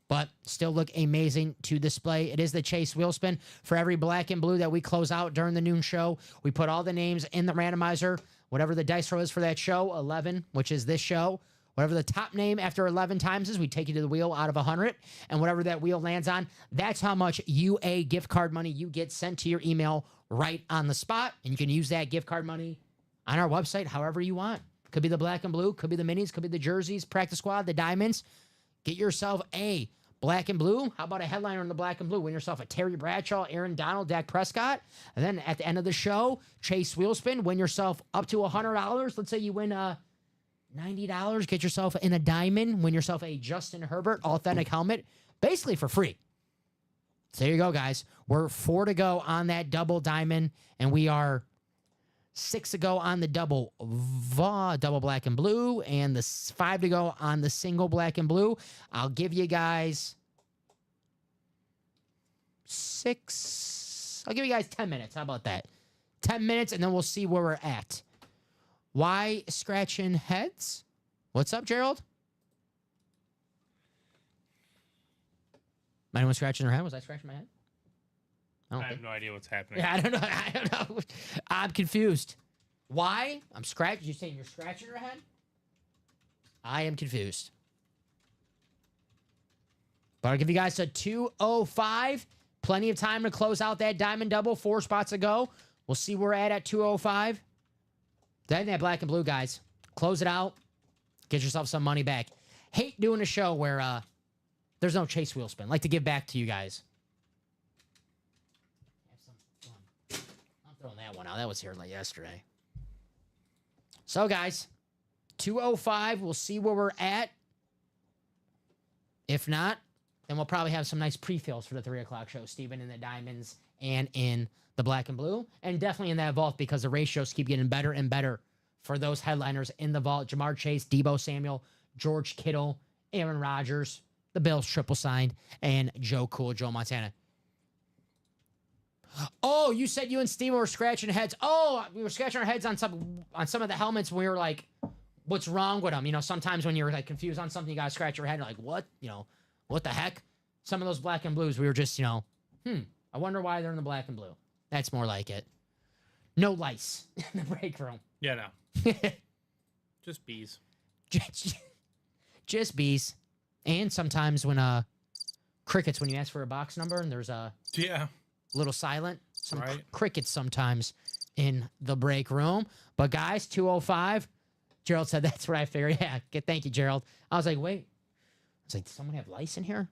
but still look amazing to display. It is the Chase wheel spin. For every black and blue that we close out during the noon show, we put all the names in the randomizer. Whatever the dice roll is for that show, 11, which is this show. Whatever the top name after 11 times is, we take you to the wheel out of 100. And whatever that wheel lands on, that's how much UA gift card money you get sent to your email right on the spot. And you can use that gift card money on our website however you want. Could be the black and blue, could be the minis, could be the jerseys, practice squad, the diamonds. Get yourself a black and blue. How about a headliner in the black and blue? Win yourself a Terry Bradshaw, Aaron Donald, Dak Prescott. And then at the end of the show, Chase Wheelspin. Win yourself up to $100. Let's say you win $90. Get yourself in a diamond. Win yourself a Justin Herbert authentic helmet. Basically for free. So there you go, guys. We're 4 to go on that double diamond. And we are 6 to go on the double black and blue, and the 5 to go on the single black and blue. I'll give you guys 6. I'll give you guys 10 minutes. How about that? 10 minutes, and then we'll see where we're at. Why scratching heads? What's up, Gerald? Anyone scratching their head? Was I scratching my head? I have no idea what's happening. Yeah, I don't know. I don't know. I'm confused. Why? I'm scratching. You saying you're scratching your head? I am confused. But I'll give you guys a 2:05. Plenty of time to close out that diamond double. 4 spots to go. We'll see where we're at 2:05. Then that black and blue, guys. Close it out. Get yourself some money back. Hate doing a show where there's no chase wheel spin. Like to give back to you guys. Have some fun. I'm throwing that one out. That was here like yesterday. So, guys, 2:05. We'll see where we're at. If not, then we'll probably have some nice pre-fills for the 3 o'clock show, Steven, in the diamonds and in the black and blue. And definitely in that vault because the ratios keep getting better and better for those headliners in the vault. Jamar Chase, Deebo Samuel, George Kittle, Aaron Rodgers, the Bills triple signed, and Joe Cool, Joe Montana. Oh, you said you and Steven were scratching heads. Oh, we were scratching our heads on some of the helmets. We were like, what's wrong with them? You know, sometimes when you're like confused on something, you gotta scratch your head. You're like, what? You know, what the heck? Some of those black and blues, we were just, you know, I wonder why they're in the black and blue. That's more like it. No lice in the break room. Yeah, no. Just bees. Just bees. And sometimes when crickets, when you ask for a box number and there's a little silent, some crickets sometimes in the break room. But guys, 2:05. Gerald said that's what I figured. Yeah, thank you, Gerald. I was like, wait. I was like, does someone have lice in here?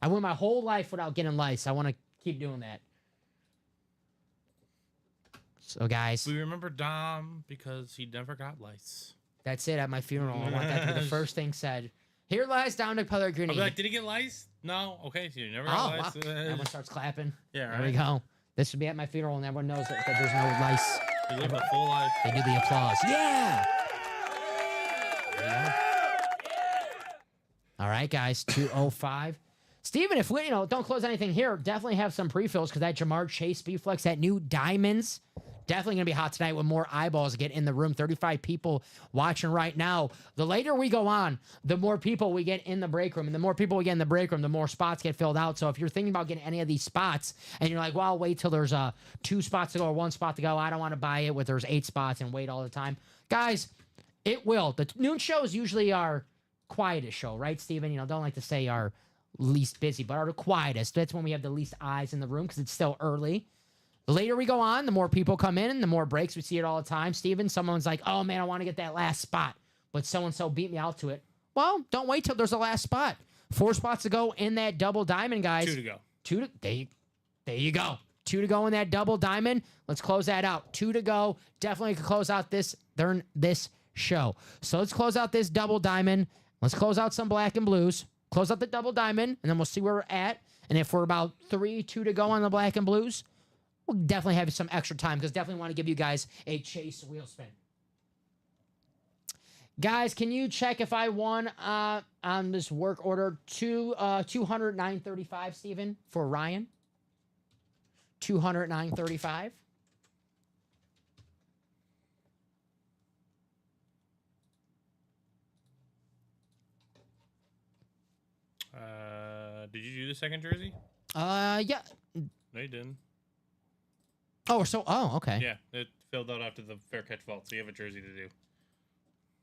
I went my whole life without getting lice. I want to keep doing that. So, guys. We remember Dom because he never got lice. That's it at my funeral. I want that to be the first thing said. Here lies Dominic Pellegrini. I'll be like, did he get lice? No? Okay, so you never got lice. Wow. Everyone starts clapping. Yeah, right. There we go. This would be at my funeral, and everyone knows that there's no lice. You live a full life. They do the applause. Yeah! All right, guys, 2:05. Steven, if we, don't close anything here, definitely have some pre-fills because that Jamar Chase Speedflex, that new diamonds, definitely going to be hot tonight with more eyeballs get in the room. 35 people watching right now. The later we go on, the more people we get in the break room. And the more people we get in the break room, the more spots get filled out. So if you're thinking about getting any of these spots and you're like, well, I'll wait till there's 2 spots to go or 1 spot to go. I don't want to buy it with there's 8 spots and wait all the time. Guys, it will. The noon shows usually are quietest show, right, Steven? Don't like to say our least busy, but our quietest. That's when we have the least eyes in the room because it's still early. The later we go on, the more people come in, the more breaks. We see it all the time. Steven, someone's like, oh, man, I want to get that last spot, but so-and-so beat me out to it. Well, don't wait till there's a last spot. 4 spots to go in that double diamond, guys. 2 to go. There you go. 2 to go in that double diamond. Let's close that out. 2 to go. Definitely could close out this show. So let's close out this double diamond. Let's close out some black and blues. Close out the double diamond, and then we'll see where we're at. And if we're about 3-2 to go on the black and blues, we'll definitely have some extra time because definitely want to give you guys a chase wheel spin. Guys, can you check if I won on this work order 209.35, Steven, for Ryan? 209.35. Did you do the second jersey? Yeah. No, you didn't. Oh, okay. Yeah, it filled out after the fair catch vault, so you have a jersey to do.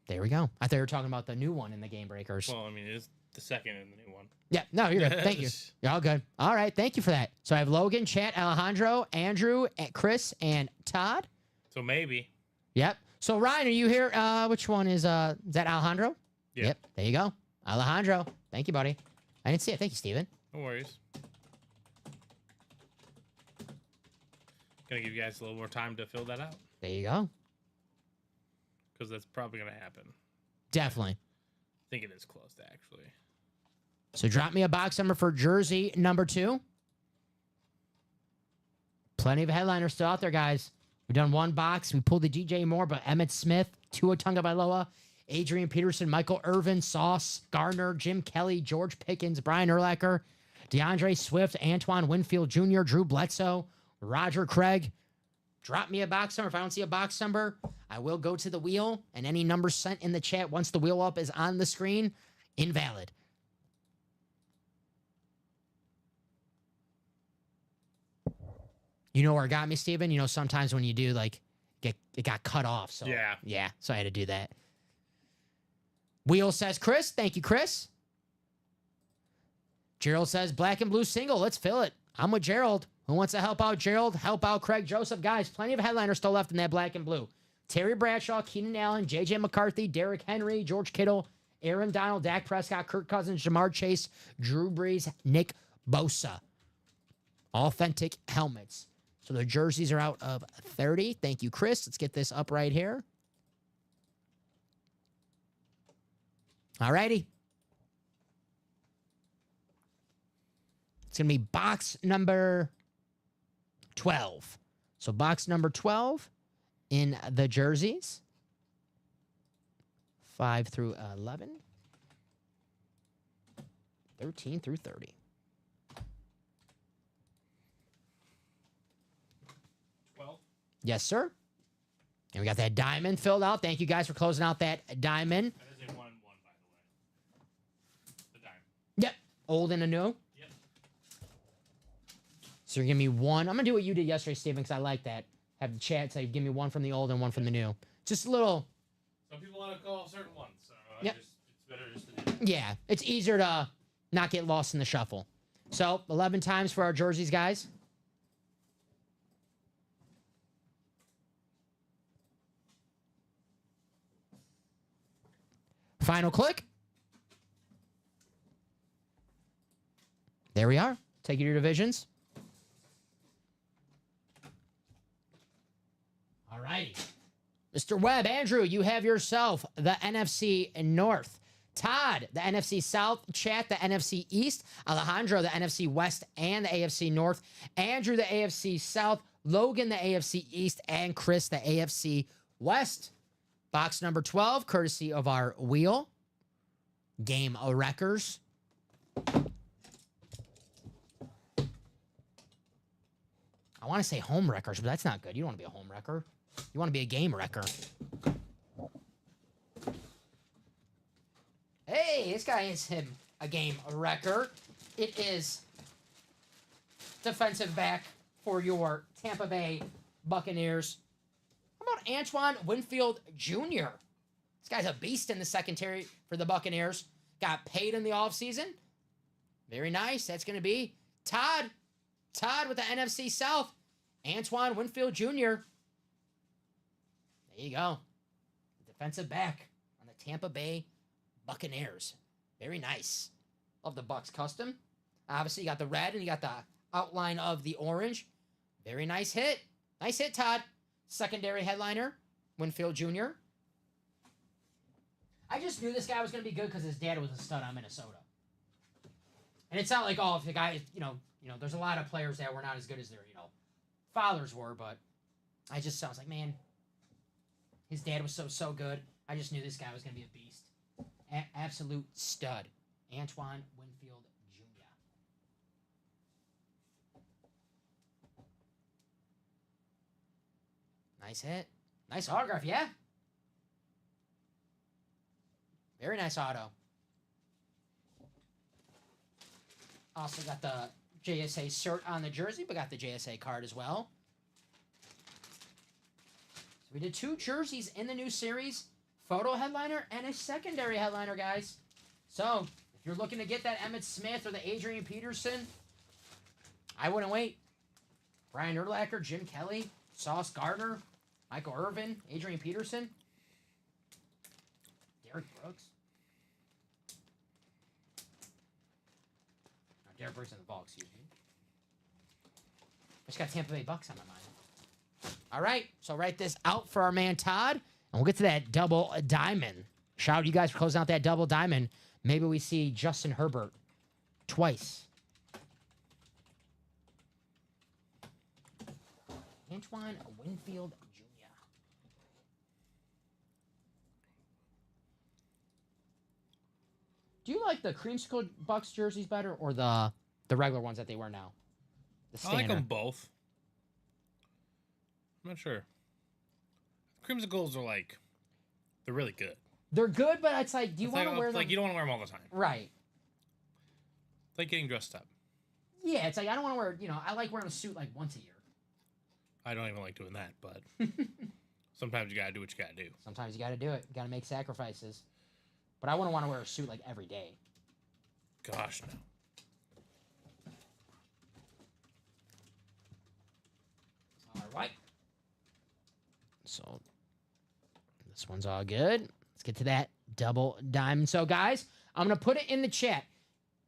There we go. I thought you were talking about the new one in the Game Breakers. Well, I mean, it is the second in the new one. Yeah, no, you're good. Thank you. You're all good. All right, thank you for that. So I have Logan, Chat, Alejandro, Andrew, Chris, and Todd. So maybe. Yep. So Ryan, are you here? Which one is that Alejandro? Yeah. Yep. There you go. Alejandro. Thank you, buddy. I didn't see it. Thank you, Steven. No worries. Gonna give you guys a little more time to fill that out. There you go. Because that's probably gonna happen. Definitely. I think it is closed, actually. So drop me a box number for jersey number 2. Plenty of headliners still out there, guys. We've done one box. We pulled the DJ Moore, but Emmett Smith, Tua Tagovailoa, Adrian Peterson, Michael Irvin, Sauce Gardner, Jim Kelly, George Pickens, Brian Urlacher, DeAndre Swift, Antoine Winfield Jr., Drew Bledsoe, Roger Craig. Drop me a box number. If I don't see a box number, I will go to the wheel, and any numbers sent in the chat once the wheel up is on the screen, invalid. You know where it got me, Steven? You know, sometimes when you do, like, it got cut off. So yeah, so I had to do that. Wheel says Chris. Thank you, Chris. Gerald says black and blue single. Let's fill it. I'm with Gerald. Who wants to help out Gerald? Help out Craig Joseph. Guys, plenty of headliners still left in that black and blue. Terry Bradshaw, Keenan Allen, J.J. McCarthy, Derrick Henry, George Kittle, Aaron Donald, Dak Prescott, Kirk Cousins, Jamar Chase, Drew Brees, Nick Bosa. Authentic helmets. So the jerseys are out of 30. Thank you, Chris. Let's get this up right here. All righty. It's going to be box number 12. So box number 12 in the jerseys. 5 through 11. 13 through 30. 12. Yes, sir. And we got that diamond filled out. Thank you guys for closing out that diamond. That is a 1-1, by the way. The diamond. Yep. Old and a new. Yep. So you're giving me one. I'm going to do what you did yesterday, Steven, because I like that. Have the chat say, give me one from the old and one from the new. Just a little. Some people want to call certain ones, so Yep. it's better just to do that. Yeah, it's easier to not get lost in the shuffle. So 11 times for our jerseys, guys. Final click. There we are. Take you to your divisions. All righty. Mr. Webb, Andrew, you have yourself the NFC North. Todd, the NFC South. Chat, the NFC East. Alejandro, the NFC West and the AFC North. Andrew, the AFC South. Logan, the AFC East. And Chris, the AFC West. Box number 12, courtesy of our wheel. Game of Wreckers. I want to say home wreckers, but that's not good. You don't want to be a home wrecker. You want to be a game wrecker. Hey, this guy is him a game wrecker. It is defensive back for your Tampa Bay Buccaneers. How about Antoine Winfield Jr.? This guy's a beast in the secondary for the Buccaneers. Got paid in the offseason. Very nice. That's going to be Todd. Todd with the NFC South. Antoine Winfield Jr. There you go. Defensive back on the Tampa Bay Buccaneers. Very nice. Love the Bucs custom. Obviously, you got the red and you got the outline of the orange. Very nice hit. Nice hit, Todd. Secondary headliner, Winfield Jr. I just knew this guy was going to be good because his dad was a stud on Minnesota. And it's not like, oh, if the guy, there's a lot of players that were not as good as their, fathers were, but I was like, man, his dad was so good. I just knew this guy was going to be a beast. Absolute stud. Antoine Winfield Jr. Nice hit. Nice autograph, yeah. Very nice auto. Also got the JSA cert on the jersey, but got the JSA card as well. So we did 2 jerseys in the new series. Photo headliner and a secondary headliner, guys. So, if you're looking to get that Emmett Smith or the Adrian Peterson, I wouldn't wait. Brian Urlacher, Jim Kelly, Sauce Gardner, Michael Irvin, Adrian Peterson, Derek Brooks. No, Derek Brooks in the ball, excuse me. I just got Tampa Bay Bucks on my mind. All right, so write this out for our man Todd, and we'll get to that double diamond. Shout out to you guys for closing out that double diamond. Maybe we see Justin Herbert twice. Antoine Winfield Jr. Do you like the creamsicle Bucks jerseys better or the regular ones that they wear now? The I like standard. them both. I'm not sure. Crimsicles are like, they're really good. They're good, but it's like, do you want to wear them? Like, you don't want to wear them all the time. Right. It's like getting dressed up. Yeah, it's like, I don't want to wear, I like wearing a suit like once a year. I don't even like doing that, but sometimes you got to do what you got to do. Sometimes you got to do it. You got to make sacrifices. But I wouldn't want to wear a suit like every day. Gosh, no. All right. So this one's all good. Let's get to that double diamond. So guys, I'm going to put it in the chat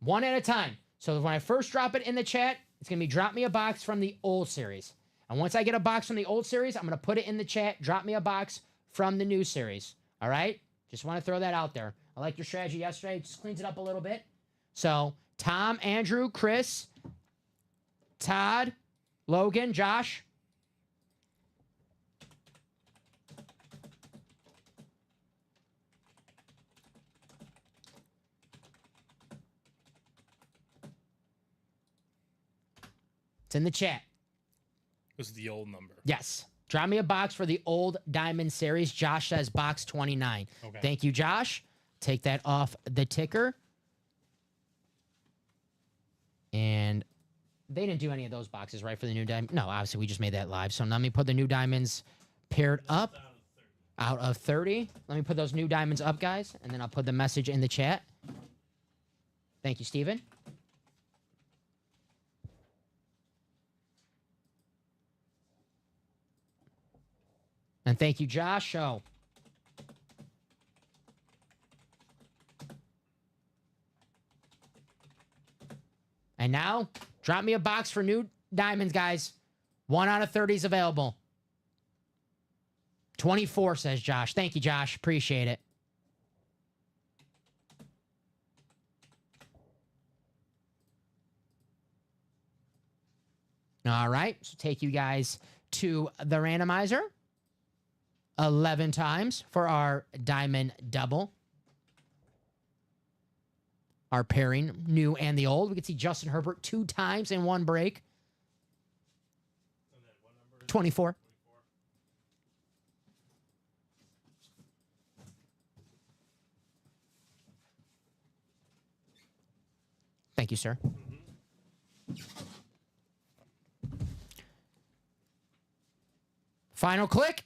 one at a time. So when I first drop it in the chat, it's going to be drop me a box from the old series. And once I get a box from the old series, I'm going to put it in the chat. Drop me a box from the new series. All right? Just want to throw that out there. I liked your strategy yesterday. Just cleans it up a little bit. So Tom, Andrew, Chris, Todd, Logan, Josh. It's in the chat. This is the old number. Yes. Drop me a box for the old Diamond series. Josh says box 29. Okay. Thank you, Josh. Take that off the ticker. And they didn't do any of those boxes, right, for the new diamond? No, obviously, we just made that live. So let me put the new diamonds paired up. Out of 30. Let me put those new diamonds up, guys, and then I'll put the message in the chat. Thank you, Steven. And thank you, Josh. Oh. And now, drop me a box for new diamonds, guys. 1 out of 30 is available. 24, says Josh. Thank you, Josh. Appreciate it. All right. So take you guys to the randomizer. 11 times for our diamond double. Our pairing, new and the old. We can see Justin Herbert 2 times in one break. 24. Thank you, sir. Final click.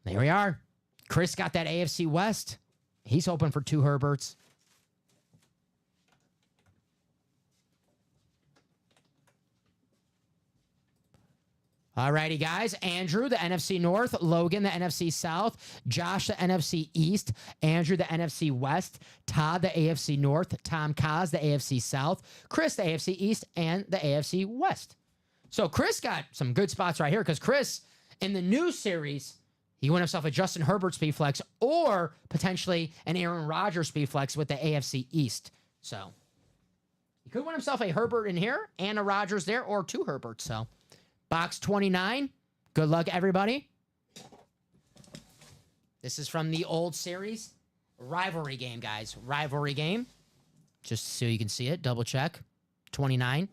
There we are. Chris got that AFC West. He's hoping for 2 Herberts. Alrighty, guys. Andrew, the NFC North. Logan, the NFC South. Josh, the NFC East. Andrew, the NFC West. Todd, the AFC North. Tom Kaz, the AFC South. Chris, the AFC East. And the AFC West. So Chris got some good spots right here because Chris, in the new series, he won himself a Justin Herbert speed flex or potentially an Aaron Rodgers speed flex with the AFC East. So he could win himself a Herbert in here and a Rodgers there or 2 Herberts. So box 29. Good luck, everybody. This is from the old series. Rivalry game, guys. Rivalry game. Just so you can see it. Double check. 29.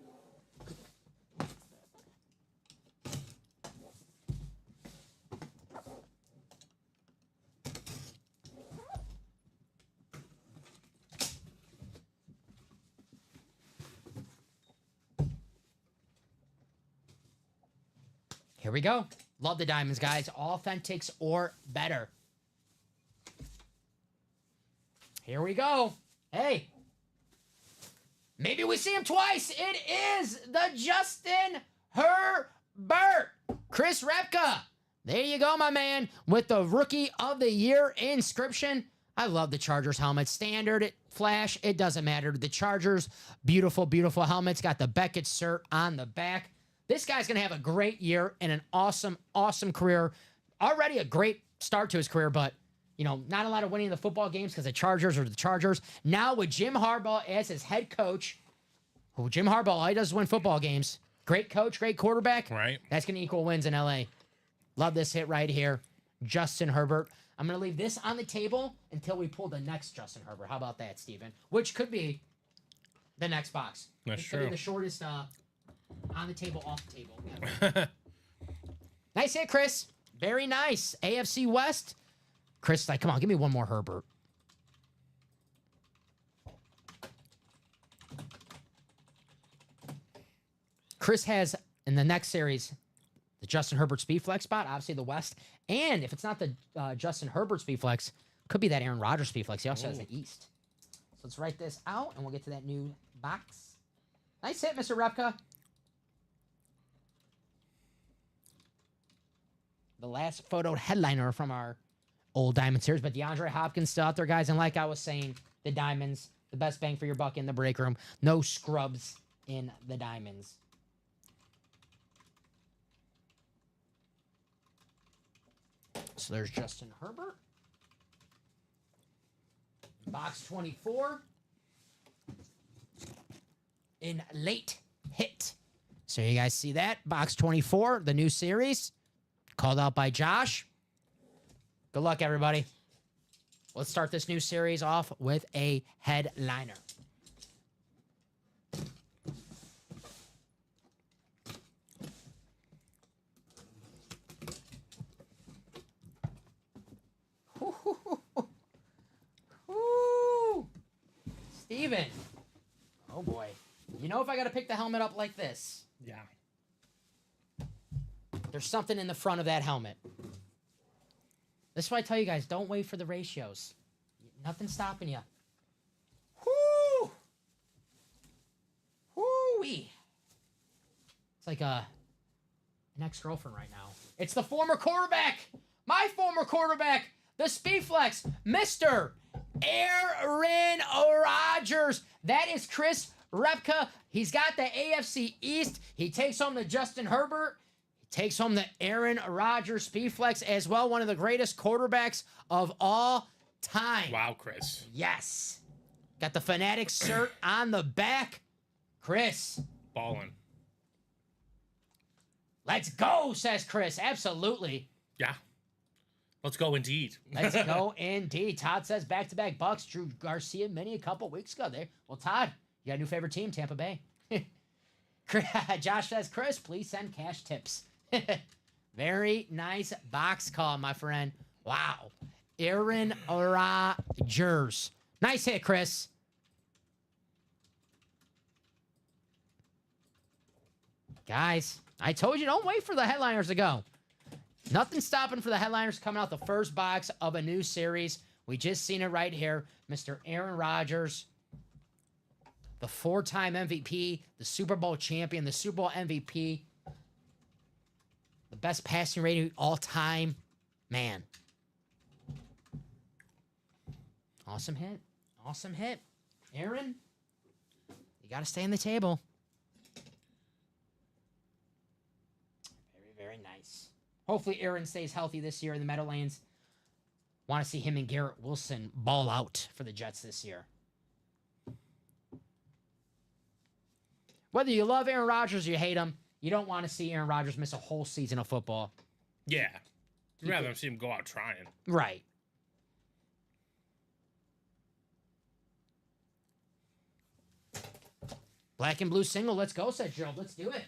Here we go. Love the diamonds, guys. Authentics or better. Here we go. Hey. Maybe we see him twice. It is the Justin Herbert. Chris Repka. There you go, my man. With the Rookie of the Year inscription. I love the Chargers helmet. Standard, flash, it doesn't matter. The Chargers, beautiful, beautiful helmets. Got the Beckett cert on the back. This guy's going to have a great year and an awesome, awesome career. Already a great start to his career, but, not a lot of winning the football games because the Chargers are the Chargers. Now with Jim Harbaugh as his head coach, Jim Harbaugh, all he does is win football games. Great coach, great quarterback. Right. That's going to equal wins in LA. Love this hit right here. Justin Herbert. I'm going to leave this on the table until we pull the next Justin Herbert. How about that, Steven? Which could be the next box. That's It's gonna true. be the shortest on the table, off the table. Nice hit, Chris. Very nice. AFC West. Chris, like, come on, give me one more Herbert. Chris has, in the next series, the Justin Herbert speed flex spot, obviously the West. And if it's not the Justin Herbert speed flex, could be that Aaron Rodgers speed flex. He also has the East. So let's write this out, and we'll get to that new box. Nice hit, Mr. Repka. The last photo headliner from our old Diamond series, but DeAndre Hopkins still out there, guys. And like I was saying, the Diamonds, the best bang for your buck in the break room. No scrubs in the Diamonds. So there's Justin Herbert. Box 24. In late hit. So you guys see that? Box 24, the new series. Called out by Josh. Good luck, everybody. Let's start this new series off with a headliner. Steven. Oh, boy. You know if I got to pick the helmet up like this, Yeah. there's something in the front of that helmet. This is why I tell you guys, don't wait for the ratios. Nothing's stopping you. Whoo! Whoo-wee. It's like an ex-girlfriend right now. It's the former quarterback. My former quarterback. The Speedflex. Mr. Aaron Rodgers. That is Chris Repka. He's got the AFC East. He takes home the Justin Herbert. Takes home the Aaron Rodgers Speedflex as well. One of the greatest quarterbacks of all time. Wow, Chris. Yes. Got the Fanatics shirt on the back. Chris. Ballin'. Let's go, says Chris. Absolutely. Yeah. Let's go indeed. Let's go indeed. Todd says back-to-back Bucks. Drew Garcia many a couple weeks ago there. Well, Todd, you got a new favorite team, Tampa Bay. Josh says, Chris, please send cash tips. Very nice box call, my friend. Wow. Aaron Rodgers. Nice hit, Chris. Guys, I told you, don't wait for the headliners to go. Nothing stopping for the headliners coming out the first box of a new series. We just seen it right here. Mr. Aaron Rodgers, the 4-time MVP, the Super Bowl champion, the Super Bowl MVP, the best passing rating all time. Man. Awesome hit. Awesome hit. Aaron, you got to stay on the table. Very, very nice. Hopefully Aaron stays healthy this year in the Meadowlands. Want to see him and Garrett Wilson ball out for the Jets this year. Whether you love Aaron Rodgers or you hate him, you don't want to see Aaron Rodgers miss a whole season of football. Yeah. I'd rather see him go out trying. Right. Black and blue single. Let's go, said Gerald. Let's do it.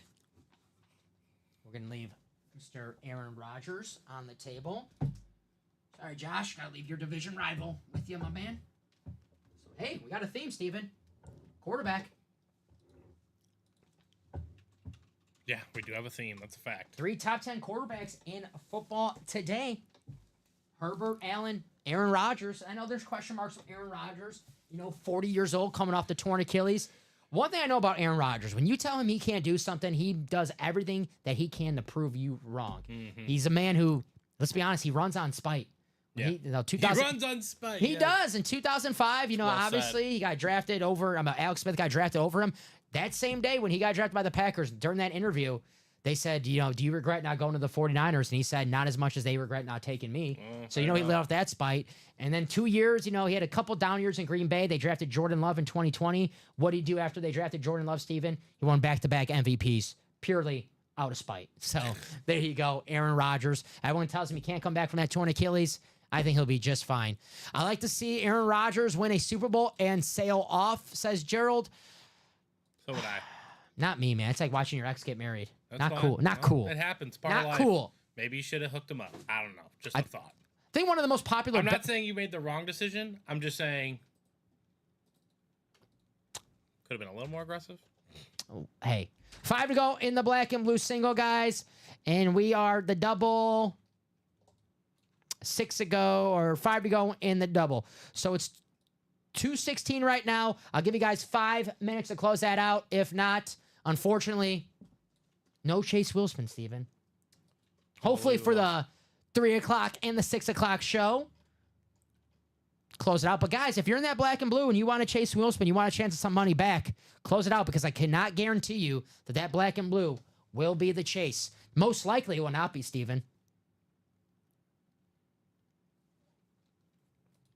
We're going to leave Mr. Aaron Rodgers on the table. Sorry, Josh. Got to leave your division rival with you, my man. So, hey, we got a theme, Steven. Quarterback. Yeah, we do have a theme. That's a fact. 3 top 10 quarterbacks in football today. Herbert, Allen, Aaron Rodgers. I know there's question marks with Aaron Rodgers. 40 years old, coming off the torn Achilles. One thing I know about Aaron Rodgers, when you tell him he can't do something, he does everything that he can to prove you wrong. Mm-hmm. He's a man who, let's be honest, he runs on spite. Yeah. He runs on spite. He does. In 2005, obviously, said. he got drafted over, Alex Smith got drafted over him. That same day when he got drafted by the Packers, during that interview, they said, do you regret not going to the 49ers? And he said, not as much as they regret not taking me. So, he let off that spite. And then 2 years, he had a couple down years in Green Bay. They drafted Jordan Love in 2020. What did he do after they drafted Jordan Love, Steven? He won back-to-back MVPs. purely out of spite. So there you go, Aaron Rodgers. Everyone tells him he can't come back from that torn Achilles. I think he'll be just fine. I like to see Aaron Rodgers win a Super Bowl and sail off, says Gerald. So would I. Not me, man. It's like watching your ex get married. That's Not fine. cool. Not Well, cool. It happens. Part of Not life. cool. Maybe you should have hooked him up. I don't know. Just a thought. I think one of the most popular. I'm not saying you made the wrong decision. I'm just saying could have been a little more aggressive. Hey, 5 to go in the black and blue single, guys. And we are the double. 6 to go or 5 to go in the double. So it's 2:16 right now. I'll give you guys 5 minutes to close that out. If not, unfortunately, no Chase Wilson, Steven. Hopefully for the 3 o'clock and the 6 o'clock show, close it out. But guys, if you're in that black and blue and you want to chase Wilson, you want a chance of some money back, close it out, because I cannot guarantee you that black and blue will be the chase. Most likely it will not be, Steven.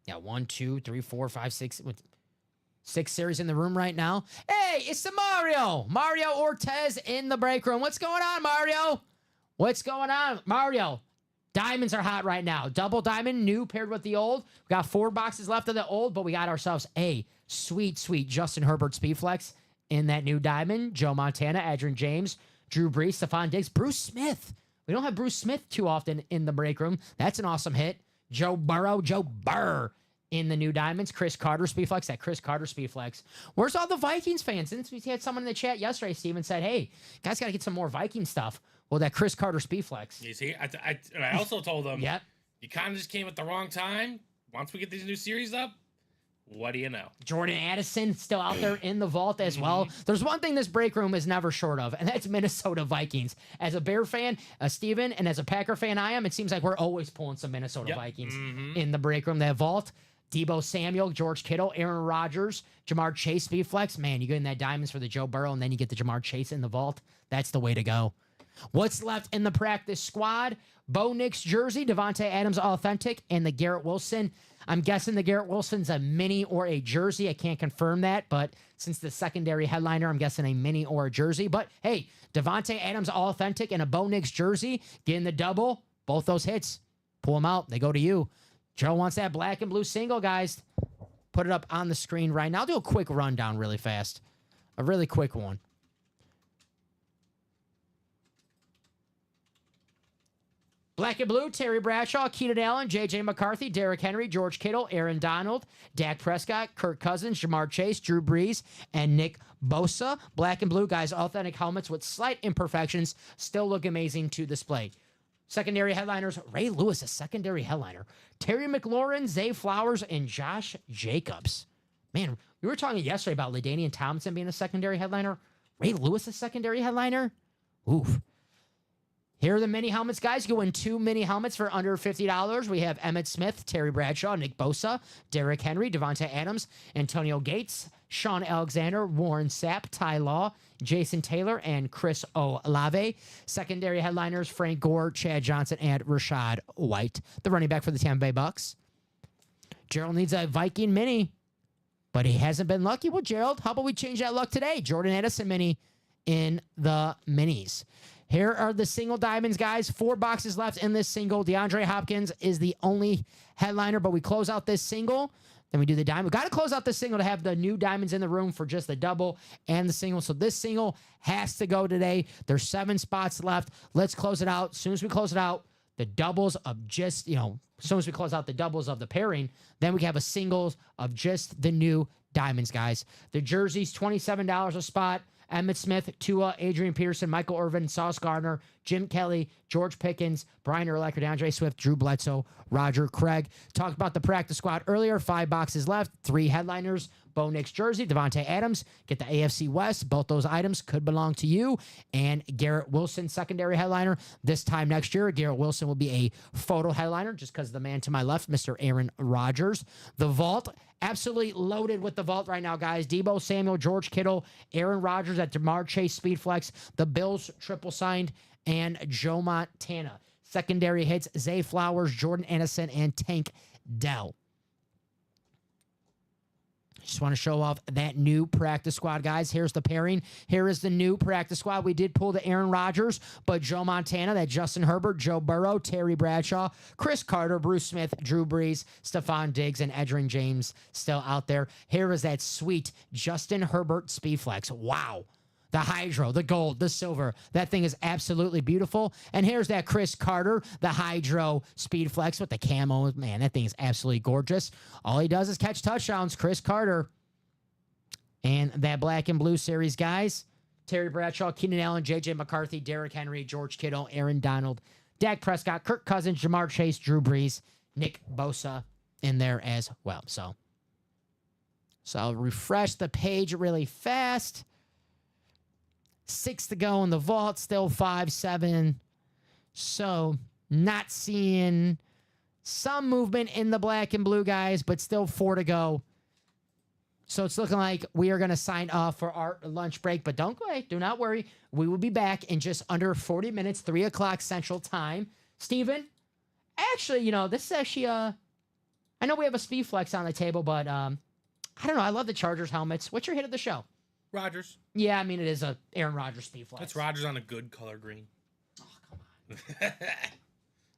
Yeah, 1, 2, 3, 4, 5, 6. With 6 series in the room right now. Hey, it's the Mario. Mario Ortez in the break room. What's going on, Mario? What's going on, Mario? Diamonds are hot right now. Double diamond, new paired with the old. We got 4 boxes left of the old, but we got ourselves a sweet, sweet Justin Herbert Speedflex in that new diamond. Joe Montana, Adrian James, Drew Brees, Stephon Diggs, Bruce Smith. We don't have Bruce Smith too often in the break room. That's an awesome hit. Joe Burrow, Joe Burr in the new diamonds. Chris Carter Speedflex, that Chris Carter Speedflex. Where's all the Vikings fans? Since we had someone in the chat yesterday, Steven said, hey, guys got to get some more Viking stuff. Well, that Chris Carter Speedflex. You see, I also told them, Yep. You kind of just came at the wrong time. Once we get these new series up, what do you know? Jordan Addison still out there in the vault as well. There's one thing this break room is never short of, and that's Minnesota Vikings. As a Bear fan, Steven, and as a Packer fan I am, it seems like we're always pulling some Minnesota Vikings in the break room. That vault, Debo Samuel, George Kittle, Aaron Rodgers, Jamar Chase Speedflex. Man, you get in that diamonds for the Joe Burrow, and then you get the Jamar Chase in the vault. That's the way to go. What's left in the practice squad? Bo Nix jersey, Devontae Adams authentic, and the Garrett Wilson. I'm guessing the Garrett Wilson's a mini or a jersey. I can't confirm that, but since the secondary headliner, I'm guessing a mini or a jersey. But hey, Devontae Adams authentic and a Bo Nix jersey, getting the double. Both those hits, pull them out. They go to you. Joe wants that black and blue single, guys. Put it up on the screen right now. I'll do a quick rundown really fast. A really quick one. Black and blue, Terry Bradshaw, Keenan Allen, J.J. McCarthy, Derrick Henry, George Kittle, Aaron Donald, Dak Prescott, Kirk Cousins, Jamar Chase, Drew Brees, and Nick Bosa. Black and blue, guys, authentic helmets with slight imperfections still look amazing to display. Secondary headliners, Ray Lewis, a secondary headliner. Terry McLaurin, Zay Flowers, and Josh Jacobs. Man, we were talking yesterday about LaDainian Tomlinson being a secondary headliner. Ray Lewis, a secondary headliner? Oof. Here are the mini helmets, guys. You win 2 mini helmets for under $50. We have Emmitt Smith, Terry Bradshaw, Nick Bosa, Derrick Henry, Devontae Adams, Antonio Gates, Sean Alexander, Warren Sapp, Ty Law, Jason Taylor, and Chris Olave. Secondary headliners, Frank Gore, Chad Johnson, and Rashad White. The running back for the Tampa Bay Bucks. Gerald needs a Viking mini, but he hasn't been lucky. Well, Gerald, how about we change that luck today? Jordan Addison mini in the minis. Here are the single diamonds, guys. 4 boxes left in this single. DeAndre Hopkins is the only headliner, but we close out this single. Then we do the diamond. We got to close out this single to have the new diamonds in the room for just the double and the single. So this single has to go today. There's 7 spots left. Let's close it out. As soon as we close it out, the doubles of just, as soon as we close out the doubles of the pairing, then we have a singles of just the new diamonds, guys. The jerseys, $27 a spot. Emmitt Smith, Tua, Adrian Peterson, Michael Irvin, Sauce Gardner, Jim Kelly, George Pickens, Brian Urlacher, DeAndre Swift, Drew Bledsoe, Roger Craig. Talked about the practice squad earlier. 5 boxes left. 3 headliners. Bo Nix jersey, Devontae Adams. Get the AFC West. Both those items could belong to you. And Garrett Wilson, secondary headliner. This time next year, Garrett Wilson will be a photo headliner just because the man to my left, Mr. Aaron Rodgers. The vault, absolutely loaded with the vault right now, guys. Debo Samuel, George Kittle, Aaron Rodgers at Jamar Chase Speedflex. The Bills triple signed, and Joe Montana. Secondary hits, Zay Flowers, Jordan Addison, and Tank Dell. Just want to show off that new practice squad, guys. Here's the pairing. Here is the new practice squad. We did pull the Aaron Rodgers, but Joe Montana, that Justin Herbert, Joe Burrow, Terry Bradshaw, Chris Carter, Bruce Smith, Drew Brees, Stephon Diggs, and Edgerrin James still out there. Here is that sweet Justin Herbert Speedflex. Wow. The Hydro, the gold, the silver. That thing is absolutely beautiful. And here's that Chris Carter, the Hydro Speedflex with the camo. Man, that thing is absolutely gorgeous. All he does is catch touchdowns, Chris Carter. And that black and blue series, guys. Terry Bradshaw, Keenan Allen, J.J. McCarthy, Derrick Henry, George Kittle, Aaron Donald, Dak Prescott, Kirk Cousins, Jamar Chase, Drew Brees, Nick Bosa in there as well. So I'll refresh the page really fast. 6 to go in the vault, still 5-7. So not seeing some movement in the black and blue, guys, but still 4 to go. So it's looking like we are going to sign off for our lunch break, but don't go away. Do not worry. We will be back in just under 40 minutes, 3 o'clock Central Time. Steven, actually, you know, this is actually, I know we have a Speedflex on the table, but I don't know. I love the Chargers helmets. What's your hit of the show? Rodgers. Yeah, I mean, it is a Aaron Rodgers Speedflex. That's Rodgers on a good color green. Oh, come on.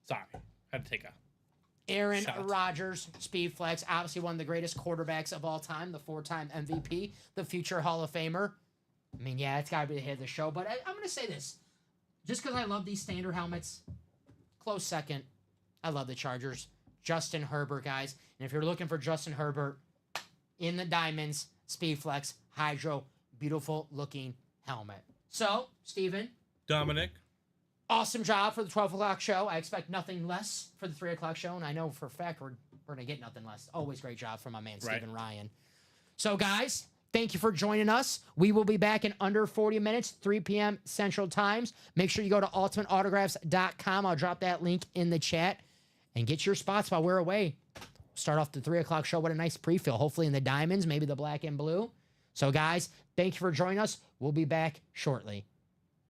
Sorry. Had to take a Aaron shot. Rodgers Speedflex, obviously one of the greatest quarterbacks of all time, the 4-time MVP, the future Hall of Famer. I mean, yeah, it's got to be the hit of the show, but I'm going to say this. Just because I love these standard helmets, close second, I love the Chargers. Justin Herbert, guys. And if you're looking for Justin Herbert in the Diamonds, Speedflex, Hydro, beautiful looking helmet. So, Steven. Dominic. Awesome job for the 12 o'clock show. I expect nothing less for the 3 o'clock show, and I know for a fact we're going to get nothing less. Always great job from my man, Steven Ryan. So, guys, thank you for joining us. We will be back in under 40 minutes, 3 p.m. Central Times. Make sure you go to ultimateautographs.com. I'll drop that link in the chat and get your spots while we're away. Start off the 3 o'clock show. What a nice pre-fill. Hopefully in the diamonds, maybe the black and blue. So, guys, thank you for joining us. We'll be back shortly.